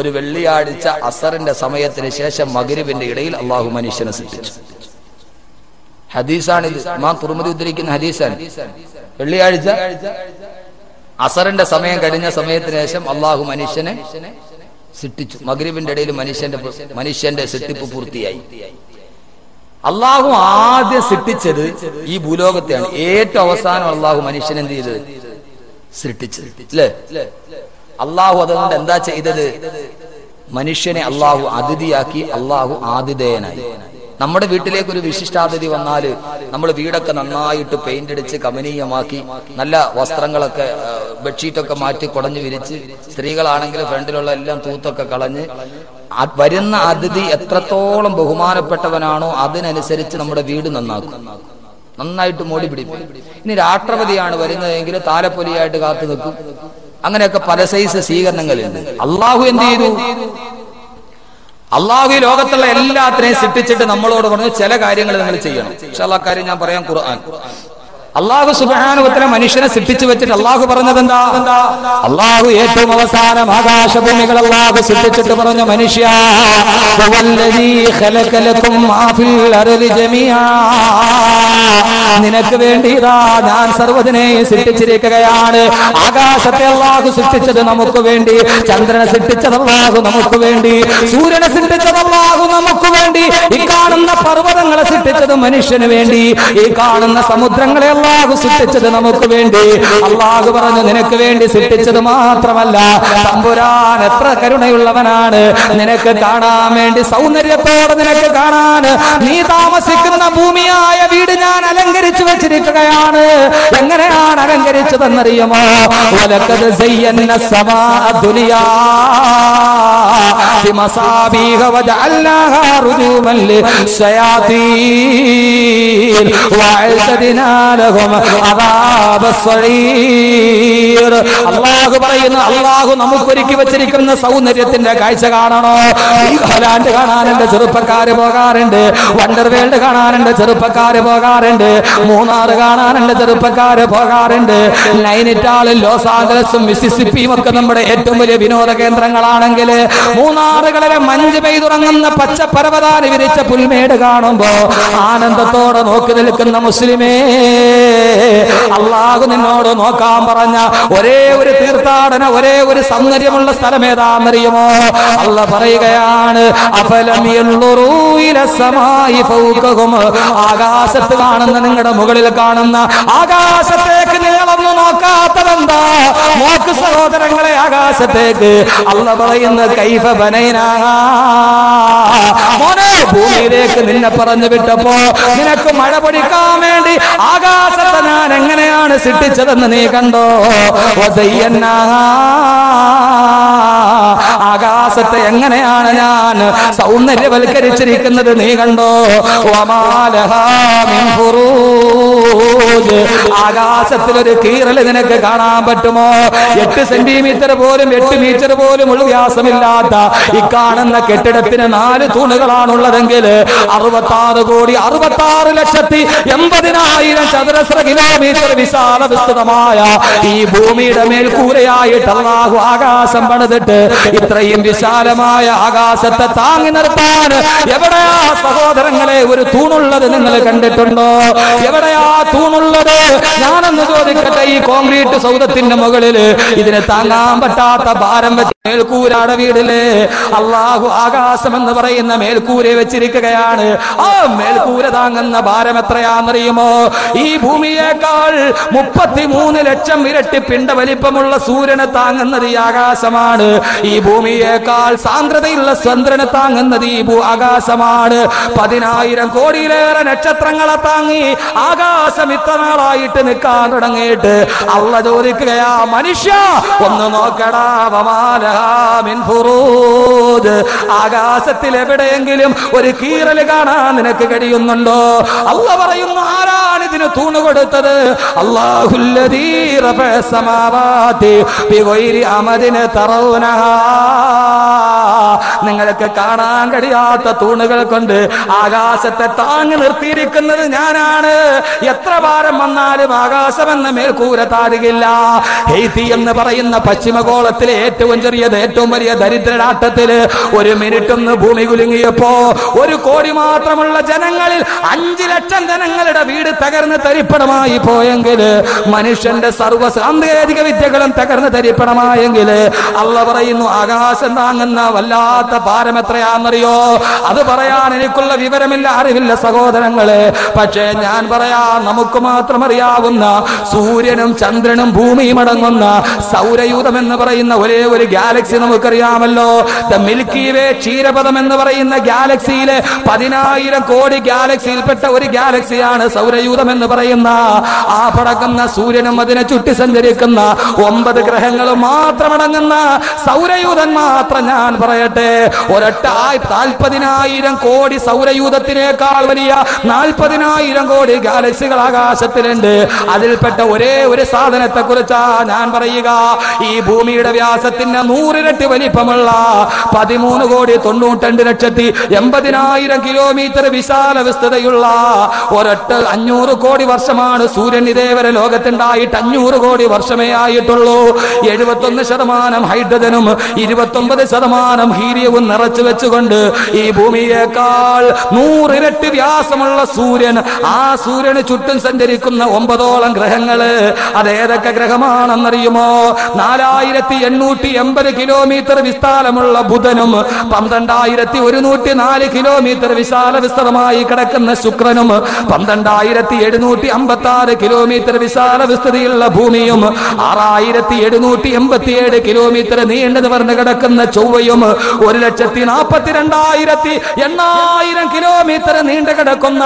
ഒരു വെള്ളിയാഴ്ച അസറിന്റെ സമയത്തിന് ശേഷം മഗ്രിബിന്റെ ഇടയിൽ അള്ളാഹു മനുഷ്യനെ സൃഷ്ടിച്ചു. ഹദീസാണിത്. ഇമാം തുർമുദി ഉദ്ധരിക്കുന്ന ഹദീസാണ്. വെള്ളിയാഴ്ച അസറിന്റെ സമയം കഴിഞ്ഞ സമയത്തിന് ശേഷം അള്ളാഹു മനുഷ്യനെ സൃഷ്ടിച്ചു. മഗ്രിബിന്റെ ഇടയിൽ മനുഷ്യന്റെ സൃഷ്ടിപ്പ് പൂർത്തിയായി. അള്ളാഹു ആദ്യം സൃഷ്ടിച്ചത് ഈ ഭൂലോകത്തെയാണ്. ഏറ്റവും അവസാനം അള്ളാഹു മനുഷ്യൻ എന്ത് ചെയ്തത്? സൃഷ്ടിച്ചത് അല്ലേ? അള്ളാഹു അതുകൊണ്ട് എന്താ ചെയ്തത്? മനുഷ്യനെ അള്ളാഹു അതിഥിയാക്കി, അള്ളാഹു ആതിഥേയനായി. നമ്മുടെ വീട്ടിലേക്ക് ഒരു വിശിഷ്ടാതിഥി വന്നാല് നമ്മൾ വീടൊക്കെ നന്നായിട്ട് പെയിന്റ് അടിച്ച് കമനീയമാക്കി, നല്ല വസ്ത്രങ്ങളൊക്കെ ബെഡ്ഷീറ്റൊക്കെ മാറ്റി കുടഞ്ഞു വിരിച്ച്, സ്ത്രീകളാണെങ്കിൽ ഫ്രണ്ടിലുള്ള എല്ലാം തൂത്തൊക്കെ കളഞ്ഞ്, വരുന്ന അതിഥി എത്രത്തോളം ബഹുമാനപ്പെട്ടവനാണോ അതിനനുസരിച്ച് നമ്മുടെ വീട് നന്നാക്കും, നന്നായിട്ട് മോടി പിടിക്കും. ഇനി രാഷ്ട്രപതിയാണ് വരുന്നതെങ്കിൽ താലപ്പൊലിയായിട്ട് കാത്തു നിൽക്കും. അങ്ങനെയൊക്കെ പല സൈസ് സ്വീകരണങ്ങളുണ്ട്. അള്ളാഹു എന്ത് ചെയ്തു? അള്ളാഹു ഈ ലോകത്തുള്ള എല്ലാത്തിനെയും സൃഷ്ടിച്ചിട്ട് നമ്മളോട് പറഞ്ഞു ചില കാര്യങ്ങൾ നിങ്ങൾ ചെയ്യണം. ഇൻഷാ അല്ലാഹ് കാര്യം ഞാൻ പറയാം. ഖുർആൻ അള്ളാഹു സുബ്ഹാനഹു വ തആല മനുഷ്യനെ സൃഷ്ടിച്ചു വെച്ചിട്ട് അള്ളാഹു പറഞ്ഞത് എന്താ? അള്ളാഹു ഏറ്റവും അവസാനം ആകാശഭൂമികൾ അള്ളാഹു സൃഷ്ടിച്ചിട്ട് പറഞ്ഞ മനുഷ്യ വല്ലദീ ഖലഖ ലക്കും മാ ഫിൽ അർളി ജമീആ, നിനക്ക് വേണ്ടി ഇതാ ഞാൻ സർവ്വതിനെയും സൃഷ്ടിച്ചിരിക്കുകയാണ്. ആകാശത്തെ അള്ളാഹു സൃഷ്ടിച്ചത് നമുക്ക് വേണ്ടി, ചന്ദ്രനെ സൃഷ്ടിച്ചത് അള്ളാഹു നമുക്ക് വേണ്ടി, സൂര്യനെ സൃഷ്ടിച്ചത് അള്ളാഹു നമുക്ക് വേണ്ടി, ഈ കാണുന്ന പർവ്വതങ്ങളെ സൃഷ്ടിച്ചത് മനുഷ്യന് വേണ്ടി, ഈ കാണുന്ന സമുദ്രങ്ങളെ അള്ളാഹു സൃഷ്ടിച്ചത് നമുക്ക് വേണ്ടി. അള്ളാഹു പറഞ്ഞു നിനക്ക് വേണ്ടി സൃഷ്ടിച്ചത് മാത്രമല്ല, തമ്പുരാൻ എത്ര കരുണയുള്ളവനാണ്. നിനക്ക് കാണാൻ വേണ്ടി സൗന്ദര്യത്തോടെ നിനക്ക് കാണാൻ നീ താമസിക്കുന്ന ഭൂമിയായ വീട് ഞാൻ അലങ്കരിച്ചു വെച്ചിരിക്കുകയാണ്. എങ്ങനെയാണ് അലങ്കരിച്ചതെന്നറിയുമോ? വലഖദ് സയ്യന്ന സമാഅ ദുനിയാ ബിമസാബീഹ വജഅൽനാഹാ റുജൂമൻ ലിശ്ശയാതീൻ വഅഅ്തദ്നാ ലഹും അദാബസ്സഈർ. അല്ലാഹു പറയുന്നു, അല്ലാഹു നമുക്കൊരുക്കി വെച്ചിരിക്കുന്ന സൗന്ദര്യത്തിന്റെ കാഴ്ച കാണണോ? ഹോലാൻഡ് കാണാൻ എന്റെ ചെറുപ്പക്കാര് പോകാറുണ്ട്, വണ്ടർവേൾഡ് കാണാൻ എന്റെ ചെറുപ്പക്കാര് പോകാറുണ്ട്, മൂന്നാർ കാണാൻ എന്റെ ചെറുപ്പക്കാര് പോകാറുണ്ട്. നൈനിറ്റാളും ലോസ് ആഞ്ചലസും മിസിസിപ്പിയും ഒക്കെ നമ്മുടെ ഏറ്റവും വലിയ വിനോദ കേന്ദ്രങ്ങളാണെങ്കിൽ മൂന്നാറുകളിലെ മഞ്ഞ് പെയ്തുറങ്ങുന്ന പച്ച പർവതാനി വിരിച്ച പുൽമേട് കാണുമ്പോ ആനന്ദത്തോടെ നോക്കി നിൽക്കുന്ന മുസ്ലിമേ, അള്ളാഹു നിന്നോട് നോക്കാൻ പറഞ്ഞ ഒരേ ഒരു തീർത്ഥാടന, ഒരേ ഒരു സൗന്ദര്യമുള്ള സ്ഥലം ഏതാണെന്നറിയുമോ? അല്ലാഹു പറയുകയാണ്, അഫലം യൻളുറൂ ഇലസ്സമായി ഫൗകഹും, ആകാശത്ത് കാണുന്ന നിങ്ങളുടെ മുകളിൽ കാണുന്ന ആകാശത്തേക്ക് നിങ്ങളൊന്ന് നോക്കാത്തതെന്താ? നോക്ക് സഹോദരങ്ങളെ ആകാശത്തേക്ക്. അല്ലാഹു പറയുന്ന കൈഫ ബനൈനാ, മോനെ ഭൂമിയിലേക്ക് നിന്നെ പറഞ്ഞു വിട്ടപ്പോ നിനക്ക് മഴ പൊടിക്കാൻ വേണ്ടി ആകാശത്തെ ഞാൻ എങ്ങനെയാണ് സൃഷ്ടിച്ചതെന്ന് നീ കണ്ടോ? ആകാശത്തെ എങ്ങനെയാണ് ഞാൻ സൗന്ദര്യവൽക്കരിച്ചിരിക്കുന്നത് നീ കണ്ടോ? ആകാശത്തിലൊരു കീറൽ നിനക്ക് കാണാൻ പറ്റുമോ? 8 സെന്റിമീറ്റർ പോലും 8 മീറ്റർ പോലും വ്യാസമില്ലാത്ത ഈ കാണുന്ന കെട്ടിടത്തിന് 4 തൂണുകളാണുള്ളതെങ്കിൽ 66,66,80,000 ചതുരശ്ര കിലോമീറ്റർ വിശാല വിസ്തൃതമായ ഈ ഭൂമിയുടെ മേൽക്കൂരയായിട്ട് അല്ലാഹു ആകാശം പണിതിട്ട് ഇത്രയും വിശാലമായ ആകാശത്തെ താങ്ങി നിർത്താൻ എവിടെയാ സഹോദരങ്ങളെ ഒരു തൂണുള്ളത് നിങ്ങൾ കണ്ടിട്ടുണ്ടോ? എവിടെയാ തൂണുള്ളത്? ഞാനൊന്ന് ചോദിക്കട്ടെ, ഈ കോൺക്രീറ്റ് സൗധത്തിന്റെ മുകളിൽ ഇതിന് താങ്ങാൻ പറ്റാത്ത ഭാരം വെച്ച് മേൽക്കൂരാടെ വീടില് അല്ലാഹു ആകാശം എന്ന് പറയുന്ന മേൽക്കൂര വെച്ചിരിക്കുകയാണ്. ആ മേൽക്കൂര താങ്ങുന്ന ഭാരം എത്രയാണെന്നറിയുമോ? ഈ ഭൂമിയേക്കാൾ 33 ലക്ഷം ഇരട്ടി പിണ്ട വലിപ്പമുള്ള സൂര്യനെ താങ്ങുന്നത് ഈ ആകാശമാണ്. ഈ ഭൂമിയേക്കാൾ സാന്ദ്രതയുള്ള ചന്ദ്രനെ താങ്ങുന്നത് ഈ ആകാശമാണ്. 10,000 കോടിയിലേറെ നക്ഷത്രങ്ങളെ താങ്ങി ആകാശം ഇത്ര നാളായിട്ട് നിൽക്കാൻ തുടങ്ങിയിട്ട് അള്ളാഹു ചോദിക്കുകയാ, മനുഷ്യ ഒന്ന് നോക്കടാ, ആകാശത്തിൽ എവിടെയെങ്കിലും ഒരു കീറൽ കാണാൻ നിനക്ക് കഴിയുന്നുണ്ടോ? അല്ലാഹു പറയുന്നു, ആരാണ് ഇതിന് തൂണ് കൊടുത്തത്? അല്ലാഹുല്ലദീ റഫഅ സമാവാതി ബിഗൈരി അമദിൻ തറൗനഹാ. നിങ്ങൾക്ക് കാണാൻ കഴിയാത്ത തൂണുകൾ കൊണ്ട് ആകാശത്തെ താങ്ങി നിർത്തിയിരിക്കുന്നത് ഞാനാണ്. എത്ര ഭാരം വന്നാലും ആകാശമെന്ന മേൽക്കൂര താഴുകില്ല. ഹെയ്ത്തി എന്ന് പറയുന്ന പശ്ചിമഗോളത്തിലെ ഏറ്റവും ചെറിയത് ഏറ്റവും വലിയ ദരിദ്രരാട്ടത്തില് 1 മിനിറ്റ് ഒന്ന് ഭൂമി കുലുങ്ങിയപ്പോ 1 കോടി മാത്രമുള്ള ജനങ്ങളിൽ 5 ലക്ഷം ജനങ്ങളുടെ വീട് തകർന്ന് തരിപ്പണമായി പോയെങ്കിൽ, മനുഷ്യന്റെ സർവ്വ സാങ്കേതിക വിദ്യകളും തകർന്ന് തരിപ്പണമായെങ്കിൽ, അള്ള പറയുന്നു ആകാശം താങ്ങുന്ന വല്ലാത്ത ഭാരം എത്രയാണെന്നറിയോ? അത് പറയാൻ എനിക്കുള്ള വിവരമില്ല, അറിവില്ല സഹോദരങ്ങളെ. പക്ഷേ ഞാൻ പറയാം, നമുക്ക് മാത്രം അറിയാവുന്ന സൂര്യനും ചന്ദ്രനും ഭൂമിയും അടങ്ങുന്ന സൗരയൂഥം എന്ന് പറയുന്ന ഒരേ ഒരു ഗാലക്സി നമുക്കറിയാമല്ലോ. ദ മിൽക്കി വേ ക്ഷീരപഥം എന്ന് പറയുന്ന ഗാലക്സിയിലെ 10,000 കോടി ഗാലക്സിയിൽപ്പെട്ട ഒരു ഗാലക്സിയാണ് സൗരയൂഥം എന്ന് പറയുന്ന ആ പടക്കുന്ന സൂര്യനും അതിനെ ചുറ്റി സഞ്ചരിക്കുന്ന 9 ഗ്രഹങ്ങളും മാത്രമടങ്ങുന്ന സൗരയൂഥം മാത്രം ഞാൻ പറയട്ടെ. ഒരൊറ്റ 40,000 കോടി സൗരയൂഥത്തിനേക്കാൾ വലിയ 40,000 കോടി ഗാലക്സികൾ ആകാശത്തിലുണ്ട്. അതിൽപ്പെട്ട ഒരേ ഒരു സാധനത്തെ കുറിച്ചാ ഞാൻ പറയുക. ഈ ഭൂമിയുടെ വ്യാസത്തിന് 100 ഇരട്ടി വലിപ്പമുള്ള 13,92,80,000 കിലോമീറ്റർ വിശാല വിസ്തൃതയുള്ള ഒരൊറ്റ 500 കോടി വർഷമാണ് സൂര്യൻ ഇതേവരെ ലോകത്തുണ്ടായിട്ട് 500 കോടി വർഷമേ ആയിട്ടുള്ളൂ. 71% ഹൈഡ്രജനും 29% ഹീലിയവും നിറച്ചു വെച്ചുകൊണ്ട് ഈ ഭൂമിയേക്കാൾ 100 ഇരട്ടി വ്യാസമുള്ള സൂര്യൻ, ആ സൂര്യന് ചുറ്റും സഞ്ചരിക്കുന്ന 9ഓളം ഗ്രഹങ്ങള്. അതേതൊക്കെ ഗ്രഹമാണെന്നറിയുമോ? 4,880 കിലോമീറ്റർ വിസ്താരമുള്ള ബുധനും 12,104 കിലോമീറ്റർ വിശാല വിസ്തൃതമായി കിടക്കുന്ന ശുക്രനും 12,756 കിലോമീറ്റർ വിശാല വിസ്തൃതിയുള്ള ഭൂമിയും 6,787 കിലോമീറ്റർ നീണ്ടു നിവർന്ന് കിടക്കുന്ന ചൊവ്വയും 1,42,800 കിലോമീറ്റർ നീണ്ടു കിടക്കുന്ന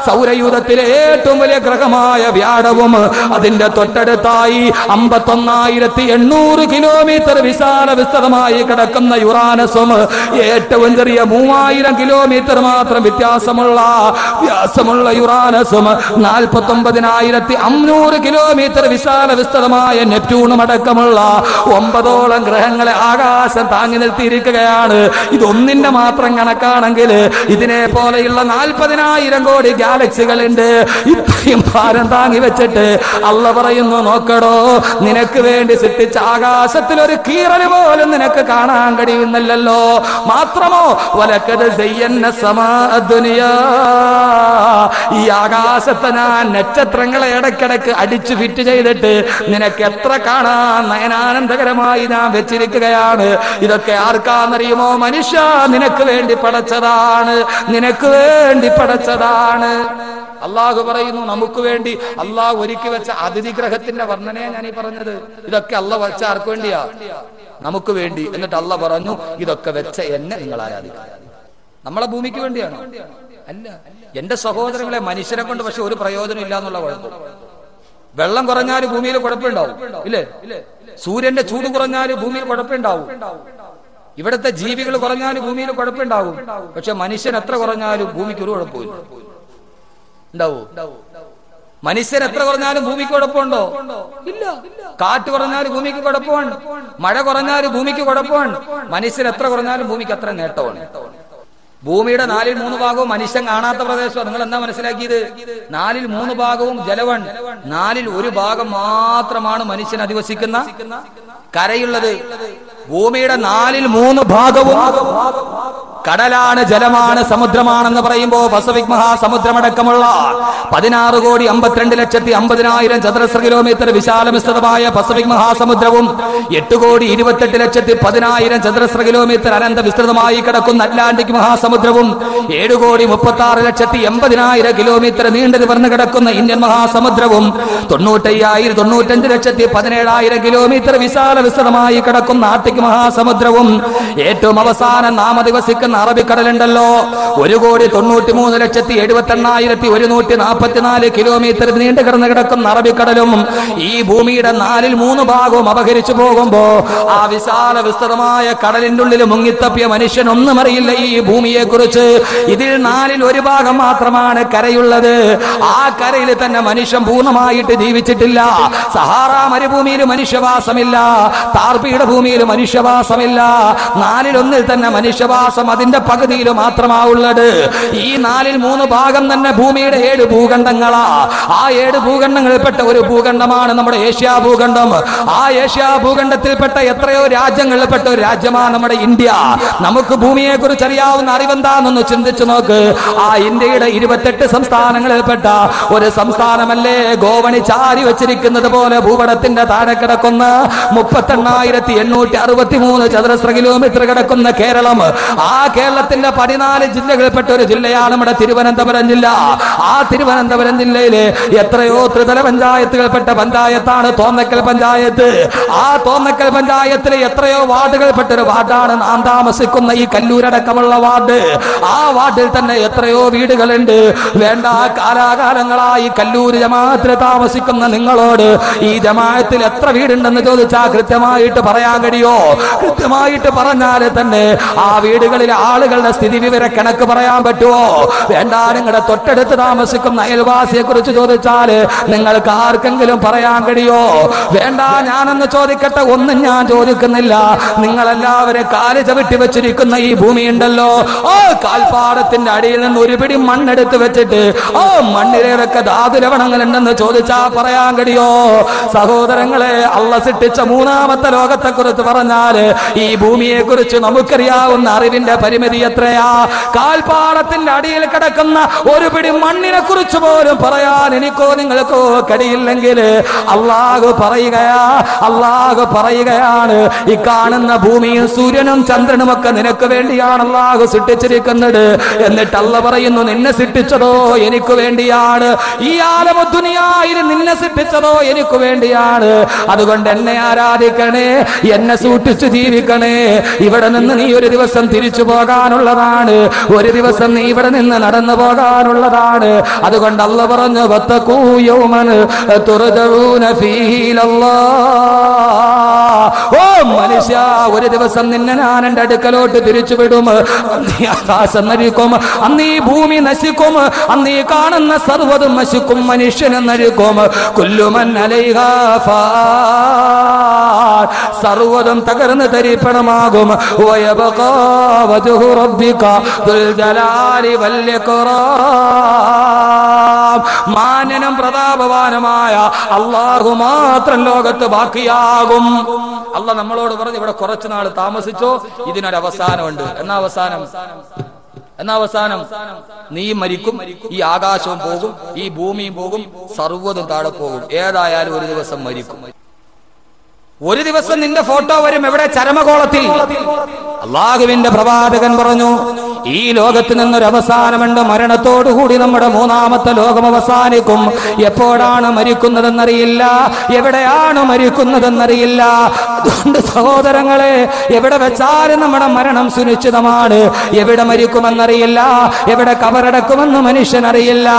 സൗരയൂഥത്തിലെ ഏറ്റവും വലിയ ഗ്രഹമായ വ്യാഴവും അതിന്റെ തൊട്ടടുത്തായി 51,800 കിലോമീറ്റർ വിശാല വിസ്തൃതമായി കിടക്കുന്ന യുറാനസും ഏറ്റവും ചെറിയ 3,000 കിലോമീറ്റർ മാത്രം വ്യാസമുള്ള യുറാനസും 49,500 കിലോമീറ്റർ വിശാല വിസ്തൃതമായ നെപ്റ്റ്യൂണും അടക്കമുള്ള 9ഓളം ഗ്രഹങ്ങളെ ആകാശം താങ്ങി നിർത്തിയിരിക്കുകയാണ്. ഇതൊന്നിന്റെ മാത്രം കണക്കാണെങ്കിൽ ഇതിനെ പോലെയുള്ള 40,000 കോടി ഗാലക്സികളുണ്ട്. ഇത്രയും ഭാരം താങ്ങി വെച്ചിട്ട് അള്ള പറയുന്നു, നോക്കടോ, നിനക്ക് വേണ്ടി സൃഷ്ടിച്ച ആകാശത്തിൽ ഒരു കീറല് പോലും നിനക്ക് കാണാൻ കഴിയുന്നില്ലല്ലോ. മാത്രമോ വലക്കത് സയ്യന്ന സമാ ദുനിയാ, ഈ ആകാശത്തെ ഞാൻ നക്ഷത്രങ്ങളെ ഇടയ്ക്കിടയ്ക്ക് അടിച്ചു ഫിറ്റ് ചെയ്തിട്ട് നിനക്ക് എത്ര കാണാൻ നയനാനന്ദകരമായി ഞാൻ വെച്ചിരിക്കുകയാണ്. ഇതൊക്കെ ആർക്കാന്നറിയുമോ? മനുഷ്യ, നിനക്ക് വേണ്ടി പടച്ചതാണ്, നിനക്ക് വേണ്ടി പടച്ചതാണ്. അള്ളാഹു പറയുന്നു, നമുക്ക് വേണ്ടി അള്ളാഹു ഒരുക്കി വെച്ച അതിഥി ഗ്രഹത്തിന്റെ വർണ്ണനയെ ഞാൻ ഈ പറഞ്ഞത്. ഇതൊക്കെ അള്ള വെച്ച ആർക്ക് വേണ്ടിയാ? നമുക്ക് വേണ്ടി. എന്നിട്ട് അള്ള പറഞ്ഞു, ഇതൊക്കെ വെച്ച എന്നെ നിങ്ങൾ ആരാധിക്കുക. നമ്മളെ ഭൂമിക്ക് വേണ്ടിയാണോ? അല്ല. എന്റെ സഹോദരങ്ങളെ, മനുഷ്യരെ കൊണ്ട് പക്ഷെ ഒരു പ്രയോജനം ഇല്ല എന്നുള്ള കുഴപ്പം. വെള്ളം കുറഞ്ഞാൽ ഭൂമിയിൽ കുഴപ്പമുണ്ടാവും, ഇല്ലേ? സൂര്യന്റെ ചൂട് കുറഞ്ഞാൽ ഭൂമിയിൽ കുഴപ്പമുണ്ടാവും. ഇവിടുത്തെ ജീവികൾ കുറഞ്ഞാൽ ഭൂമിയിൽ കുഴപ്പമുണ്ടാവും. പക്ഷെ മനുഷ്യൻ എത്ര കുറഞ്ഞാലും ഭൂമിക്ക് ഒരു കുഴപ്പമില്ല. ഉണ്ടാവോ? മനുഷ്യൻ എത്ര കുറഞ്ഞാലും ഭൂമിക്ക് കുഴപ്പമുണ്ടോ? ഇല്ല. കാറ്റ് കുറഞ്ഞാലും ഭൂമിക്ക് കുഴപ്പമാണ്, മഴ കുറഞ്ഞാലും ഭൂമിക്ക് കുഴപ്പമാണ്. മനുഷ്യൻ എത്ര കുറഞ്ഞാലും ഭൂമിക്ക് അത്ര നേട്ടമാണ്. ഭൂമിയുടെ 4/3 ഭാഗവും മനുഷ്യൻ കാണാത്ത പ്രദേശമാണ്. നിങ്ങൾ എന്താ മനസ്സിലാക്കിയത്? 4/3 ഭാഗവും ജലമാണ്. 1/4 ഭാഗം മാത്രമാണ് മനുഷ്യൻ അധിവസിക്കുന്ന കരയുള്ളത്. ഭൂമിയുടെ 4/3 ഭാഗവും കടലാണ്, ജലമാണ്, സമുദ്രമാണെന്ന് പറയുമ്പോ പസഫിക് മഹാസമുദ്രമടക്കമുള്ള 16,52,50,000 ചതുരശ്ര കിലോമീറ്റർ വിശാല വിസ്തൃതമായ പസഫിക് മഹാസമുദ്രവും 8,28,10,000 ചതുരശ്ര കിലോമീറ്റർ അനന്ത വിസ്തൃതമായി കിടക്കുന്ന അറ്റ്ലാന്റിക് മഹാസമുദ്രവും 7,36,80,000 കിലോമീറ്റർ നീണ്ടു നിവർന്ന് കിടക്കുന്ന ഇന്ത്യൻ മഹാസമുദ്രവും 95,17,000 കിലോമീറ്റർ വിശാല വിസ്തൃതമായി കിടക്കുന്ന ആർട്ടിക് മഹാസമുദ്രവും ഏറ്റവും അവസാനം നാം അധിവസിക്കുന്ന അറബിക്കടലുണ്ടല്ലോ, 1,93,78,144 കിലോമീറ്റർ നീണ്ടു കിടന്ന് കിടക്കുന്ന അറബിക്കടലും ഈ ഭൂമിയുടെ 3/4 ഭാഗവും അപഹരിച്ചു പോകുമ്പോ ആ വിശാല വിസ്തൃതമായ കടലിന്റെ ഉള്ളിൽ മുങ്ങിത്തപ്പിയ മനുഷ്യൻ ഒന്നും അറിയില്ല ഈ ഭൂമിയെ കുറിച്ച്. ഇതിൽ 1/4 ഭാഗം മാത്രമാണ് കരയുള്ളത്. ആ കരയിൽ തന്നെ മനുഷ്യൻ പൂർണ്ണമായിട്ട് ജീവിച്ചിട്ടില്ല. സഹാറ മരുഭൂമിയിൽ മനുഷ്യവാസമില്ല, താർപീഠ ഭൂമിയിൽ മനുഷ്യവാസമില്ല. 1/4 തന്നെ മനുഷ്യവാസം അതിന്റെ പകുതിയിൽ മാത്രമാവുള്ളത്. ഈ 1/3 ഭാഗം തന്നെ ഭൂമിയുടെ 7 ഭൂഖണ്ഡങ്ങളാ. ആ 7 ഭൂഖണ്ഡങ്ങളിൽപ്പെട്ട ഒരു ഭൂഖണ്ഡമാണ് നമ്മുടെ ഏഷ്യാ ഭൂഖണ്ഡം. ആ ഏഷ്യാ ഭൂഖണ്ഡത്തിൽപ്പെട്ട എത്രയോ രാജ്യങ്ങളിൽപ്പെട്ട ഒരു രാജ്യമാണ് നമ്മുടെ ഇന്ത്യ. നമുക്ക് ഭൂമിയെ കുറിച്ച് അറിയാവുന്ന അറിവെന്താണെന്ന് ചിന്തിച്ചു നോക്ക്. ആ ഇന്ത്യയുടെ 28 സംസ്ഥാനങ്ങളിൽപ്പെട്ട ഒരു സംസ്ഥാനമല്ലേ ഗോവണി ചാരി വെച്ചിരിക്കുന്നത് പോലെ ഭൂപടത്തിന്റെ താഴെ കിടക്കുന്ന 38,863 ചതുരശ്ര കിലോമീറ്റർ കിടക്കുന്ന കേരളം. ആ കേരളത്തിന്റെ 14 ജില്ലകളിൽപ്പെട്ട ഒരു ജില്ലയാണ് നമ്മുടെ തിരുവനന്തപുരം ജില്ല. ആ തിരുവനന്തപുരം ജില്ലയിലെ എത്രയോ ത്രിതല പഞ്ചായത്തുകൾപ്പെട്ട പഞ്ചായത്താണ് തോന്നക്കൽ പഞ്ചായത്ത്. ആ തോന്നക്കൽ പഞ്ചായത്തിലെ എത്രയോ വാർഡുകൾപ്പെട്ട ഒരു വാർഡാണ് നാം താമസിക്കുന്ന ഈ കല്ലൂരടക്കമുള്ള വാർഡ്. ആ വാർഡിൽ തന്നെ എത്രയോ വീടുകളുണ്ട്. വേണ്ട, കാലാകാലങ്ങളായി കല്ലൂര് ജമാഅത്തിൽ താമസിക്കുന്ന നിങ്ങളോട് ഈ ജമാഅത്തിൽ എത്ര വീടുണ്ടെന്ന് ചോദിച്ചാൽ കൃത്യമായിട്ട് പറയാൻ കഴിയോ? കൃത്യമായിട്ട് പറഞ്ഞാൽ തന്നെ ആ വീടുകളിലെ ആളുകളുടെ സ്ഥിതി വിവര കണക്ക് പറയാൻ പറ്റുമോ? വേണ്ട, നിങ്ങളുടെ തൊട്ടടുത്ത് താമസിക്കുന്ന അയൽവാസിയെ കുറിച്ച് ചോദിച്ചാൽ നിങ്ങൾക്ക് ആർക്കെങ്കിലും പറയാൻ കഴിയോ? വേണ്ട, ഞാനൊന്ന് ചോദിക്കട്ടെ. ഒന്നും ഞാൻ ചോദിക്കുന്നില്ല. നിങ്ങളെല്ലാവരും കാല് ചവിട്ടി വെച്ചിരിക്കുന്ന ഈ ഭൂമി ഉണ്ടല്ലോ, ആ കാൽപ്പാടത്തിന്റെ അടിയിൽ നിന്ന് ഒരു പിടി മണ്ണെടുത്ത് വെച്ചിട്ട് ആ മണ്ണിലേതൊക്കെ ധാതുലവണങ്ങൾ ഉണ്ടെന്ന് ചോദിച്ചാൽ പറയാൻ കഴിയോ? സഹോദരങ്ങളെ, അള്ളാഹ് സൃഷ്ടിച്ച 3ാമത്തെ ലോകത്തെ കുറിച്ച് പറഞ്ഞാൽ ഈ ഭൂമിയെ കുറിച്ച് നമുക്കറിയാവുന്ന അറിവിന്റെ പരിമിതി എത്രയാ? കാൽപ്പാടത്തിന്റെ അടിയിൽ കിടക്കുന്ന ഒരു പിടി മണ്ണിനെ കുറിച്ച് പോലും പറയാൻ എനിക്കോ നിങ്ങൾക്കോ കഴിയില്ലെങ്കിൽ അള്ളാഹു പറയുകയാണ് ഈ കാണുന്ന ഭൂമിയും സൂര്യനും ചന്ദ്രനും ഒക്കെ നിനക്ക് വേണ്ടിയാണ് അള്ളാഹു സൃഷ്ടിച്ചിരിക്കുന്നത്. എന്നിട്ട് അള്ളാഹ് പറയുന്നു, നിന്നെ സൃഷ്ടിച്ചതോ എനിക്ക് വേണ്ടിയാണ്. ഈ ആലമുദ്ദുനിയായിൽ നിന്നെ സൃഷ്ടിച്ചതോ എനിക്ക് വേണ്ടിയാണ്. അതുകൊണ്ട് എന്നെ ആരാധിക്കണേ, എന്നെ സൂക്ഷിച്ചു ജീവിക്കണേ. ഇവിടെ നിന്ന് നീ ഒരു ദിവസം തിരിച്ചു പോകാനുള്ളതാണ്. ഒരു ദിവസം നീ ഇവിടെ നിന്ന് നടന്നു പോകാനുള്ളതാണ്. അതുകൊണ്ട് അള്ളാഹ് പറഞ്ഞു, വത്തഖൂ യൗമൻ തുർജഊന ഫീഹി ഇലല്ലാഹ്. ഓ മനുഷ്യ, ഒരു ദിവസം നിന്നെ ഞാൻ എൻ്റെ അടുക്കലോട്ട് തിരിച്ചുവിടും. അന്ന് ആകാശം നരിക്കും, അന്ന് ഈ ഭൂമി നശിക്കും, അന്ന് ഈ കാണുന്ന സർവ്വതും നശിക്കും, മനുഷ്യനും നരിക്കും. കുല്ലുമൻ അലൈഹാ ഫാൻ, സർവ്വതും തകർന്ന് തരിപ്പണമാകും. വയബ്ഖാ വജ്ഹു റബ്ബിക ദുൽ ജലാലി വൽ ഇക്റാം, മാന്യനും പ്രതാപവാനുമായ അല്ലാഹു മാത്രം ലോകത്ത് ബാക്കിയാകും. അല്ലാഹ് നമ്മളോട് പറഞ്ഞു, ഇവിടെ കുറച്ചു നാൾ താമസിച്ചോ, ഇതിനൊരു അവസാനമുണ്ട്. എന്നാ അവസാനം നീ മരിക്കും, ഈ ആകാശവും പോകും, ഈ ഭൂമിയും പോകും, സർവ്വതും താഴെ പോകും. ഏതായാലും ഒരു ദിവസം മരിക്കും. ഒരു ദിവസം നിന്റെ ഫോട്ടോ വരും. എവിടെ? ചരമകോളത്തിൽ. അള്ളാഹുവിന്റെ പ്രവാചകൻ പറഞ്ഞു, ഈ ലോകത്ത് നിന്നൊരു അവസാനമുണ്ട്. മരണത്തോടുകൂടി നമ്മുടെ 3ാമത്തെ ലോകം അവസാനിക്കും. എപ്പോഴാണ് മരിക്കുന്നതെന്നറിയില്ല, എവിടെയാണ് മരിക്കുന്നതെന്നറിയില്ല. അതുകൊണ്ട് സഹോദരങ്ങളെ, എവിടെ വെച്ചാലും നമ്മുടെ മരണം സുനിശ്ചിതമാണ്. എവിടെ മരിക്കുമെന്നറിയില്ല, എവിടെ കബറടക്കുമെന്ന് മനുഷ്യനറിയില്ല.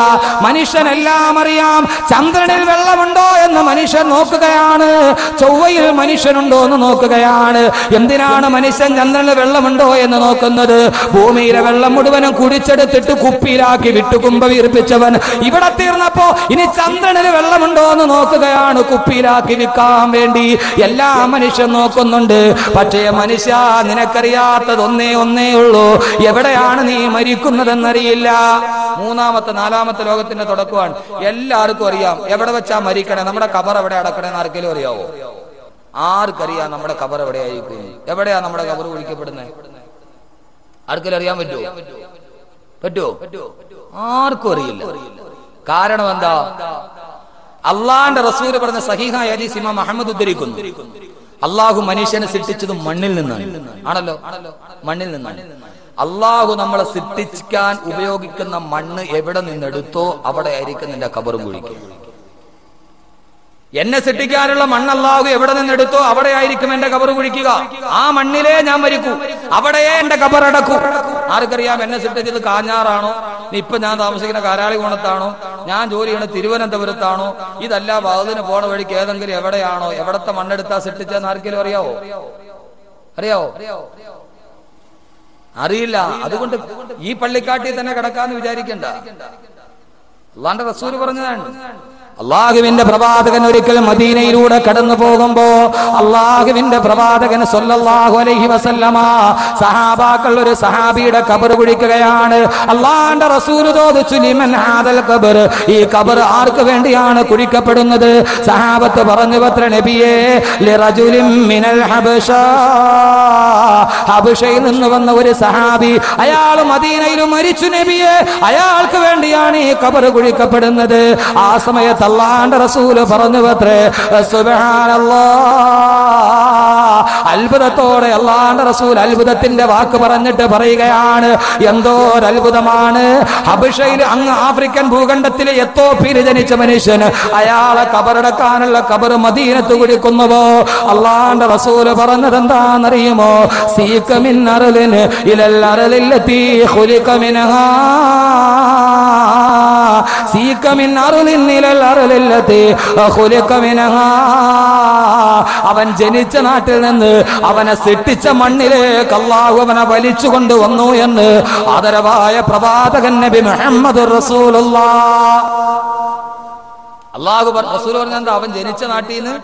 മനുഷ്യനെല്ലാം അറിയാം. ചന്ദ്രനിൽ വെള്ളമുണ്ടോ എന്ന് മനുഷ്യൻ നോക്കുകയാണ്, ചൊവ്വയിൽ മനുഷ്യനുണ്ടോ എന്ന് നോക്കുകയാണ്. എന്തിനാണ് മനുഷ്യൻ ചന്ദ്രനിൽ വെള്ളമുണ്ടോ എന്ന് നോക്കുന്നത്? ഭൂമിയിലെ വെള്ളം മുഴുവനും കുടിച്ചെടുത്തിട്ട് കുപ്പിയിലാക്കി വിട്ടുകുമ്പ വീർപ്പിച്ചവൻ ഇവിടെ തീർന്നപ്പോ ഇനി ചന്ദ്രനിൽ വെള്ളമുണ്ടോ എന്ന് നോക്കുകയാണ്, കുപ്പിയിലാക്കി വിൽക്കാൻ വേണ്ടി. എല്ലാ മനുഷ്യൻ നോക്കുന്നുണ്ട്. പക്ഷേ മനുഷ്യ, നിനക്കറിയാത്തത് ഒന്നേ ഉള്ളൂ, എവിടെയാണ് നീ മരിക്കുന്നതെന്നറിയില്ല. 3ാമത്തെ 4ാമത്തെ ലോകത്തിന്റെ തുടക്കമാണ്. എല്ലാവർക്കും അറിയാം എവിടെ വെച്ചാ മരിക്കണേ, നമ്മുടെ കബർ എവിടെ അടക്കണേന്ന് ആർക്കെങ്കിലും അറിയാവോ? ആർക്കറിയാം നമ്മുടെ കബർ എവിടെയായിരിക്കും? എവിടെയാ നമ്മുടെ കബർ കുഴിക്കപ്പെടുന്നത്? ആർക്കെങ്കിലും അറിയാൻ പറ്റുമോ? ആർക്കും അറിയില്ല. കാരണം എന്താ? അള്ളാന്റെ റസൂൽ പറഞ്ഞ സഹീഹായ ഹദീസ് ഇമാം അഹ്മദ് ഉദ്ധരിക്കുന്നു. അള്ളാഹു മനുഷ്യനെ സൃഷ്ടിച്ചത് മണ്ണിൽ നിന്നാണ്. ആണല്ലോ, മണ്ണിൽ നിന്നാണ്. അള്ളാഹു നമ്മളെ സൃഷ്ടിക്കാൻ ഉപയോഗിക്കുന്ന മണ്ണ് എവിടെ നിന്നെടുത്തോ അവിടെ ആയിരിക്കും നിന്റെ കബറും കുഴിക്കും. എന്നെ സൃഷ്ടിക്കാനുള്ള മണ്ണ് അല്ലാഹു എവിടെ നിന്നെടുത്തോ അവിടെ ആയിരിക്കും എന്റെ കബറ് കുഴിക്കുക. ആ മണ്ണിലേ ഞാൻ മരിക്കൂ. അവിടെയേ എന്റെ ഖബറടക്കൂ. ആർക്കറിയാം എന്നെ സൃഷ്ടിച്ചത് കാഞ്ഞാറാണോ, ഇപ്പൊ ഞാൻ താമസിക്കുന്ന കാരാളികോണത്താണോ, ഞാൻ ജോലി ചെയ്യുന്ന തിരുവനന്തപുരത്താണോ, ഇതല്ല വഅദിന് പോണ വഴിക്ക് ഏതെങ്കിലും എവിടെയാണോ, എവിടത്തെ മണ്ണെടുത്താ സൃഷ്ടിച്ചതെന്ന് ആർക്കെങ്കിലും അറിയാവോ? അറിയില്ല. അതുകൊണ്ട് ഈ പള്ളിക്കാട്ടിൽ തന്നെ കിടക്കാന്ന് വിചാരിക്കണ്ട. അള്ളാന്റെ റസൂല് പറഞ്ഞതാണ്. അള്ളാഹുവിന്റെ പ്രവാചകൻ ഒരിക്കൽ മദീനയിലൂടെ കടന്നു പോകുമ്പോ അള്ളാഹുവിന്റെ പ്രവാചകൻ സ്വല്ലല്ലാഹു അലൈഹി വസല്ലമ സഹാബാക്കൾ ഒരു സഹാബിയുടെ ഖബർ കുഴിക്കുകയാണ്. അള്ളാഹുവിന്റെ റസൂൽ ചോദിച്ചു, ലിമൻ ഹാദൽ ഖബർ, ഈ ഖബർ ആർക്ക് വേണ്ടിയാണ് കുഴിക്കപ്പെടുന്നത്? സഹാബത്ത് പറഞ്ഞു, പത്ര നബിയേ, ലിറജുലിൻ മിനൽ ഹബശ, ഹബശയിൽ നിന്ന് വന്ന ഒരു സഹാബി, അയാൾ മദീനയിൽ മരിച്ചു നബിയെ, അയാൾക്ക് വേണ്ടിയാണ് ഈ ഖബർ കുഴിക്കപ്പെടുന്നത്. ആ സമയത്ത് അല്ലാഹുവിന്റെ റസൂൽ പറഞ്ഞു അത്രേ, സുബ്ഹാനല്ലാഹ്. അത്ഭുതത്തോടെ അല്ലാഹുവിന്റെ റസൂൽ അത്ഭുതത്തിന്റെ വാക്ക് പറഞ്ഞിട്ട് പറയുകയാണ്, എന്തോ ഒരു അത്ഭുതമാണ്. ഹബശയിൽ, അങ്ങ് ആഫ്രിക്കൻ ഭൂഖണ്ഡത്തിലെ എത്തോപ്യയിൽ ജനിച്ച മനുഷ്യന് അയാളെ ഖബറടക്കാനുള്ള ഖബർ മദീനത്ത് കുഴിക്കുന്നുവോ? അല്ലാഹുവിന്റെ റസൂൽ പറഞ്ഞത് എന്താണെന്നറിയുമോ? സീക മിൻ അർളിൻ ഇലൽ അർളില്ലതി ഖുലിക മിൻഹാ, സീക മിൻ അർളിൻ ഇലൽ അർളില്ലതി ഖുലിക മിൻഹാ. അവൻ ജനിച്ച നാട്ടിൽ നിന്ന് അവനെ സൃഷ്ടിച്ച മണ്ണിലേക്ക് അല്ലാഹു അവനെ വലിച്ചു കൊണ്ടുവന്നു എന്ന് ആദരവായ പ്രവാചകൻ നബി മുഹമ്മദുർ റസൂലുള്ളാഹ്. അല്ലാഹു റസൂൽ പറഞ്ഞെന്താ? അവൻ ജനിച്ച നാട്ടിൽ നിന്ന്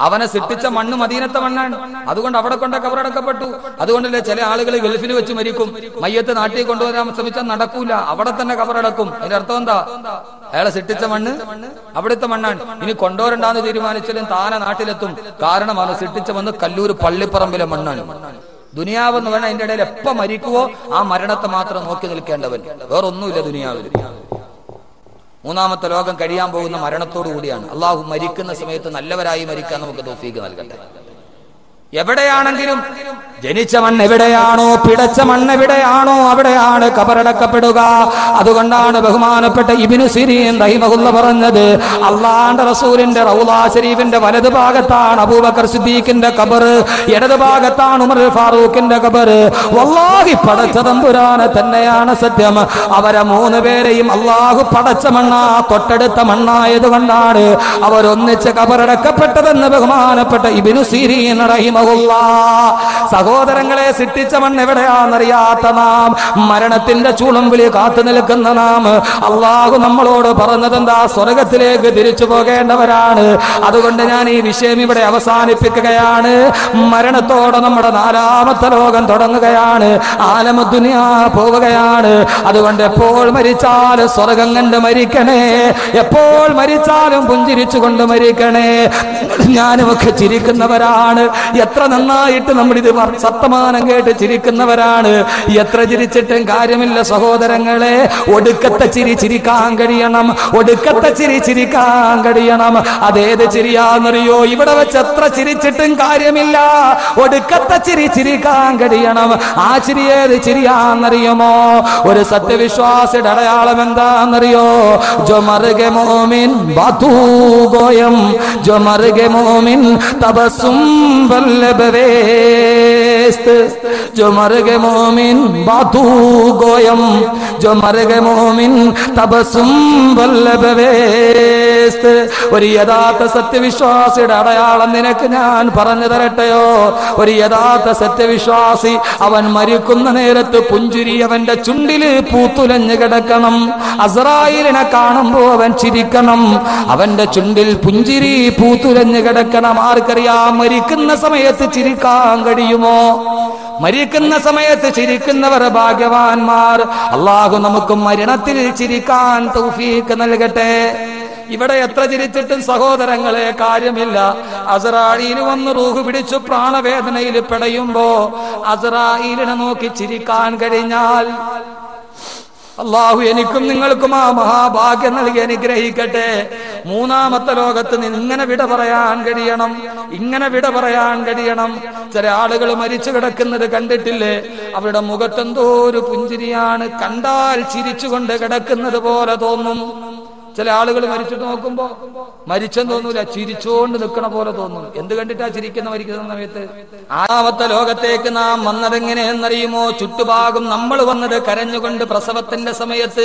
അവനെ സൃഷ്ടിച്ച മണ്ണ് മദീനത്തെ മണ്ണാണ്. അതുകൊണ്ട് അവിടെ കൊണ്ട് കബറടക്കപ്പെട്ടു. അതുകൊണ്ടല്ലേ ചില ആളുകൾ ഗൾഫിൽ വെച്ച് മരിക്കും, മയ്യത്ത് നാട്ടിൽ കൊണ്ടുവരാൻ ശ്രമിച്ചാൽ നടക്കൂല, അവിടെ തന്നെ കബറടക്കും. അതിന്റെ അർത്ഥം എന്താ? അയാളെ സൃഷ്ടിച്ച മണ്ണ് അവിടുത്തെ മണ്ണാണ്. ഇനി കൊണ്ടുവരണ്ടാന്ന് തീരുമാനിച്ചാലും താനെ നാട്ടിലെത്തും. കാരണം അവനെ സൃഷ്ടിച്ച മണ്ണ് കല്ലൂർ പള്ളിപ്പറമ്പിലെ മണ്ണാണ്. ദുനിയാവെന്ന് പറഞ്ഞാൽ അതിന്റെ ഇടയിൽ എപ്പ മരിക്കുവോ ആ മരണത്തെ മാത്രം നോക്കി നിൽക്കേണ്ടവൻ, വേറൊന്നുമില്ല ദുനിയാവിൽ. മൂന്നാമത്തെ ലോകം കഴിയാൻ പോകുന്ന മരണത്തോടു കൂടിയാണ്. അള്ളാഹു മരിക്കുന്ന സമയത്ത് നല്ലവരായി മരിക്കാൻ നമുക്ക് തൗഫീഖ് നൽകട്ടെ. എവിടെയാണെങ്കിലും ജനിച്ച മണ്ണ് എവിടെയാണോ, പിടച്ച മണ്ണ് എവിടെയാണോ, അവിടെയാണ് ഖബറടക്കപ്പെടുക. അതുകൊണ്ടാണ് ബഹുമാനപ്പെട്ട ഇബ്നു സിരീൻ റഹിമഹുല്ല പറഞ്ഞത്, അല്ലാഹുവിന്റെ റസൂലിന്റെ റൗളാ ശരീഫിന്റെ വലതു ഭാഗത്താണ് അബൂബക്കർ സിദ്ദീഖിന്റെ ഖബർ, ഇടതു ഭാഗത്താണ് ഉമർ ഫാറൂഖിന്റെ ഖബർ. വല്ലാഹി പടച്ച തമ്പുരാനെ തന്നെയാണ് സത്യം, അവരെ മൂന്ന് പേരെയും അല്ലാഹു പടച്ച മണ്ണാ, തൊട്ടടുത്ത മണ്ണായതുകൊണ്ടാണ് അവരൊന്നിച്ച് ഖബറടക്കപ്പെട്ടതെന്ന് ബഹുമാനപ്പെട്ട ഇബ്നു സിരീൻ റഹിമഹുല്ല. സഹോദരങ്ങളെ, സൃഷ്ടിച്ച മണ്ണ് എവിടെയാണെന്നറിയാത്ത നാം, മരണത്തിന്റെ ചൂളം വിളി കാത്തു നിൽക്കുന്ന നാം, അള്ളാഹു നമ്മളോട് പറഞ്ഞതെന്താ? സ്വർഗത്തിലേക്ക് തിരിച്ചു പോകേണ്ടവരാണ്. അതുകൊണ്ട് ഞാൻ ഈ വിഷയം ഇവിടെ അവസാനിപ്പിക്കുകയാണ്. മരണത്തോടെ നമ്മുടെ നാലാമത്തെ ലോകം തുടങ്ങുകയാണ്, ആലമുദ്ദുനിയാ പോവുകയാണ്. അതുകൊണ്ട് എപ്പോൾ മരിച്ചാലും സ്വർഗം കണ്ട് മരിക്കണേ, എപ്പോൾ മരിച്ചാലും പുഞ്ചിരിച്ചുകൊണ്ട് മരിക്കണേ. ഞാനുമൊക്കെ ചിരിക്കുന്നവരാണ്, എത്ര നന്നായിട്ട് നമ്മളിത് വർത്തമാനം കേട്ട് ചിരിക്കുന്നവരാണ്. എത്ര ചിരിച്ചിട്ടും കാര്യമില്ല സഹോദരങ്ങളെ, ഒടുക്കത്തെ ചിരി ചിരിക്കാൻ കഴിയണം, ഒടുക്കത്തെ ചിരി ചിരിക്കാൻ കഴിയണം. അതേത് ചിരിയാന്നറിയോ? ഇവിടെ വെച്ച് എത്ര ചിരിച്ചിട്ടും കാര്യമില്ല, ഒടുക്കത്തെ ചിരി ചിരിക്കാൻ കഴിയണം. ആ ചിരി ഏത് ചിരിയാന്നറിയുമോ? ഒരു സത്യവിശ്വാസിയുടെ അടയാളം എന്താന്നറിയോ? ജോ മർഗെ മോമിൻ ബാതൂ ഗോയം, ജോ മർഗെ മോമിൻ തബസും जो मर गए मोमिन बातू गोयम, जो मर गए मोमिन तबസും വല്ലബവേസ്ത്. ഒരു യഥാർത്ഥ സത്യവിശ്വാസിയുടെ അടയാളം നിനക്ക് ഞാൻ പറഞ്ഞു തരട്ടെയോ? ഒരു യഥാർത്ഥ സത്യവിശ്വാസി അവൻ മരിക്കുന്ന നേരത്ത് പുഞ്ചിരി അവന്റെ ചുണ്ടില് പൂത്തുലഞ്ഞു കിടക്കണം. അസ്രായീലിനെ കാണുമ്പോ അവൻ ചിരിക്കണം, അവന്റെ ചുണ്ടിൽ പുഞ്ചിരി പൂത്തുലഞ്ഞു കിടക്കണം. ആർക്കറിയാം മരിക്കുന്ന സമയത്ത് ചിരിക്കാൻ കഴിയുമോ? മരിക്കുന്ന സമയത്ത് ചിരിക്കുന്നവർ ഭാഗ്യവാന്മാർ. അള്ളാഹു നമുക്ക് മരണത്തിൽ ചിരിക്കാൻ തൗഫീഖ് നൽകട്ടെ. ഇവിടെ എത്ര ചിരിച്ചിട്ടും സഹോദരങ്ങളെ കാര്യമില്ല. അസ്രായീൽ വന്ന് റൂഹ് പിടിച്ചു പ്രാണവേദനയിൽ പിടയുമ്പോ അസ്രായീലിനെ നോക്കി ചിരിക്കാൻ കഴിഞ്ഞാൽ അള്ളാഹു എനിക്കും നിങ്ങൾക്കും ആ മഹാഭാഗ്യം നൽകി അനുഗ്രഹിക്കട്ടെ. മൂന്നാമത്തെ ലോകത്ത് ഇങ്ങനെ വിട പറയാൻ കഴിയണം, ഇങ്ങനെ വിട പറയാൻ കഴിയണം. ചില ആളുകൾ മരിച്ചു കിടക്കുന്നത് കണ്ടിട്ടില്ലേ? അവരുടെ മുഖത്തെന്തോ ഒരു പുഞ്ചിരിയാണ്, കണ്ടാൽ ചിരിച്ചുകൊണ്ട് കിടക്കുന്നത് പോലെ തോന്നും. ചില ആളുകൾ മരിച്ചിട്ട് നോക്കുമ്പോ മരിച്ചെന്ന് തോന്നൂല, ചിരിച്ചോണ്ട് നിൽക്കണ പോലെ തോന്നും. എന്ത് കണ്ടിട്ടാ മരിക്കുന്ന സമയത്ത്? ആറാമത്തെ ലോകത്തേക്ക് നാം വന്നതെങ്ങനെയെന്നറിയുമോ? ചുറ്റുഭാഗം നമ്മൾ വന്നത് കരഞ്ഞുകൊണ്ട്. പ്രസവത്തിന്റെ സമയത്ത്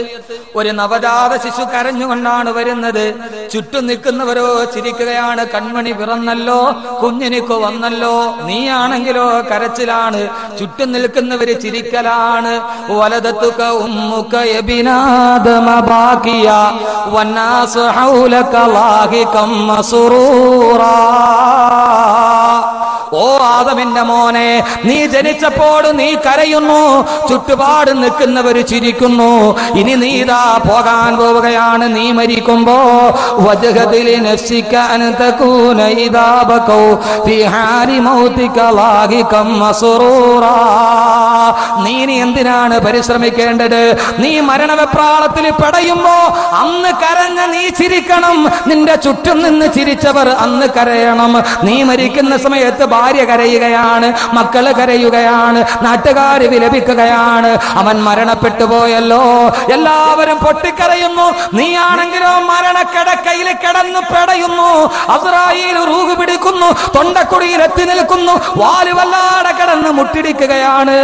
ഒരു നവജാത ശിശു കരഞ്ഞുകൊണ്ടാണ് വരുന്നത്. ചുറ്റും നിൽക്കുന്നവരോ ചിരിക്കുകയാണ്. കൺമണി പിറന്നല്ലോ, കുഞ്ഞിനിക്കോ വന്നല്ലോ. നീയാണെങ്കിലോ കരച്ചിലാണ്. ചുറ്റും നിൽക്കുന്നവര് ചിരിക്കലാണ്. വലദത്തുക ഉമ്മുക യബിനാദമ ബാക്കിയ വന്നാസു ഹൗലക ലാഹികം മസ്റൂറാ. ഓ ആദമിന്റെ മോനെ, നീ ജനിച്ചപ്പോൾ നീ കരയുന്നു, ചുറ്റുപാട് നിൽക്കുന്നവര് ചിരിക്കുന്നു. ഇനി നീ ഇതാ പോകാൻ പോവുകയാണ്. നീ മരിക്കുമ്പോ വജ്ഹദിൽ നഫ്സിക അൻ തകൂന ഇദാ ബകൗ ഫീ ഹാരി മൗതിക ലാഹികം മസ്റൂറാ. നീ എന്തിനാണ് പരിശ്രമിക്കേണ്ടത്? നീ മരണവെപ്രാളത്തിൽ പെടയുമ്പോ അന്ന് കരഞ്ഞ നീ ചിരിക്കണം. നിന്റെ ചുറ്റും നിന്ന് ചിരിച്ചവർ അന്ന് കരയണം. നീ മരിക്കുന്ന സമയത്ത് ഭാര്യ കരയുകയാണ്, മക്കള് കരയുകയാണ്, നാട്ടുകാര് വിലപിക്കുകയാണ്. അവൻ മരണപ്പെട്ടു പോയല്ലോ, എല്ലാവരും പൊട്ടിക്കരയുന്നു. നീയാണെങ്കിലോ മരണക്കിടക്കയിൽ കിടന്ന് പെടയുന്നു. അസ്രായീൽ റൂഹ് പിടിക്കുന്നു, തൊണ്ടക്കുടിയിൽ എത്തി നിൽക്കുന്നു. വാല് വല്ലാതെ കിടന്ന് മുട്ടിടിക്കുകയാണ്,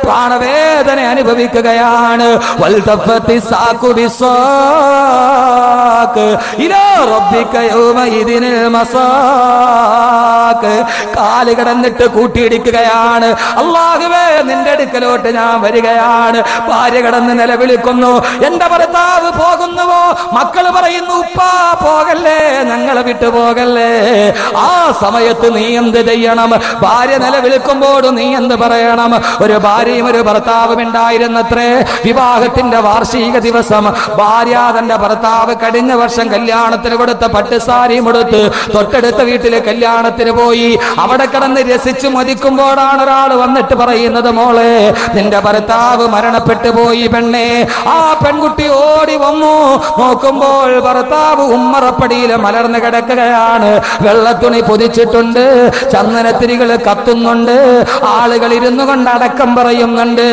പ്രാണവേദന അനുഭവിക്കുകയാണ്. വൽതഫത്തി സാഖു ബിസ്സാഖ് ഇലാ റബ്ബിക യൗമഇദിനിൽ മസാഖ്. കാല് കിടന്നിട്ട് കൂട്ടിയിടിക്കുകയാണ്. അല്ലാഹുവേ, നിന്റെ അടുക്കലോട്ട് ഞാൻ വരികയാണ്. ഭാര്യ കിടന്ന് നിലവിളിക്കുന്നു, എന്റെ ഭർത്താവ് പോകുന്നുവോ? മക്കള് പറയുന്നു, ഉപ്പാ പോകല്ലേ, ഞങ്ങളെ വിട്ടു പോകല്ലേ. ആ സമയത്ത് നീ എന്ത് ചെയ്യണം? ഭാര്യ നിലവിളിക്കുമ്പോൾ നീ എന്ത് പറയണം? ഒരു ഭാര്യയും ഒരു ഭർത്താവും ഉണ്ടായിരുന്നത്രേ. വിവാഹത്തിന്റെ വാർഷിക ദിവസം ഭാര്യ തന്റെ ഭർത്താവ് കഴിഞ്ഞ വർഷം കല്യാണത്തിന് കൊടുത്ത പട്ടുസാരിയും എടുത്ത് തൊട്ടടുത്ത വീട്ടിലെ കല്യാണത്തിന് പോയി. അവിടെ കിടന്ന് രസിച്ചു മതിക്കുമ്പോഴാണ് ഒരാൾ വന്നിട്ട് പറയുന്നത്, മോളെ, നിന്റെ ഭർത്താവ് മരണപ്പെട്ടു പോയി പെണ്ണെ. ആ പെൺകുട്ടി ഓടി വന്നു. നോക്കുമ്പോൾ ഭർത്താവ് ഉമ്മറപ്പടിയിൽ മലർന്നു കിടക്കുകയാണ്. വെള്ളത്തുണി പൊതിച്ചിട്ടുണ്ട്, ചന്ദനത്തിരികൾ കത്തുന്നുണ്ട്, ആളുകൾ ഇരുന്നു കൊണ്ട് അടക്കം പറയുന്നുണ്ട്.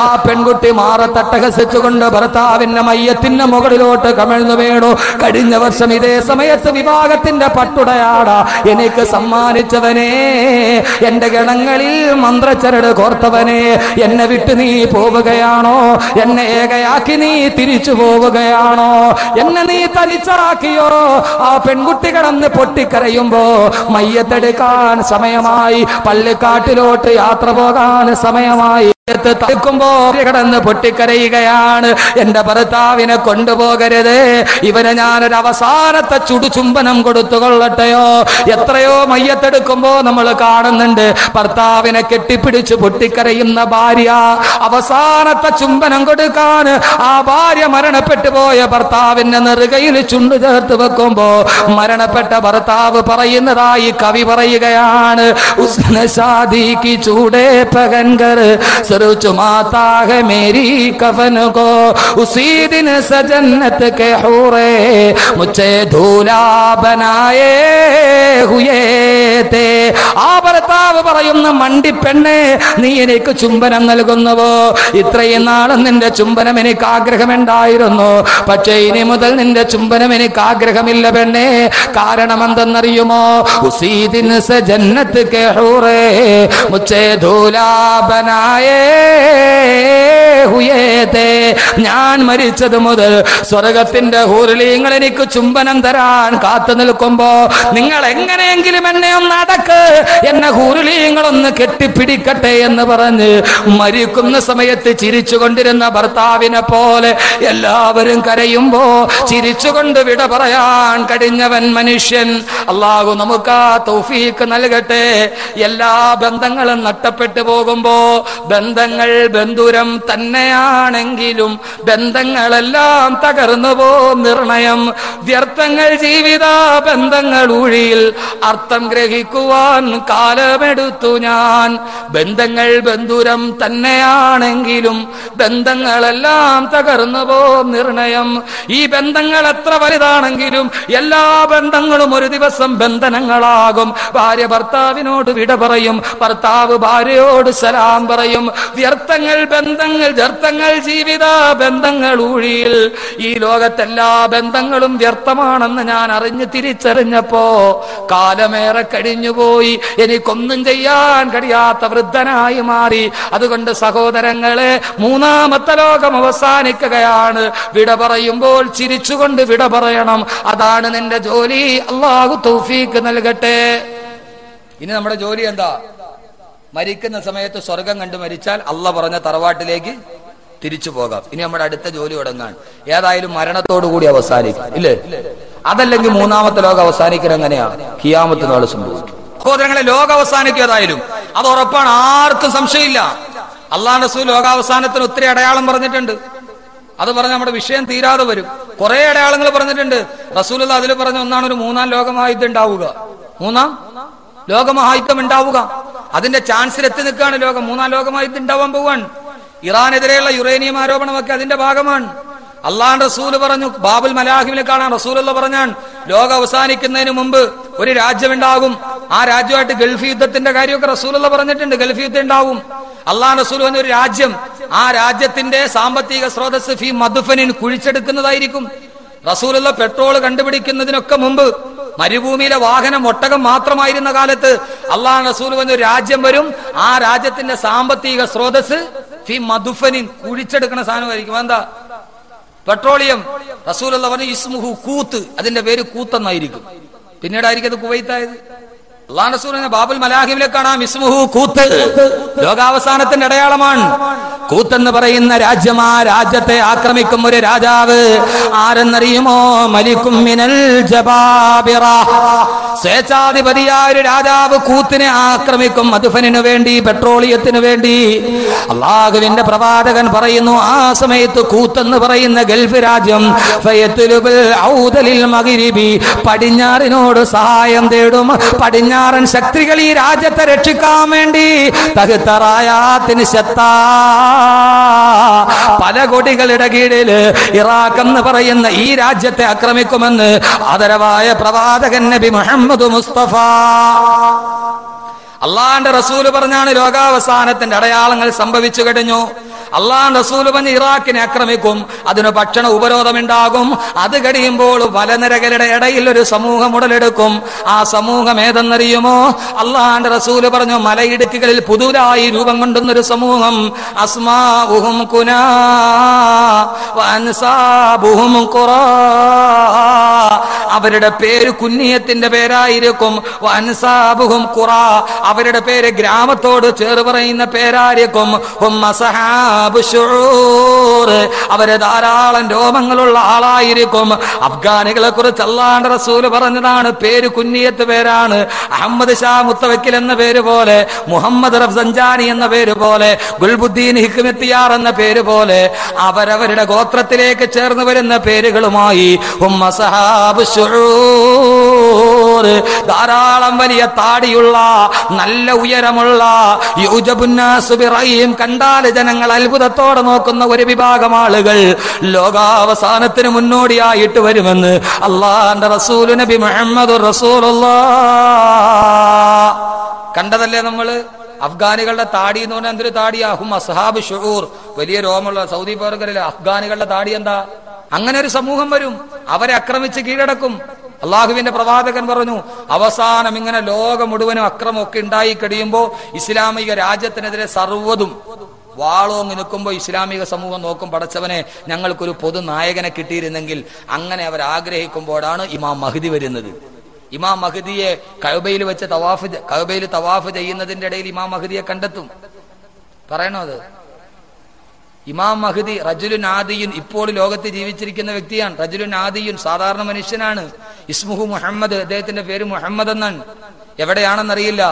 ആ പെൺകുട്ടി മാറത്തട്ടഹസിച്ചുകൊണ്ട് ഭർത്താവിന്റെ മയ്യത്തിന്റെ മുകളിലോട്ട് കമിഴ്ന്നു വീണു. കഴിഞ്ഞ വർഷം ഇതേ സമയത്ത് വിവാഹത്തിന്റെ പട്ടുടയാട എനിക്ക് സമ്മാനിച്ചവനെ, എന്റെ ഗണങ്ങളിൽ മന്ത്രച്ചരട് കോർത്തവനെ, എന്നെ വിട്ട് നീ പോവുകയാണോ? എന്നെ ഏകയാക്കി നീ തിരിച്ചു പോവുകയാണോ? എന്നെ നീ തനിച്ചാക്കിയോ? ആ പെൺകുട്ടി കിടന്ന് പൊട്ടിക്കരയുമ്പോ മയ്യത്തെടുക്കാൻ സമയമായി, പള്ളിക്കാട്ടിലോട്ട് യാത്ര പോകാൻ സമയമായി. തടുക്കുമ്പോ കിടന്ന് പൊട്ടിക്കരയുകയാണ്, എന്റെ ഭർത്താവിനെ കൊണ്ടുപോകരുത്, ഇവന് ഞാനൊരു അവസാനത്തെ ചുടുചുംബനം കൊടുത്തുകൊള്ളട്ടെയോ? എത്രയോ മയ്യത്തെടുക്കുമ്പോ നമ്മൾ കാണുന്നുണ്ട് ഭർത്താവിനെ കെട്ടിപ്പിടിച്ച് പൊട്ടിക്കരയുന്ന ഭാര്യ. അവസാനത്തെ ചുംബനം കൊടുക്കാൻ ആ ഭാര്യ മരണപ്പെട്ടു പോയ ഭർത്താവിന്റെ നെറുകയിൽ ചുണ്ടു ചേർത്ത് വെക്കുമ്പോ മരണപ്പെട്ട ഭർത്താവ് പറയുന്നതായി കവി പറയുകയാണ്, ഉസ്നെ ശാദി കി ചൂടേ പകൻ കർ चुमाता है मेरी कफन को उसी दिन सजन्नत के हूरे मुझे धूला बनाए हुए थे. ആ ഭർത്താവ് പറയുന്ന മണ്ടി പെണ്ണെ, നീ എനിക്ക് ചുംബനം നൽകുന്നുവോ? ഇത്രയും നാളും നിന്റെ ചുംബനം എനിക്ക് ആഗ്രഹമുണ്ടായിരുന്നു, പക്ഷേ ഇനി മുതൽ നിന്റെ ചുംബനം എനിക്ക് ആഗ്രഹമില്ല പെണ്ണെ. കാരണം എന്തെന്നറിയുമോ? ഉസീ ദിൻ സെ ജന്നത്ത് കെ ഹൂറേ മുझे धूला बनाए हुए थे. ഞാൻ മരിച്ചത് മുതൽ സ്വർഗത്തിന്റെ ഹൂറിലീങ്ങൾ എനിക്ക് ചുംബനം തരാൻ കാത്തു നിൽക്കുമ്പോ നിങ്ങൾ എങ്ങനെയെങ്കിലും എന്നെ ഒന്ന് അടക്ക്, എന്നെ ഹൂറിലീങ്ങളൊന്ന് കെട്ടിപ്പിടിക്കട്ടെ എന്ന് പറഞ്ഞ് മരിക്കുന്ന സമയത്ത് ചിരിച്ചുകൊണ്ടിരുന്ന ഭർത്താവിനെ പോലെ എല്ലാവരും കരയുമ്പോ ചിരിച്ചുകൊണ്ട് വിട പറയാൻ കഴിഞ്ഞവൻ മനുഷ്യൻ. അല്ലാഹു നമുക്ക് ആ തൗഫീഖ് നൽകട്ടെ. എല്ലാ ബന്ധങ്ങളും നഷ്ടപ്പെട്ടു പോകുമ്പോ, ബന്ധങ്ങൾ ബന്ധുരം തന്നെയാണെങ്കിലും ബന്ധങ്ങളെല്ലാം തകർന്നു പോ നിർണയം. വ്യർത്ഥങ്ങൾ ജീവിത ബന്ധങ്ങൾ ഊഴിയിൽ അർത്ഥം ഗ്രഹിക്കുവാൻ കാലമെടുത്തു ഞാൻ. ബന്ധങ്ങൾ ബന്ധുരം തന്നെയാണെങ്കിലും ബന്ധങ്ങളെല്ലാം തകർന്നു പോ നിർണയം. ഈ ബന്ധങ്ങൾ എത്ര വലുതാണെങ്കിലും എല്ലാ ബന്ധങ്ങളും ഒരു ദിവസം ബന്ധനങ്ങളാകും. ഭാര്യ ഭർത്താവിനോട് വിട പറയും, ഭർത്താവ് ഭാര്യയോട് സലാം പറയും. വ്യർത്ഥങ്ങൾ ബന്ധങ്ങൾ, വ്യർത്ഥങ്ങൾ ജീവിത ബന്ധങ്ങൾ ഊഴിയിൽ. ഈ ലോകത്തെല്ലാ ബന്ധങ്ങളും വ്യർത്ഥമാണെന്ന് ഞാൻ തിരിച്ചറിഞ്ഞപ്പോ കാലമേറെ കഴിഞ്ഞുപോയി, എനിക്കൊന്നും ചെയ്യാൻ കഴിയാത്ത വൃദ്ധനായി മാറി. അതുകൊണ്ട് സഹോദരങ്ങളെ, മൂന്നാമത്തെ ലോകം അവസാനിക്കുകയാണ്. വിട പറയുമ്പോൾ ചിരിച്ചുകൊണ്ട് വിട പറയണം. അതാണ് നിന്റെ ജോലി. അല്ലാഹു തൗഫീഖ് നൽകട്ടെ. ഇനി നമ്മുടെ ജോലി എന്താ? മരിക്കുന്ന സമയത്ത് സ്വർഗം കണ്ട് മരിച്ചാൽ അള്ളാഹ് പറഞ്ഞ തറവാട്ടിലേക്ക് തിരിച്ചു പോകാം. ഇനി നമ്മുടെ അടുത്ത ജോലി തുടങ്ങാൻ. ഏതായാലും മരണത്തോടുകൂടി അവസാനിക്കും, ഇല്ലേ? അതല്ലെങ്കിൽ മൂന്നാമത്തെ ലോകം അവസാനിക്കാൻ എങ്ങനെയാ? ഖിയാമത്ത് നാൾ സംഭവിക്കും. സഹോദരങ്ങളെ, ലോകം അവസാനിക്കും, ഏതായാലും അത് ഉറപ്പാണ്, ആർക്കും സംശയമില്ല. അള്ളാഹു റസൂൽ ലോകാവസാനത്തിന് ഒത്തിരി അടയാളം പറഞ്ഞിട്ടുണ്ട്. അത് പറഞ്ഞ നമ്മുടെ വിഷയം തീരാതെ വരും. കുറെ അടയാളങ്ങൾ പറഞ്ഞിട്ടുണ്ട് റസൂലുള്ള. അതിൽ പറഞ്ഞ ഒന്നാണ് ഒരു മൂന്നാം ലോകമഹായുദ്ധം ഉണ്ടാവുക. മൂന്നാം ലോകമഹായുദ്ധം ഉണ്ടാവുക. അതിന്റെ ചാൻസിലെത്തി നിൽക്കുകയാണ് ലോകം. മൂന്നാം ലോകമഹായുദ്ധം ഉണ്ടാവാൻ പോവാൻ. ഇറാനെതിരെയുള്ള യുറേനിയം ആരോപണമൊക്കെ അതിന്റെ ഭാഗമാണ്. അള്ളാഹുവിന്റെ റസൂല് പറഞ്ഞു, ബാബുൽ മലാഹിമിൽ കാണാൻ റസൂലുള്ള പറഞ്ഞാൻ, ലോകം അവസാനിക്കുന്നതിന് മുമ്പ് ഒരു രാജ്യമുണ്ടാകും. ആ രാജ്യമായിട്ട് ഗൾഫ് യുദ്ധത്തിന്റെ കാര്യമൊക്കെ റസൂലുള്ള പറഞ്ഞിട്ടുണ്ട്. ഗൾഫ് യുദ്ധം ഉണ്ടാവും. അള്ളാഹുവിന്റെ റസൂൽ പറഞ്ഞ ഒരു രാജ്യം, ആ രാജ്യത്തിന്റെ സാമ്പത്തിക സ്രോതസ് ഫീ മദ്ഫനിൻ, കുഴിച്ചെടുക്കുന്നതായിരിക്കും. റസൂലുള്ള പെട്രോൾ കണ്ടുപിടിക്കുന്നതിനൊക്കെ മുമ്പ് മരുഭൂമിയിലെ വാഹനം ഒട്ടകം മാത്രമായിരുന്ന കാലത്ത് അള്ളാഹു റസൂൽ പറഞ്ഞ ഒരു രാജ്യം വരും. ആ രാജ്യത്തിന്റെ സാമ്പത്തിക സ്രോതസ് ഫീ മദ്ഫനിൻ, കുഴിച്ചെടുക്കുന്ന സാധനമായിരിക്കും. എന്താ? പെട്രോളിയം. റസൂലുള്ള പറഞ്ഞു ഇസ്മുഹു കൂത്ത്, അതിന്റെ പേര് കൂത്തെന്നായിരിക്കും. പിന്നീടായിരിക്കും അത് കുവൈത്തായത്. അള്ളാഹു റസൂൽ ബാബുൽ മലാഹിമിലെ കാണാം ഇസ്മുഹു കൂത്ത്. ലോകാവസാനത്തിന്റെ അടയാളമാണ് കൂത്തെന്ന് പറയുന്ന രാജ്യം. ആ രാജ്യത്തെ ആക്രമിക്കും ഒരു രാജാവ്. ആരെന്നറിയുമോ? മലിക്കും മിനൽ ജബാബിറ. സ്വേച്ഛാധിപതിയായ ഒരു രാജാവ് കൂത്തിനെ ആക്രമിക്കും. മദ്ഫനിനു വേണ്ടി, പെട്രോളിയത്തിനു വേണ്ടി. അള്ളാഹുവിന്റെ പ്രവാചകൻ പറയുന്നു, ആ സമയത്ത് കൂത്തെന്ന് പറയുന്ന ഗൾഫ് രാജ്യം പടിഞ്ഞാറിനോട് സഹായം തേടും. പടിഞ്ഞാറൻ ശക്തികൾ ഈ രാജ്യത്തെ രക്ഷിക്കാൻ വേണ്ടി തഹ്തറായാത്തിന് ശത്താ, പല കൊടികളുടെ കീഴിൽ ഇറാഖ് എന്ന് പറയുന്ന ഈ രാജ്യത്തെ ആക്രമിക്കുമെന്ന് ആദരവായ പ്രവാചകൻ നബി മുഹമ്മദ് മുസ്തഫ. അള്ളാന്റെ റസൂല് പറഞ്ഞാണ് ലോകാവസാനത്തിന്റെ അടയാളങ്ങൾ സംഭവിച്ചു കഴിഞ്ഞു. അള്ളാന്റെ റസൂല് പറഞ്ഞ് ഇറാഖിനെ ആക്രമിക്കും, അതിന് ഭക്ഷണ ഉപരോധമുണ്ടാകും. അത് കഴിയുമ്പോൾ വലനിരകളുടെ ഇടയിൽ ഒരു സമൂഹം ഉടലെടുക്കും. ആ സമൂഹം ഏതെന്നറിയുമോ? അള്ളാന്റെ റസൂല് പറഞ്ഞു, മലയിടുക്കുകളിൽ പുതുതായി രൂപം കൊണ്ടുന്നൊരു സമൂഹം. അസ്മാഉഹും കുനാ വഅൻസാബുഹും ഖുറാ. അവരുടെ പേര് കുന്നിയത്തിന്റെ പേരായിരിക്കും. വഅൻസാബുഹും ഖുറാ, അവരുടെ പേര് ഗ്രാമത്തോട് ചേർന്ന് പറയുന്ന പേരായിരിക്കും. അവര് ധാരാളം രോമങ്ങളുള്ള ആളായിരിക്കും. അഫ്ഗാനികളെ കുറിച്ച് അല്ലാഹുവിന്റെ റസൂല് പറഞ്ഞതാണ്, പേര് കുന്നിയത്ത് പേരാണ്. അഹമ്മദ് ഷാ മുത്തവക്കിൽ എന്ന പേര് പോലെ, മുഹമ്മദ് റഫ്സഞ്ചാനി എന്ന പേര് പോലെ, ഗുൽബുദ്ദീൻ ഹിക്മത്തിയാർ എന്ന പേര് പോലെ അവരവരുടെ ഗോത്രത്തിലേക്ക് ചേർന്ന് വരുന്ന പേരുകളുമായി ധാരാളം വലിയ താടിയുള്ള, നല്ല ഉയരമുള്ള, കണ്ടാൽ ജനങ്ങൾ അത്ഭുതത്തോടെ നോക്കുന്ന ഒരു വിഭാഗം ആളുകൾ ലോകാവസാനത്തിന് മുന്നോടിയായിട്ട് വരുമെന്ന് അല്ലാഹുവിന്റെ റസൂൽ നബി മുഹമ്മദ് റസൂലുള്ളാഹ്. കണ്ടതല്ലേ നമ്മള്? അഫ്ഗാനികളുടെ താടി എന്ന് പറഞ്ഞാൽ എന്തൊരു താടിയാ? ഹും അസ്ഹാബ് ഷുഊർ, വലിയ രോമമുള്ള. സൗദി പോർക്കറിലെ അഫ്ഗാനികളുടെ താടി എന്താ? അങ്ങനെ ഒരു സമൂഹം വരും, അവരെ ആക്രമിച്ച് കീഴടക്കും. അള്ളാഹുവിന്റെ പ്രവാചകൻ പറഞ്ഞു, അവസാനം ഇങ്ങനെ ലോകം മുഴുവനും അക്രമമൊക്കെ ഉണ്ടായി കഴിയുമ്പോ ഇസ്ലാമിക രാജ്യത്തിനെതിരെ സർവ്വതും വാളോങ്ങി നിൽക്കുമ്പോൾ ഇസ്ലാമിക സമൂഹം നോക്കും, പടച്ചവനെ ഞങ്ങൾക്കൊരു പൊതു നായകനെ കിട്ടിയിരുന്നെങ്കിൽ. അങ്ങനെ അവർ ആഗ്രഹിക്കുമ്പോഴാണ് ഇമാം മഹ്ദി വരുന്നത്. ഇമാം മഹ്ദിയെ കഅബയിൽ വെച്ച് കഅബയിൽ തവാഫ് ചെയ്യുന്നതിന്റെ ഇടയിൽ ഇമാം മഹ്ദിയെ കണ്ടെത്തും. പറയണോ അത്? ഇമാം മഹ്ദി റജുലുൻ ആദിയുൻ, ഇപ്പോൾ ലോകത്ത് ജീവിച്ചിരിക്കുന്ന വ്യക്തിയാണ്. റജുലുൻ ആദിയുൻ, സാധാരണ മനുഷ്യനാണ്. ഇസ്മുഹു മുഹമ്മദ്, അദ്ദേഹത്തിന്റെ പേര് മുഹമ്മദ് എന്നാണ്. എവിടെയാണെന്നറിയില്ല.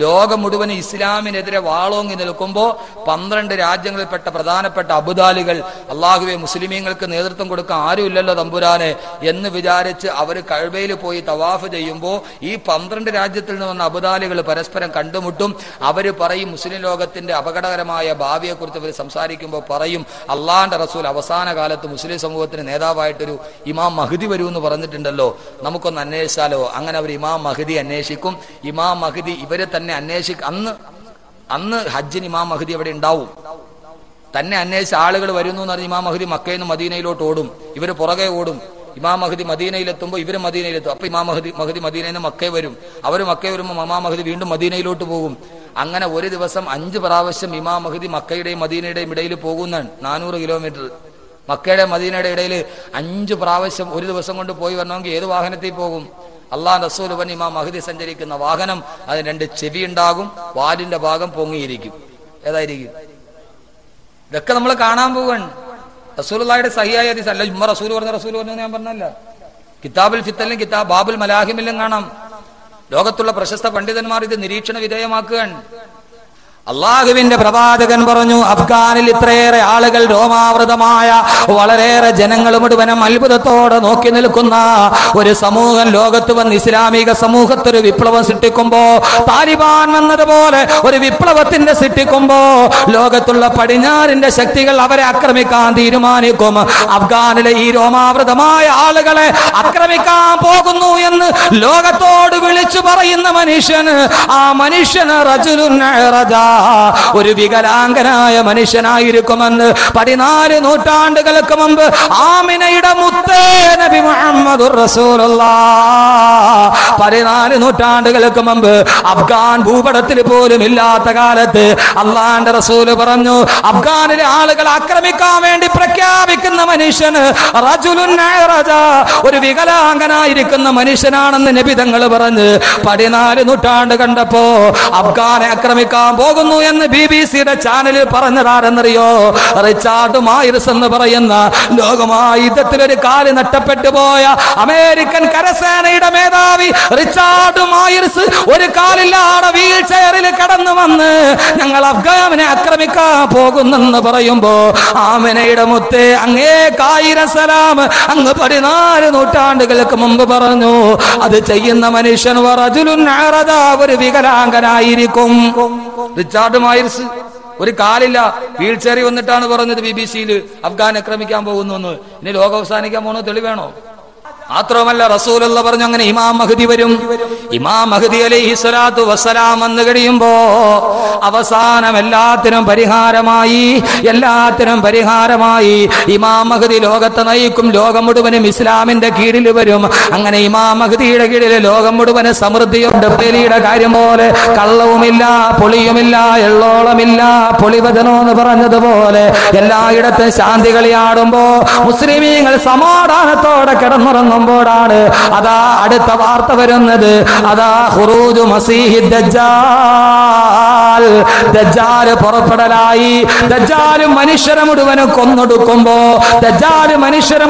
ലോകം മുഴുവൻ ഇസ്ലാമിനെതിരെ വാളോങ്ങി നിൽക്കുമ്പോൾ 12 രാജ്യങ്ങളിൽപ്പെട്ട പ്രധാനപ്പെട്ട അബുദാലികൾ, അള്ളാഹുവെ മുസ്ലിമീങ്ങൾക്ക് നേതൃത്വം കൊടുക്കാൻ ആരുമില്ലല്ലോ തമ്പുരാനെ എന്ന് വിചാരിച്ച് അവർ കഅബയിൽ പോയി തവാഫ് ചെയ്യുമ്പോൾ ഈ 12 രാജ്യത്തിൽ നിന്ന് വന്ന അബുദാലികൾ പരസ്പരം കണ്ടുമുട്ടും. അവർ പറയും, മുസ്ലിം ലോകത്തിന്റെ അപകടകരമായ ഭാവിയെക്കുറിച്ച് അവർ സംസാരിക്കുമ്പോൾ പറയും, അള്ളാഹിന്റെ റസൂൽ അവസാന കാലത്ത് മുസ്ലിം സമൂഹത്തിന് നേതാവായിട്ടൊരു ഇമാം മഹ്ദി വരുമെന്ന് പറഞ്ഞിട്ടുണ്ടല്ലോ, നമുക്കൊന്ന് അന്വേഷിച്ചാലോ? അങ്ങനെ അവർ ഇമാം മഹ്ദി അന്വേഷിക്കും. ഇമാം മഹ്ദി ഇവരെ തന്നെ അന്വേഷിക്കും. അന്ന് ഹജ്ജിന് ഇമാം മഹ്ദി അവിടെ ഉണ്ടാവും. തന്നെ അന്വേഷിച്ച് ആളുകൾ വരുന്നു എന്ന് പറഞ്ഞ് ഇമാം മഹ്ദി മക്കയിൽ നിന്ന് മദീനയിലോട്ട് ഓടും. ഇവര് പുറകെ ഓടും. ഇമാം മഹ്ദി മദീനയിലെത്തുമ്പോൾ ഇവര് മദീനയിലെത്തും. അപ്പൊ ഇമാം മഹ്ദി മദീനയിൽ നിന്ന് മക്കയെ വരും. അവര് മക്കയെ വരുമ്പോൾ ഇമാം മഹ്ദി വീണ്ടും മദീനയിലോട്ട് പോകും. അങ്ങനെ ഒരു ദിവസം 5 പ്രാവശ്യം ഇമാം മഹ്ദി മക്കയുടെയും മദീനയുടെയും ഇടയിൽ പോകുന്നതാണ്. 400 കിലോമീറ്റർ മക്കയുടെ മദീനയുടെ ഇടയിൽ 5 പ്രാവശ്യം ഒരു ദിവസം കൊണ്ട് പോയി വരണമെങ്കിൽ ഏത് വാഹനത്തിൽ പോകും? അള്ളാഹ് റസൂൽ പറഞ്ഞ ഇമാം മഹ്ദി സഞ്ചരിക്കുന്ന വാഹനം അതിന് 2 ചെവി ഉണ്ടാകും, വാലിന്റെ ഭാഗം പൊങ്ങിയിരിക്കും. ഏതായിരിക്കും? ഇതൊക്കെ നമ്മൾ കാണാൻ പോവാണ്. റസൂലുള്ളാഹിയുടെ സഹിയായ ഹദീസ് അല്ല, ഉമ്മ റസൂൽ പറഞ്ഞു ഞാൻ പറഞ്ഞല്ല. കിതാബുൽ ഫിത്തനിലും ബാബുൽ മലാഹിമിലും കാണാം. ലോകത്തുള്ള പ്രശസ്ത പണ്ഡിതന്മാർ ഇത് നിരീക്ഷണ വിധേയമാക്കുകയാണ്. അള്ളാഹുവിന്റെ പ്രവാചകൻ പറഞ്ഞു, അഫ്ഗാനിൽ ഇത്രയേറെ ആളുകൾ രോമാവൃതമായ വളരെയേറെ ജനങ്ങൾ മുഴുവനും അത്ഭുതത്തോടെ നോക്കി നിൽക്കുന്ന ഒരു സമൂഹം ലോകത്ത് വന്ന് ഇസ്ലാമിക സമൂഹത്തൊരു വിപ്ലവം സൃഷ്ടിക്കുമ്പോ, താലിബാൻ വന്നതുപോലെ ഒരു വിപ്ലവത്തിന്റെ സൃഷ്ടിക്കുമ്പോ ലോകത്തുള്ള പടിഞ്ഞാറിന്റെ ശക്തികൾ അവരെ ആക്രമിക്കാൻ തീരുമാനിക്കും. അഫ്ഗാനിലെ ഈ രോമാവൃതമായ ആളുകളെ ആക്രമിക്കാൻ പോകുന്നു എന്ന് ലോകത്തോട് വിളിച്ചു പറയുന്ന മനുഷ്യന്, ആ മനുഷ്യന് റജുലുൻ റജാ, ഒരു വികലാംഗനായ മനുഷ്യനായിരിക്കുമെന്ന് 14 നൂറ്റാണ്ടുകൾക്ക് മുമ്പ് ആമിനയുടെ മുത്തേ നബി മുഹമ്മദുർ റസൂലുള്ളാഹ് 14 നൂറ്റാണ്ടുകൾക്ക് മുമ്പ് അഫ്ഗാൻ ഭൂപടത്തിൽ പോലും ഇല്ലാത്ത കാലത്ത് അള്ളാന്റെ റസൂല് പറഞ്ഞു, അഫ്ഗാനിലെ ആളുകൾ ആക്രമിക്കാൻ വേണ്ടി പ്രഖ്യാപിക്കുന്ന മനുഷ്യന് റജുലുൻ റജാ, ഒരു വികലാംഗനായിരിക്കുന്ന മനുഷ്യനാണെന്ന് നബി തങ്ങൾ പറഞ്ഞ് 14 നൂറ്റാണ്ട് കണ്ടപ്പോ അഫ്ഗാനെ ആക്രമിക്കാൻ പോകുന്നു എന്ന് BBC-യുടെ ചാനലിൽ പറഞ്ഞതാരെന്നറിയോ? റിച്ചാർഡ് മൈർസ് എന്ന് പറയുന്ന ലോകമായുദ്ധത്തിൽ ഒരു കാല് നഷ്ടപ്പെട്ടു പോയ അമേരിക്കൻ കരസേനയുടെ മേധാവി റിച്ചാർഡ് മൈർസ് ഒരു കാലില്ലാതെ വീൽ ചെയറിൽ കടന്നു വന്ന് ഞങ്ങൾ അഫ്ഗാനെ ആക്രമിക്കാൻ പോകുന്നെന്ന് പറയുമ്പോ ആമിനയുടെ മുത്തേ അങ്ങേക്കായിരം സലാം അങ്ങ് 14 നൂറ്റാണ്ടുകൾക്ക് മുമ്പ് പറഞ്ഞു, അത് ചെയ്യുന്ന മനുഷ്യൻ റജുലുൻ റജാ, ഒരു വികലാംഗനായിരിക്കും. റിച്ചാർഡ് മൈർസ് ഒരു കാലില്ല, വീൽ ചെയറിൽ വന്നിട്ടാണ് പറഞ്ഞത് BBC-യിൽ അഫ്ഗാൻ ആക്രമിക്കാൻ പോകുന്നു എന്ന്. ഇനി ലോകം അവസാനിക്കാൻ പോകുന്നത് തെളിവേണോ? മാത്രമല്ല റസൂലുള്ള പറഞ്ഞു, അങ്ങനെ ഇമാം മഹ്ദി വരും. ഇമാം മഹ്ദി അലൈഹി സ്വലാത്തു വസ്സലാം വന്നു കഴിയുമ്പോ അവസാനം എല്ലാത്തിനും പരിഹാരമായി ഇമാം മഹ്ദി ലോകത്തെ നയിക്കും. ലോകം മുഴുവനും ഇസ്ലാമിന്റെ കീഴിൽ വരും. അങ്ങനെ ഇമാം മഹ്ദിയുടെ കീഴിൽ ലോകം മുഴുവനും സമൃദ്ധിയുണ്ട്. പേലിയുടെ കാര്യം പോലെ കള്ളവുമില്ല, പൊളിയുമില്ല, എള്ളോളമില്ല, പൊളിവചനോ എന്ന് പറഞ്ഞതുപോലെ എല്ലായിടത്തും ശാന്തി കളിയാടുമ്പോ മുസ്ലിമീങ്ങൾ സമാധാനത്തോടെ കിടന്നുറങ്ങുമ്പോഴാണ് അതാ അടുത്ത വാർത്ത വരുന്നത്. അതാ ഖുറൂജു മസീഹി ദജ്ജാൽ, ദജ്ജാൽ പുറപ്പെടലായി. ദജ്ജാൽ മനുഷ്യരെ മുഴുവനും കൊന്നൊടുക്കുമ്പോ ദജ്ജാൽ മനുഷ്യരെ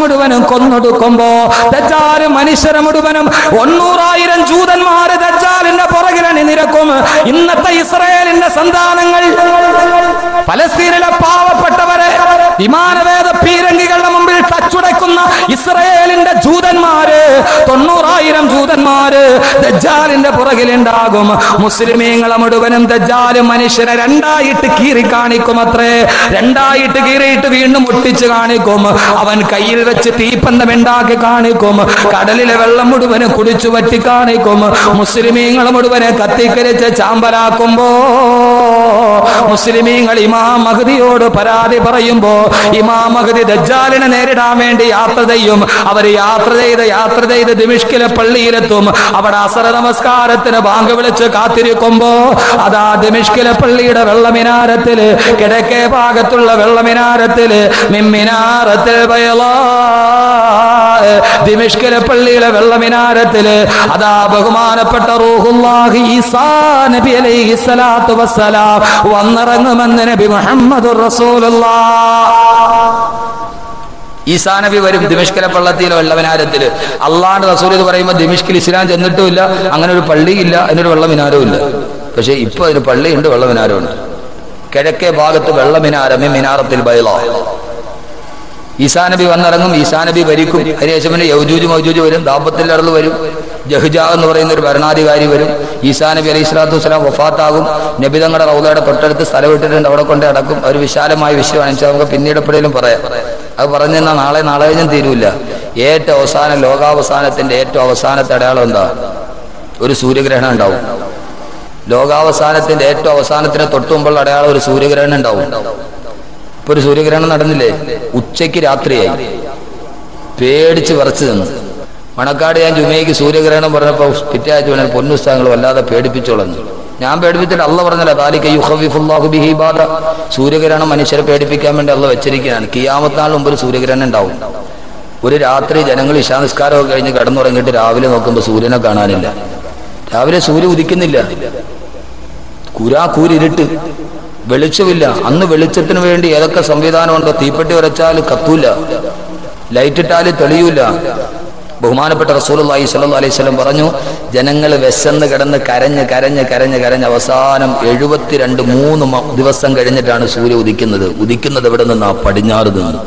മുഴുവനും 900,000 ജൂതന്മാര് ദജ്ജാലിന്റെ പുറകിൽ അണിനിരക്കും. ഇന്നത്തെ ഇസ്രായേലിന്റെ സന്താനങ്ങൾ പലസ്തീനിലെ പാവപ്പെട്ടവരെ വിമാനവേദ പീരങ്കികളുടെ മുമ്പിൽ തച്ചുടയ്ക്കുന്ന ഇസ്രായേലിന്റെ ജൂതന്മാര് 90,000 ജൂതന്മാര് ദജ്ജാലിന്റെ പുറകിലുണ്ടാകും. മുസ്ലിമീങ്ങളെ മുഴുവനും ദജ്ജാൽ മനുഷ്യരെ 2ആയിട്ട് കീറി കാണിക്കും. അത്രേ 2ആയിട്ട് കീറിയിട്ട് വീണ്ടും ഒട്ടിച്ച് കാണിക്കും. അവൻ കയ്യിൽ വെച്ച് തീപ്പന്തം ഉണ്ടാക്കി കാണിക്കും. കടലിലെ വെള്ളം മുഴുവനും കുടിച്ചു വറ്റി കാണിക്കും. മുസ്ലിമീങ്ങളെ മുഴുവനെ കത്തിക്കരിച്ച് ചാമ്പലാക്കുമ്പോ മുസ്ലിമീങ്ങൾ ഇമാം മഹ്ദിയോട് പരാതി പറയുമ്പോ ഇമാം മഹ്ദി ദജ്ജാലിനെ നേരിടാൻ വേണ്ടി യാത്ര ചെയ്യും. അവർ യാത്ര ചെയ്ത് ദിമിഷ്കിലെ പള്ളിയിലെത്തും. അവിടെ അസർ നമസ്കാരത്തിന് ബാങ്ക് വിളിച്ച് കാത്തിരിക്കുമ്പോ അതാ ദിമിഷ്കിലെ പള്ളിയുടെ വെള്ളമിനാരത്തില്, കിഴക്കേ ഭാഗത്തുള്ള വെള്ളമിനാരത്തില്, മിമ്മിനാരത്തിൽ ദിമിഷ്കിലെ പള്ളിയിലെ വെള്ളമിനാരത്തില് അതാ ബഹുമാനപ്പെട്ട റൂഹുല്ലാഹി ഈസാ നബി അലൈഹി സ്വലാത്തു വസ്സലാം വന്നിറങ്ങുമെന്ന് നബി മുഹമ്മദുർ റസൂലുള്ളാഹ്. ഈസാ നബി വരും ദിമിഷ്കിലെ പള്ളത്തിലോ വെള്ളമിനാരത്തില്. അള്ളാഹുവിന്റെ റസൂൽ എന്ന് പറയുമ്പോൾ ദിമിഷ്കിൽ ഇസ്ലാം ചെന്നിട്ടുമില്ല, അങ്ങനെ ഒരു പള്ളിയില്ല, അതിനൊരു വെള്ളമിനാരവും ഇല്ല. പക്ഷെ ഇപ്പൊ അതിന് പള്ളിയുണ്ട്, വെള്ളമിനാരമുണ്ട്. കിഴക്കേ ഭാഗത്ത് വെള്ളമിനാരം, മിനാറത്തിൽ ബൈളാ. ഈസാ നബി വന്നിറങ്ങും, ഈസാ നബി ഭരിക്കും. അതിനുശേഷം പിന്നെ യൗജൂജ് മൗജൂജ് വരും, ദാബത്തിൽ അറള് വരും, ജഹ്ജാ എന്ന് പറയുന്ന ഒരു ഭരണാധികാരി വരും. ഈസാ നബി അലൈഹി സ്വലാത്തു വസ്സലാം വഫാത്താകും. നബി തങ്ങളുടെ റൗളയുടെ തൊട്ടടുത്ത് സ്ഥലം ഇട്ടിട്ടുണ്ട്, അവിടെ കൊണ്ട് അടക്കും. ഒരു വിശാലമായ വിഷയമാണ്, നമുക്ക് പിന്നീട് എപ്പോഴേലും പറയാം. അത് പറഞ്ഞു തന്നാൽ നാളെ കഴിഞ്ഞും തീരൂല. ഏറ്റവും അവസാനം, ലോകാവസാനത്തിന്റെ ഏറ്റവും അവസാനത്തെ അടയാളം എന്താ? ഒരു സൂര്യഗ്രഹണം ഉണ്ടാവും. ലോകാവസാനത്തിന്റെ ഏറ്റവും അവസാനത്തിന് തൊട്ടുമുമ്പുള്ള അടയാളം ഒരു സൂര്യഗ്രഹണം ഉണ്ടാവും. ഇപ്പൊ ഒരു സൂര്യഗ്രഹണം നടന്നില്ലേ, ഉച്ചയ്ക്ക് രാത്രിയായി, പേടിച്ച് വിറച്ചു നിന്ന്. മണക്കാട് ഞാൻ ജുമയ്ക്ക് സൂര്യഗ്രഹണം പറഞ്ഞപ്പോ പിറ്റേ ആഴ്ച വേണേൽ പൊന്നുസ്താങ്ങൾ വല്ലാതെ പേടിപ്പിച്ചോളഞ്ഞു. ഞാൻ പേടിപ്പിച്ചിട്ട് അള്ള പറഞ്ഞല്ല, താലിക യുഖവിഫുല്ലാഹു ബിഹി ഇബാദ, സൂര്യഗ്രഹണം മനുഷ്യരെ പേടിപ്പിക്കാൻ വേണ്ടി അള്ള വെച്ചിരിക്കുകയാണ്. കിയാമത്ത് നാൾ മുമ്പ് ഒരു സൂര്യഗ്രഹണം ഉണ്ടാവും. ഒരു രാത്രി ജനങ്ങൾ ഇശാ നിസ്കാരമൊക്കെ കഴിഞ്ഞ് കിടന്നുറങ്ങിയിട്ട് രാവിലെ നോക്കുമ്പോൾ സൂര്യനെ കാണാനില്ല. രാവിലെ സൂര്യൻ ഉദിക്കുന്നില്ല, കൂരിരുട്ട്, വെളിച്ചമില്ല. അന്ന് വെളിച്ചത്തിന് വേണ്ടി ഏതൊക്കെ സംവിധാനമുണ്ടോ, തീപ്പെട്ടി ഉരച്ചാൽ കത്തൂല, ലൈറ്റിട്ടാൽ തെളിയൂല. ബഹുമാനപ്പെട്ട റസൂലുള്ളാഹി സ്വല്ലല്ലാഹു അലൈഹി വസല്ലം പറഞ്ഞു, ജനങ്ങൾ വിശന്ന് കിടന്ന് കരഞ്ഞ് അവസാനം 73 ദിവസം കഴിഞ്ഞിട്ടാണ് സൂര്യൻ ഉദിക്കുന്നത്. ഉദിക്കുന്നത് എവിടെ നിന്നാ? പടിഞ്ഞാറ് നിന്ന്.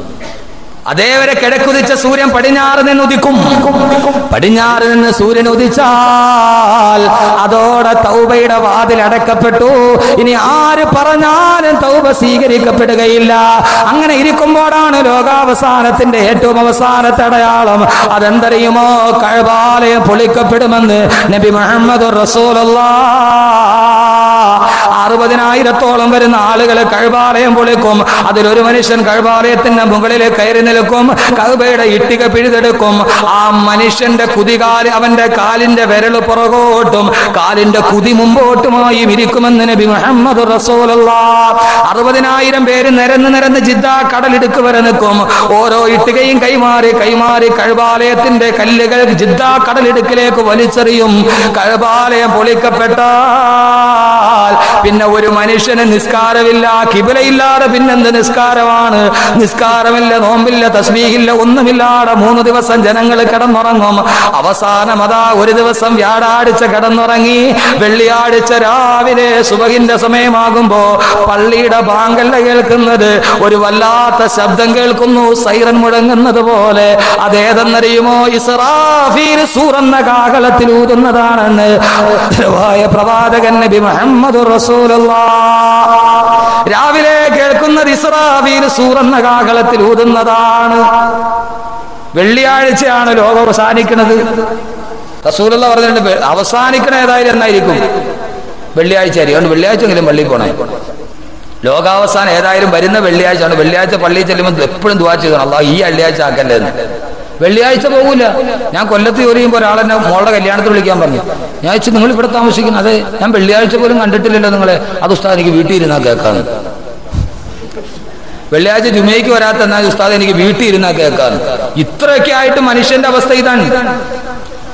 അതേവരെ കിഴക്കുദിച്ച സൂര്യൻ പടിഞ്ഞാറ് നിന്ന് ഉദിക്കും. പടിഞ്ഞാറ് നിന്ന് സൂര്യൻ ഉദിച്ചാൽ അതോടെ തൗബയുടെ വാതിൽ അടക്കപ്പെട്ടു. ഇനി ആര് പറഞ്ഞാലും തൗബ സ്വീകരിക്കപ്പെടുകയില്ല. അങ്ങനെ ഇരിക്കുമ്പോഴാണ് ലോകാവസാനത്തിന്റെ ഏറ്റവും അവസാനത്തെ അടയാളം. അതെന്തറിയുമോ? കഅബാലയം പൊളിക്കപ്പെടുമെന്ന് നബി മുഹമ്മദ് റസൂലുള്ളാഹ്. 60,000-ഓളം വരുന്ന ആളുകൾ കഅബാലയം പൊളിക്കും. അതിലൊരു മനുഷ്യൻ കഅബാലയത്തിന്റെ മുകളിൽ കയറി നിൽക്കും, കഅബയുടെ ഇഷ്ടിക പിഴുതെടുക്കും. ആ മനുഷ്യന്റെ കുതികാല്, അവന്റെ കാലിന്റെ വിരൽ പുറകോട്ടും കാലിന്റെ കുതി മുമ്പോട്ടുമായി ഇരിക്കുമെന്ന് നബി മുഹമ്മദ് റസൂലുള്ളാഹ്. 60,000 പേര് നിരന്ന് ജിദ്ദ കടലിടുക്ക് വരെ നിൽക്കും. ഓരോ ഇഷ്ടികയും കൈമാറി കഅബാലയത്തിന്റെ കല്ലുകൾ ജിദ്ദ കടലിടുക്കിലേക്ക് വലിച്ചെറിയും. കഅബാലയം പൊളിക്കപ്പെട്ടാൽ പിന്നെ ഒരു മനുഷ്യന് നിസ്കാരമില്ല, കിബിലയില്ലാതെ പിന്നെന്ത് നിസ്കാരമാണ്? നിസ്കാരമില്ല, നോമ്പില്ല, തസ്ബീഹില്ല, ഒന്നുമില്ലാതെ 3 ദിവസം ജനങ്ങൾ കിടന്നുറങ്ങും. അവസാനം അതാ ഒരു ദിവസം വ്യാഴാഴ്ച കിടന്നുറങ്ങി, വെള്ളിയാഴ്ച രാവിലെ സുബഹിന്റെ സമയമാകുമ്പോ പള്ളിയുടെ ബാങ്കല്ല കേൾക്കുന്നത്, ഒരു വല്ലാത്ത ശബ്ദം കേൾക്കുന്നു, സൈറൻ മുഴങ്ങുന്നത് പോലെ. അതേതെന്നറിയുമോ? ഇസ്രാഫീൽ സൂറെന്ന കാഹളത്തിൽ ഊതുന്നതാണെന്ന് പ്രവാചകൻ നബി മുഹമ്മദ് റസൂലുള്ളാഹ്. രാവിലെ കേൾക്കുന്നത് ഇസ്രാഫീൽ സൂറെന്ന കാഹളത്തിൽ ഊതുന്നതാണ്. വെള്ളിയാഴ്ചയാണ് ലോകം അവസാനിക്കുന്നത്. റസൂലുള്ളാഹി പറഞ്ഞിട്ടുണ്ട്, അവസാനിക്കണ ഏതായാലും എന്നായിരിക്കും? വെള്ളിയാഴ്ച ആയിരിക്കും. അതുകൊണ്ട് വെള്ളിയാഴ്ചയെങ്കിലും പള്ളിയിൽ പോണേ. ലോകാവസാനം ഏതായാലും വരുന്ന വെള്ളിയാഴ്ചയാണ്. വെള്ളിയാഴ്ച പള്ളിയിൽ ചെല്ലുമ്പോൾ എപ്പോഴും ദുആ ചെയ്യണം, അല്ലാഹ് ഈ വെള്ളിയാഴ്ച ആക്കല്ലേ എന്ന്. വെള്ളിയാഴ്ച പോകൂല. ഞാൻ കൊല്ലത്ത് ജോലി ചെയ്യുമ്പോൾ ഒരാളെന്നെ മോളുടെ കല്യാണത്തിൽ വിളിക്കാൻ പറഞ്ഞു. ഞാൻ വെച്ച് നിങ്ങൾ ഇവിടെ താമസിക്കുന്നു? അതെ, ഞാൻ വെള്ളിയാഴ്ച പോലും കണ്ടിട്ടില്ലല്ലോ നിങ്ങളെ. അത് ഉസ്താദ് എനിക്ക് വീട്ടിൽ ഇരുന്നാ കേൾക്കാന്ന്. വെള്ളിയാഴ്ച ജുമയ്ക്ക് വരാത്ത എന്നാൽ ഉസ്താദ് എനിക്ക് വീട്ടിൽ ഇരുന്നാ കേൾക്കാന്ന്. ഇത്രയൊക്കെ ആയിട്ട് മനുഷ്യന്റെ അവസ്ഥ ഇതാണ്.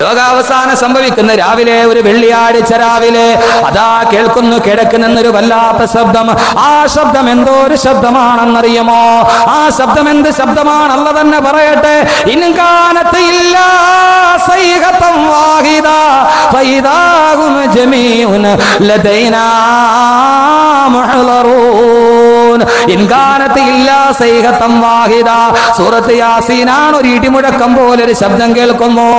ലോകാവസാനം സംഭവിക്കുന്ന രാവിലെ, ഒരു വെള്ളിയാഴ്ച രാവിലെ അതാ കേൾക്കുന്നു കിഴക്കുന്നെന്നൊരു വല്ലാത്ത ശബ്ദം. ആ ശബ്ദം എന്തോ ഒരു ശബ്ദമാണെന്നറിയുമോ? ആ ശബ്ദം എന്ത് ശബ്ദമാണ്? അല്ല തന്നെ പറയട്ടെ, ഇൻകാനത്ത് ഇല്ലാ സൈഹതം വാഹിദ ഫൈദാഹും ജമീഉൻ ലദൈനാ മുഹ്ളറൂൻ. ഇൻകാനത്ത് ഇല്ലാ സൈഹതം വാഹിദ. സൂറത്ത് യാസീനാണ്. ഒരു ഇടിമുഴക്കം പോലെ ഒരു ശബ്ദം കേൾക്കുന്നു.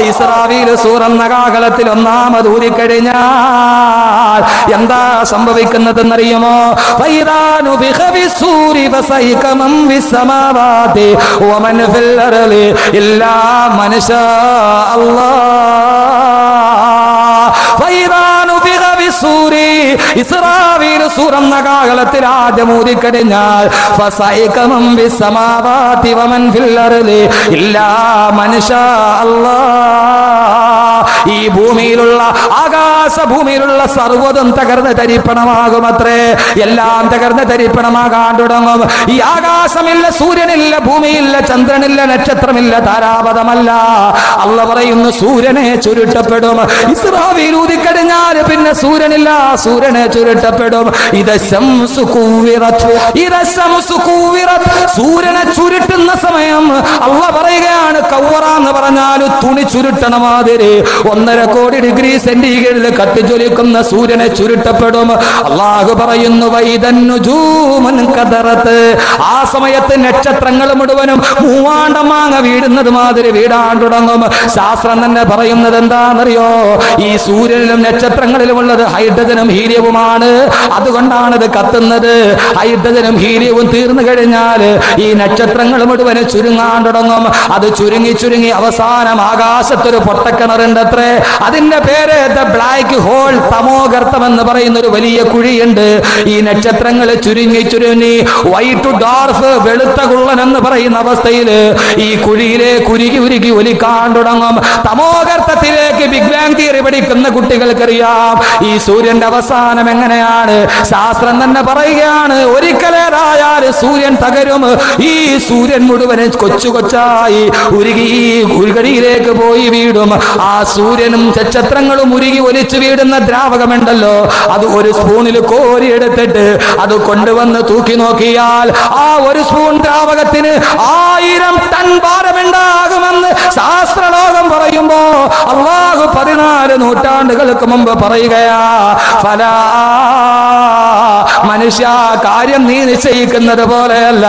ഇസ്രാഫീൽ സൂറെന്ന കാഹളത്തിൽ ഒന്നാമത് ഊതിക്കഴിഞ്ഞാൽ എന്താ സംഭവിക്കുന്നതെന്നറിയുമോ? ഫൈദാനു ബിഖബിസൂരി ഫസൈക മൻ ഫിസ്സമാവാതി വമൻ ഫിൽ അർളി ഇല്ലാ മൻ ശാ അല്ലാഹ്. ഫൈദാനു ബിഖബിസൂരി, ഇസ്രാഫീൽ സൂറെന്ന കാഹളത്തിൽ ആദ്യം ഊതിക്കഴിഞ്ഞാൽ ഫസൈക മൻ ഫിസ്സമാവാതി വമൻ ഫിൽ അർളി ഇല്ലാ മൻ ശാ അല്ലാഹ്. ഈ ഭൂമിയിലുള്ള ആകാശഭൂമിയിലുള്ള സർവ്വതും തകർന്ന് തരിപ്പണമാകുമത്രേ. എല്ലാം തകർന്ന് തരിപ്പണമാകാൻ തുടങ്ങും. ഈ ആകാശമില്ല, സൂര്യനില്ല, ഭൂമിയില്ല, ചന്ദ്രനില്ല, നക്ഷത്രമില്ല, താരാപഥമല്ല. അള്ള പറയുന്നു സൂര്യനെ ചുരുട്ടപ്പെടും. ഇസ്രാഫീൽ ഊതിക്കഴിഞ്ഞാൽ പിന്നെ സൂര്യനില്ല, സൂര്യനെ ചുരുട്ടപ്പെടും. സൂര്യനെ ചുരുട്ടുന്ന സമയം അള്ള പറയുകയാണ്, കൗറാന്ന് പറഞ്ഞാൽ തുണി ചുരുട്ടണ മാതിരി 1.5 കോടി ഡിഗ്രി സെന്റിഗ്രേഡിൽ കത്തിജ്വലിക്കുന്ന സൂര്യനെ ചുരുട്ടപ്പെടും. അള്ളാഹു പറയുന്നു വൈദന്നുജൂമൻ കദറത്ത്. ആ സമയത്ത് നക്ഷത്രങ്ങൾ മുഴുവനും മൂവാണ്ടമാങ്ങ വീടുന്നത് മാതിരി വീടാൻ തുടങ്ങും. ശാസ്ത്രം തന്നെ പറയുന്നത് എന്താണെന്നറിയോ? ഈ സൂര്യനിലും നക്ഷത്രങ്ങളിലും ഉള്ളത് ഹൈഡ്രജനും ഹീലിയവുമാണ്. അതുകൊണ്ടാണ് ഇത് കത്തുന്നത്. ഹൈഡ്രജനും ഹീലിയവും തീർന്നു കഴിഞ്ഞാൽ ഈ നക്ഷത്രങ്ങൾ മുഴുവൻ മുഴുവനും ചുരുങ്ങാൻ തുടങ്ങും. അത് ചുരുങ്ങി ചുരുങ്ങി അവസാനം ആകാശത്തൊരു പൊട്ടക്കിണറുണ്ടത്രേ. അതിന്റെ പേര് ദ ബ്ലാക്ക് ഹോൾ, തമോഗർത്തം എന്ന് പറയുന്ന ഒരു വലിയ കുഴിയുണ്ട്. ഈ നക്ഷത്രങ്ങൾ ചുരുങ്ങി ചുരുങ്ങി വൈറ്റ് ഡോർഫ്, വെളുത്ത കുള്ളൻ എന്ന് പറയുന്ന അവസ്ഥയിൽ ഈ കുഴിയിലേക്ക് ഉരുകി ഉരുകി ഒലിക്കാൻ തുടങ്ങും. തമോഗർത്തത്തിലേക്ക് ബിഗ് ബാങ് തിയറി പഠിക്കുന്ന കുട്ടികൾക്കറിയാം ഈ സൂര്യന്റെ അവസാനം എങ്ങനെയാണ്. ശാസ്ത്രം തന്നെ പറയുകയാണ്, ഒരിക്കലേറായാൽ സൂര്യൻ തകരും. ഈ സൂര്യൻ മുഴുവനും കൊച്ചു കൊച്ചായി ഉരുകി ഉരുകടിയിലേക്ക് പോയി വീടും. ആ സൂര്യനും നക്ഷത്രങ്ങളും ഉരുകി ഒലിച്ചു വീടുന്ന ദ്രാവകമുണ്ടല്ലോ, അത് ഒരു സ്പൂണിൽ കോരിയെടുത്തിട്ട് അത് കൊണ്ടുവന്ന് തൂക്കി നോക്കിയാൽ ആ ഒരു സ്പൂൺ ദ്രാവകത്തിന് 1000 ടൺ ഭാരമുണ്ടാകുമെന്ന് ശാസ്ത്രലോകം പറയുമ്പോ അല്ലാഹു 14 നൂറ്റാണ്ടുകൾക്ക് മുമ്പ് പറയുകയാ. ഫലാ, മനുഷ്യ, കാര്യം നീ നിശ്ചയിക്കുന്നത് പോലെയല്ല.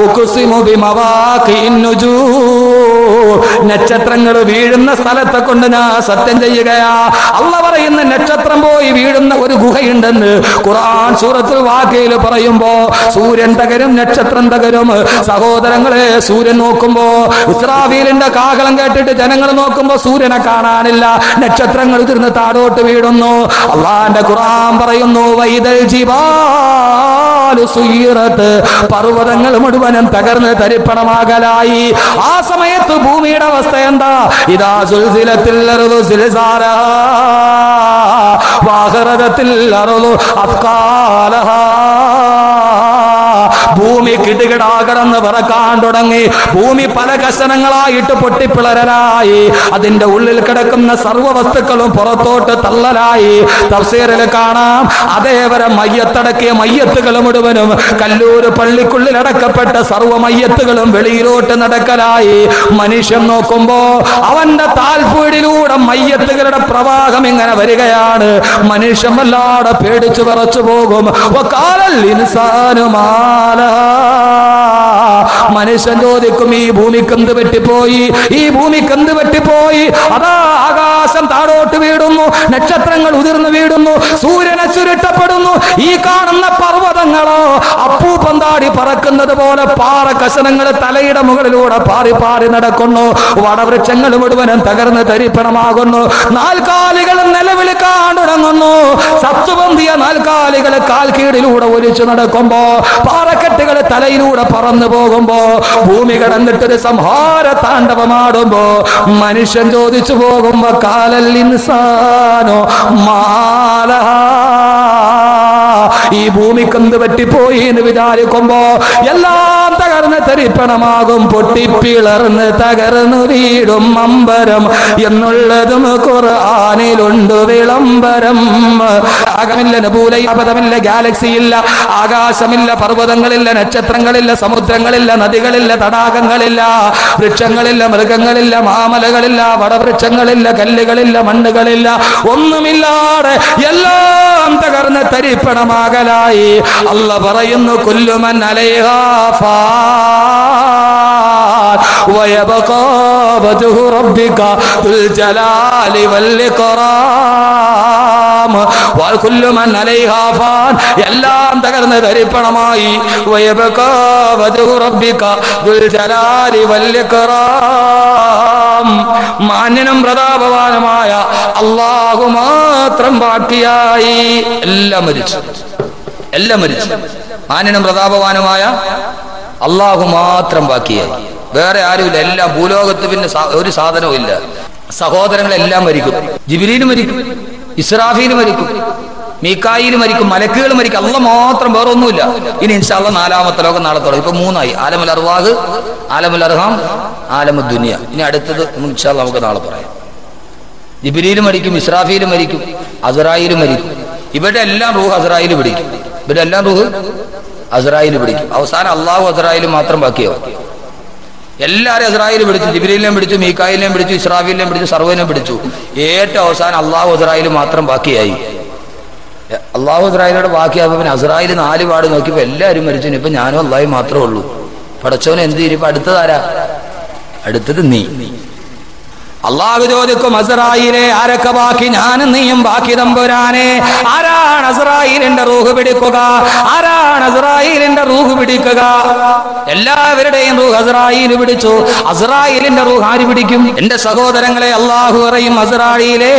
ഉഖ്സിമു ബിമവാഖിൻ നുജൂം, നക്ഷത്രങ്ങൾ വീഴുന്ന സ്ഥലത്തെ കൊണ്ട് ഞാൻ സത്യം ചെയ്യുകയാ. അല്ലാഹു പറയുന്ന നക്ഷത്രം പോയി വീഴുന്ന ഒരു ഗുഹയുണ്ടെന്ന് ഖുർആൻ സൂറത്തുൽ വാഖിയയിൽ പറയുമ്പോ സൂര്യൻ തകരും, നക്ഷത്രം തകരും. സഹോദരങ്ങളെ, സൂര്യൻ നോക്കുമ്പോ ഇസ്രാഫീലിന്റെ കാഹളം കേട്ടിട്ട് ജനങ്ങൾ നോക്കുമ്പോ സൂര്യനെ കാണാനില്ല, നക്ഷത്രങ്ങൾ ഉതിർന്ന് താഴോട്ട് വീഴുന്നു. അള്ളാന്റെ ഖുർആൻ പറയുന്നു, വൈദൽ ജിബാലു സുയ്യിറത്ത്, പർവ്വതങ്ങൾ മുഴുവനും തകർന്ന് തരിപ്പണമാകലായി. ആ സമയത്ത് ഭൂമിയുടെ അവസ്ഥ എന്താ? ഇദാ സുൽസിലത്തിൽ അർദു സിൽസാലഹാ വഅഖറജത്തിൽ അർദു അത്ഖാലഹാ, ഭൂമി കിടുകിടാകടന്ന് പറക്കാൻ തുടങ്ങി. ഭൂമി പല കഷണങ്ങളായിട്ട് പൊട്ടിപ്പിളരലായി. അതിന്റെ ഉള്ളിൽ കിടക്കുന്ന സർവ്വ വസ്തുക്കളും പുറത്തോട്ട് തള്ളലായി. തഫ്സീറിൽ കാണാം, അതേവരെ മയ്യത്തടക്കിയ മയ്യത്തുകൾ മുഴുവനും, കല്ലൂര് പള്ളിക്കുള്ളിൽ അടക്കപ്പെട്ട സർവ്വ മയ്യത്തുകളും വെളിയിലോട്ട് നടക്കലായി. മനുഷ്യൻ നോക്കുമ്പോ അവന്റെ താൽപ്പീടിലൂടെ മയ്യത്തുകളുടെ പ്രവാഹം ഇങ്ങനെ വരികയാണ്. മനുഷ്യൻ വല്ലാതെ പേടിച്ചു വിറച്ചു പോകും. മനുഷ്യൻ ചോദിക്കും, ഈ ഭൂമിക്ക് എന്ത് പറ്റിപ്പോയി? ഈ ഭൂമിക്ക് എന്ത് പറ്റിപ്പോയി? അതാ ആകാശം താഴോട്ട് വീടുന്നു, നക്ഷത്രങ്ങൾ ഉതിർന്നു വീടുന്നു, സൂര്യനെ ചുരുട്ടപ്പെടുന്നു. ഈ കാണുന്ന പർവ്വതങ്ങളോ അപ്പൂപ്പൻ താടി പറക്കുന്നത് പോലെ പാറ കഷണങ്ങൾ തലയുടെ മുകളിലൂടെ പാറി പാറി നടക്കുന്നു. വടവൃക്ഷങ്ങൾ മുഴുവനും തകർന്ന് തരിപ്പണമാകുന്നു. നാൽക്കാലികൾ നിലവിളിക്കാൻ തുടങ്ങുന്നു. സത്തുപന്തിയ നാൽക്കാലികൾ കാൽക്കീടിലൂടെ ഒലിച്ചു നടക്കുമ്പോ, പാറക്കെട്ടുകൾ തലയിലൂടെ പറന്നു പോകുമ്പോ, ഭൂമി കടന്നിട്ടൊരു സംഹാര താണ്ഡവമാടുമ്പോ മനുഷ്യൻ ചോദിച്ചു പോകുമ്പോ, കാലൽ ഇൻസാനോ മാലഹാ, ഈ ഭൂമിക്ക് എന്ത് പറ്റിപ്പോയി എന്ന് വിചാരിക്കുമ്പോ എല്ലാം തകർന്ന് തരിപ്പണമാകും. പൊട്ടിപ്പിളർന്ന് തകർന്നു വീടും അമ്പരം എന്നുള്ളതും ഖുർആനിലുണ്ട് വിളംബരം. ആകമില്ല, നബൂലയില്ല, അബദമില്ല, ഗാലക്സിയില്ല, ആകാശമില്ല, പർവ്വതങ്ങളില്ല, നക്ഷത്രങ്ങളില്ല, സമുദ്രങ്ങളില്ല, നദികളില്ല, തടാകങ്ങളില്ല, വൃക്ഷങ്ങളില്ല, മൃഗങ്ങളില്ല, മാമലകളില്ല, വടവൃക്ഷങ്ങളില്ല, കല്ലുകളില്ല, മണ്ണുകളില്ല, ഒന്നുമില്ലാതെ എല്ലാം തകർന്ന് തരിപ്പണമാകലായി. അല്ലാഹു പറയുന്നു, കുല്ലുമൻ അലൈഹാ ഫാൻ വയബ്ഖാ വജ്ഹു റബ്ബിക ദുൽ ജലാലി വൽ ഇക്റാം വകുല്ലുമൻ അലൈഹാ ഫാൻ, എല്ലാം തകർന്ന് തരിപ്പണമായി. വയബ്ഖാ വജ്ഹു റബ്ബിക ദുൽ ജലാലി വൽ ഇക്റാം, മാന്യനും പ്രതാപവാനുമായ അല്ലാഹു മാത്രം ബാക്കിയായി. എല്ലാം മരിച്ചു, എല്ലാം മരിച്ചു. മാന്യനും പ്രതാപവാനുമായ അല്ലാഹു മാത്രം ബാക്കിയായി. വേറെ ആരുമില്ല. എല്ലാം ഭൂലോകത്ത് പിന്നെ ഒരു സാധനവും ഇല്ല. സഹോദരങ്ങളെല്ലാം മരിക്കും. ജിബ്രീൽ മരിക്കും, ഇസ്രാഫീൽ മരിക്കും, മീകായിൽ മരിക്കും, മലക്കുകൾ മരിക്കും. അല്ലാഹു മാത്രം, വേറെ ഒന്നുമില്ല. ഇനി ഇൻഷാ അല്ലാഹ് 4ാമത്തെ ലോകം നാളെ തുടങ്ങും. ഇപ്പൊ 3ആയി: ആലമുൽ അർവാഹ്, ആലമുൽ അർഹാം, ആലമുദ് ദുനിയ. ഇനി അടുത്തത് ഇൻഷാ അല്ലാഹ് നമുക്ക് നാളെ പറയാം. ജിബ്രീൽ മരിക്കും, ഇസ്രാഫീൽ മരിക്കും, അസ്റായീൽ മരിക്കും. ഇവരുടെ എല്ലാം റൂഹ് അസ്റായീൽ പിടിക്കും. ഇവരുടെ എല്ലാം റൂഹ് അസ്റായീൽ പിടിക്കും. അവസാനം അള്ളാഹു അസ്റായീൽ മാത്രം ബാക്കിയാവും. എല്ലാവരും അസ്റായീൽ പിടിച്ചു, ജിബ്രീലിനെയും പിടിച്ചു, മീകായിലിനെയും പിടിച്ചു, ഇസ്രാഫീലിനെയും പിടിച്ചു, സർവ്വനെയും പിടിച്ചു. ഏറ്റവും അവസാനം അള്ളാഹു അസ്റായീൽ മാത്രം ബാക്കിയായി. അള്ളാഹു അസ്റായീലോട് ബാക്കിയാകുമ്പോൾ പിന്നെ അസ്റായീൽ 4 പാട് നോക്കിയപ്പോൾ എല്ലാവരും മരിച്ചു. ഇപ്പൊ ഞാനും അള്ളാഹു മാത്രമേ ഉള്ളൂ. പടച്ചവന് എന്ത് ചെയ്യും? ഇപ്പൊ അടുത്തതാരാ? അടുത്തത് നീ. അള്ളാഹു ചോദിക്കും, അസ്രായീലേ ആരൊക്കെ ബാക്കി? ഞാനും നീയും ബാക്കി തമ്പുരാനെ. ആരാണ് അസ്രായീലിന്റെ റൂഹ് പിടിക്കുക? ആരാണ് അസ്രായീലിന്റെ റൂഹ് പിടിക്കുക? എല്ലാവരുടെയും റൂഹ് അസ്രായീൽ പിടിച്ചു. അസ്രായീലിന്റെ റൂഹ് ആര് പിടിക്കും? എന്റെ സഹോദരങ്ങളെ, അള്ളാഹു പറയും, അസ്രായീലേ,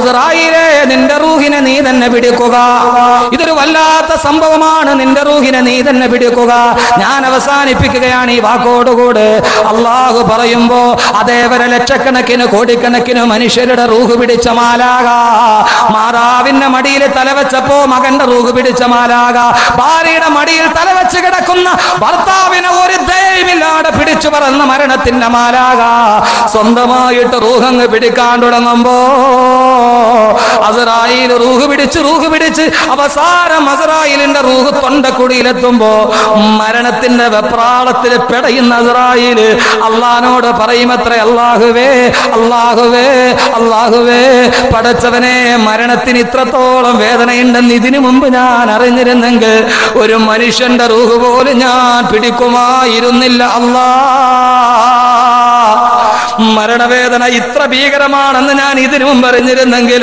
അസ്രായീലേ, നിന്റെ റൂഹിനെ നീ തന്നെ പിടിക്കുക. ഇതൊരു വല്ലാത്ത സംഭവമാണ്. നിന്റെ റൂഹിനെ നീ തന്നെ പിടിക്കുക. ഞാൻ അവസാനിപ്പിക്കുകയാണ് ഈ വാക്കോടുകൂടെ. അള്ളാഹു പറയുമ്പോ അതേവരെ ലക്ഷക്കണക്കിന് കോടിക്കണക്കിന് മനുഷ്യരുടെ റൂഹ് പിടിച്ച മാലാക, മാതാവിന്റെ മടിയിൽ തലവെച്ചപ്പോ മകന്റെ റൂഹ് പിടിച്ച മാലാക, ഭാര്യയുടെ മടിയിൽ തലവെച്ച് കിടക്കുന്ന ഭർത്താവിനെ ഒരു ദയമില്ലാതെ പിടിച്ചു പറന്ന മരണത്തിന്റെ മാലാക സ്വന്തമായിട്ട് റൂഹങ്ങ് പിടിക്കാൻ തുടങ്ങുമ്പോ അസ്രായീൽ റൂഹ് പിടിച്ച് അവസാനം അസ്രായീലിന്റെ റൂഹ് തൊണ്ടക്കുടിയിലെത്തുമ്പോ മരണത്തിന്റെ വെപ്രാളത്തിൽ പെടയുന്ന അസ്രായീൽ അള്ളാനോട് പറയുമത്രേ, അല്ലാഹുവേ, അല്ലാഹുവേ, അല്ലാഹുവേ, പടച്ചവനെ, മരണത്തിന് ഇത്രത്തോളം വേദനയുണ്ടെന്ന് ഇതിനു മുമ്പ് ഞാൻ അറിഞ്ഞിരുന്നെങ്കിൽ ഒരു മനുഷ്യന്റെ റൂഹ് പോലും ഞാൻ പിടിക്കുമായിരുന്നില്ല അല്ലാ. മരണവേദന ഇത്ര ഭീകരമാണെന്ന് ഞാൻ ഇതിനു മുമ്പ് അറിഞ്ഞിരുന്നെങ്കിൽ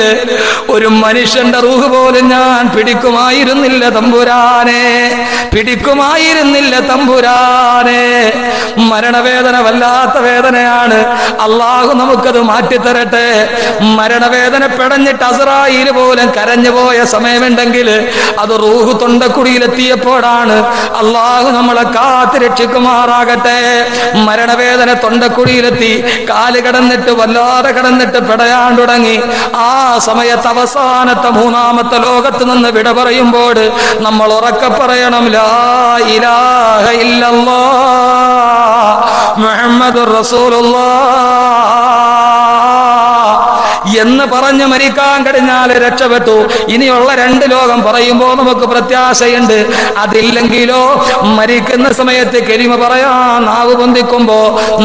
ഒരു മനുഷ്യന്റെ റൂഹ് പോലും ഞാൻ പിടിക്കുമായിരുന്നില്ല തമ്പുരാനെ, പിടിക്കുമായിരുന്നില്ല തമ്പുരാനെ. മരണവേദന വല്ലാത്ത വേദനയാണ്. അള്ളാഹു നമുക്കത് മാറ്റിത്തരട്ടെ. മരണവേദന പെടഞ്ഞിട്ട് അസ്രായീൽ പോലും കരഞ്ഞു പോയ സമയമുണ്ടെങ്കിൽ അത് റൂഹ് തൊണ്ടക്കുടിയിലെത്തിയപ്പോഴാണ്. അള്ളാഹു നമ്മളെ കാത്ത് രക്ഷിക്കുമാറാകട്ടെ. മരണവേദന തൊണ്ടക്കുടിയിലെത്തി, കാല് കടന്നിട്ട് വല്ലാതെ കടന്നിട്ട് പെടയാൻ തുടങ്ങി. ആ സമയത്ത് അവസാനത്തെ മൂന്നാമത്തെ ലോകത്ത് നിന്ന് വിട പറയുമ്പോൾ നമ്മൾ ഉറക്കെ പറയണം, ലാ ഇലാഹ ഇല്ലല്ലാഹ് മുഹമ്മദുർ റസൂലുള്ളാഹ് എന്ന് പറഞ്ഞ് മരിക്കാൻ കഴിഞ്ഞാൽ രക്ഷപ്പെട്ടു. ഇനിയുള്ള രണ്ട് ലോകം പറയുമ്പോൾ നമുക്ക് പ്രത്യാശയുണ്ട്. അതില്ലെങ്കിലോ മരിക്കുന്ന സമയത്ത് കലിമ പറയാൻ നാവ് പൊന്തിക്കുമ്പോ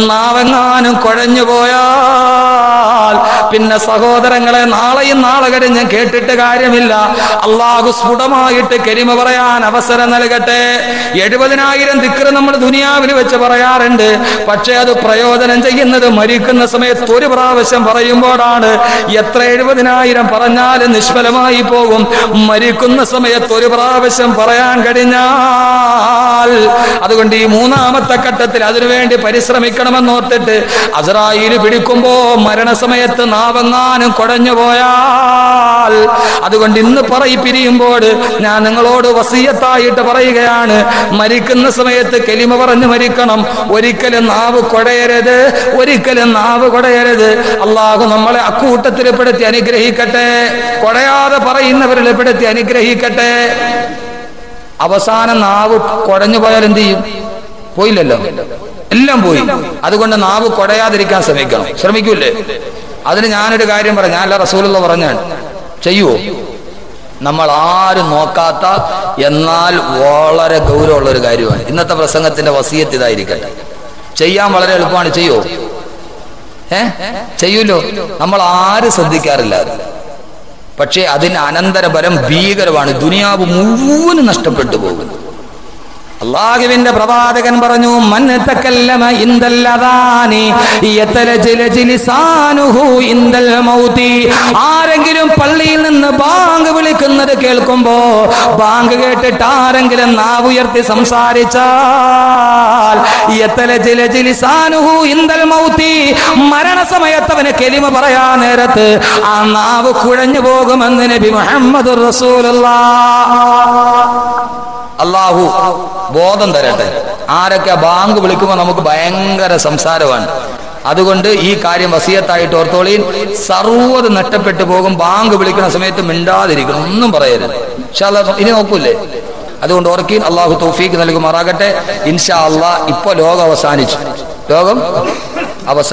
നാവെങ്ങാനും കുഴഞ്ഞു പോയാൽ പിന്നെ സഹോദരങ്ങളെ, നാളെയും നാളെ കഴിഞ്ഞ് കേട്ടിട്ട് കാര്യമില്ല. അള്ളാഹു സ്ഫുടമായിട്ട് കലിമ പറയാൻ അവസരം നൽകട്ടെ. 70,000 ദിക്ർ നമ്മൾ ദുനിയാവിൽ വെച്ച് പറയാറുണ്ട്. പക്ഷെ അത് പ്രയോജനം ചെയ്യുന്നത് മരിക്കുന്ന സമയത്ത് ഒരു പ്രാവശ്യം പറയുമ്പോഴാണ്. എത്ര 70,000 പറഞ്ഞാലും നിഷ്ഫലമായി പോകും. മരിക്കുന്ന സമയത്ത് ഒരു പ്രാവശ്യം പറയാൻ കഴിഞ്ഞാൽ, അതുകൊണ്ട് ഈ മൂന്നാമത്തെ ഘട്ടത്തിൽ അതിനുവേണ്ടി പരിശ്രമിക്കണമെന്നോർത്തിട്ട് അസ്രായീൽ പിടിക്കുമ്പോ മരണസമയത്ത് നാവെങ്ങാനും കുഴഞ്ഞു പോയാൽ, അതുകൊണ്ട് ഇന്ന് പിരിയുമ്പോൾ ഞാൻ നിങ്ങളോട് വസിയത്തായിട്ട് പറയുകയാണ്, മരിക്കുന്ന സമയത്ത് കലിമ പറഞ്ഞ് മരിക്കണം. ഒരിക്കലും നാവ് കുഴയരുത്, ഒരിക്കലും നാവ് കുഴയരുത്. അള്ളാഹു നമ്മളെ അക്കൂട്ടത്തിൽ പെടുത്തി അനുഗ്രഹിക്കട്ടെ. കുഴയാതെ പറയുന്നവരിൽ പെടുത്തി അനുഗ്രഹിക്കട്ടെ. അവസാനം നാവ് കുഴഞ്ഞു പോയാൽ എന്ത് ചെയ്യും? പോയില്ലല്ലോ, എല്ലാം പോയി. അതുകൊണ്ട് നാവ് കുഴയാതിരിക്കാൻ ശ്രമിക്കൂലേ? അതിന് ഞാനൊരു കാര്യം പറയാം. ഞാനല്ല, റസൂലുള്ള പറഞ്ഞാണ്. ചെയ്യുവോ? നമ്മൾ ആരും നോക്കാത്ത എന്നാൽ വളരെ ഗൗരവമുള്ള ഒരു കാര്യമാണ്. ഇന്നത്തെ പ്രസംഗത്തിന്റെ വസിയത്ത് ഇതായിരിക്കട്ടെ. ചെയ്യാൻ വളരെ എളുപ്പമാണ്. ചെയ്യോ? ചെയ്യൂലോ? നമ്മൾ ആരും ശ്രദ്ധിക്കാറില്ല. പക്ഷെ അതിന് അനന്തരഫലം ഭീകരമാണ്. ദുനിയാവ് മുഴുവനും നഷ്ടപ്പെട്ടു പോകും. അല്ലാഹുവിന്റെ പ്രവാചകൻ പറഞ്ഞു, മൻ തകല്ലമ ഇൻദൽ അദാനി യതലജലജ ലിസാനുഹു ഇൻദൽ മൗതി. ആരെങ്കിലും പള്ളിയിൽ നിന്ന് ബാങ്ക് വിളിക്കുന്നത് കേൾക്കുമ്പോ, ബാങ്ക് കേട്ടിട്ട് ആരെങ്കിലും നാവ് ഉയർത്തി സംസാരിച്ചാൽ യതലജലജ ലിസാനുഹു ഇൻദൽ മൗതി, മരണസമയത്ത് അവന് കലിമ പറയാൻ നേരത്ത് ആ നാവ് കുഴഞ്ഞു പോകുമെന്ന് നബി മുഹമ്മദുർ റസൂലുള്ളാഹ്. അല്ലാഹു ബോധം തരട്ടെ. ആരൊക്കെ ബാങ്ക് വിളിക്കുമ്പോൾ നമുക്ക് ഭയങ്കര സംസാരമാണ്. അതുകൊണ്ട് ഈ കാര്യം വസിയത്തായിട്ട് ഓർത്തോളീൻ. സർവ്വത് നഷ്ടപ്പെട്ടു പോകും. ബാങ്ക് വിളിക്കുന്ന സമയത്ത് മിണ്ടാതിരിക്കണം, ഒന്നും പറയരുത്. ഇൻഷാ അല്ലാഹ് ഇനി നോക്കൂലേ? അതുകൊണ്ട് ഓർക്കീൻ. അള്ളാഹു തൗഫീഖ് നൽകുമാറാകട്ടെ. ഇൻഷാ അല്ലാഹ് ഇപ്പൊ ലോകം അവസാനിച്ചു. ലോകം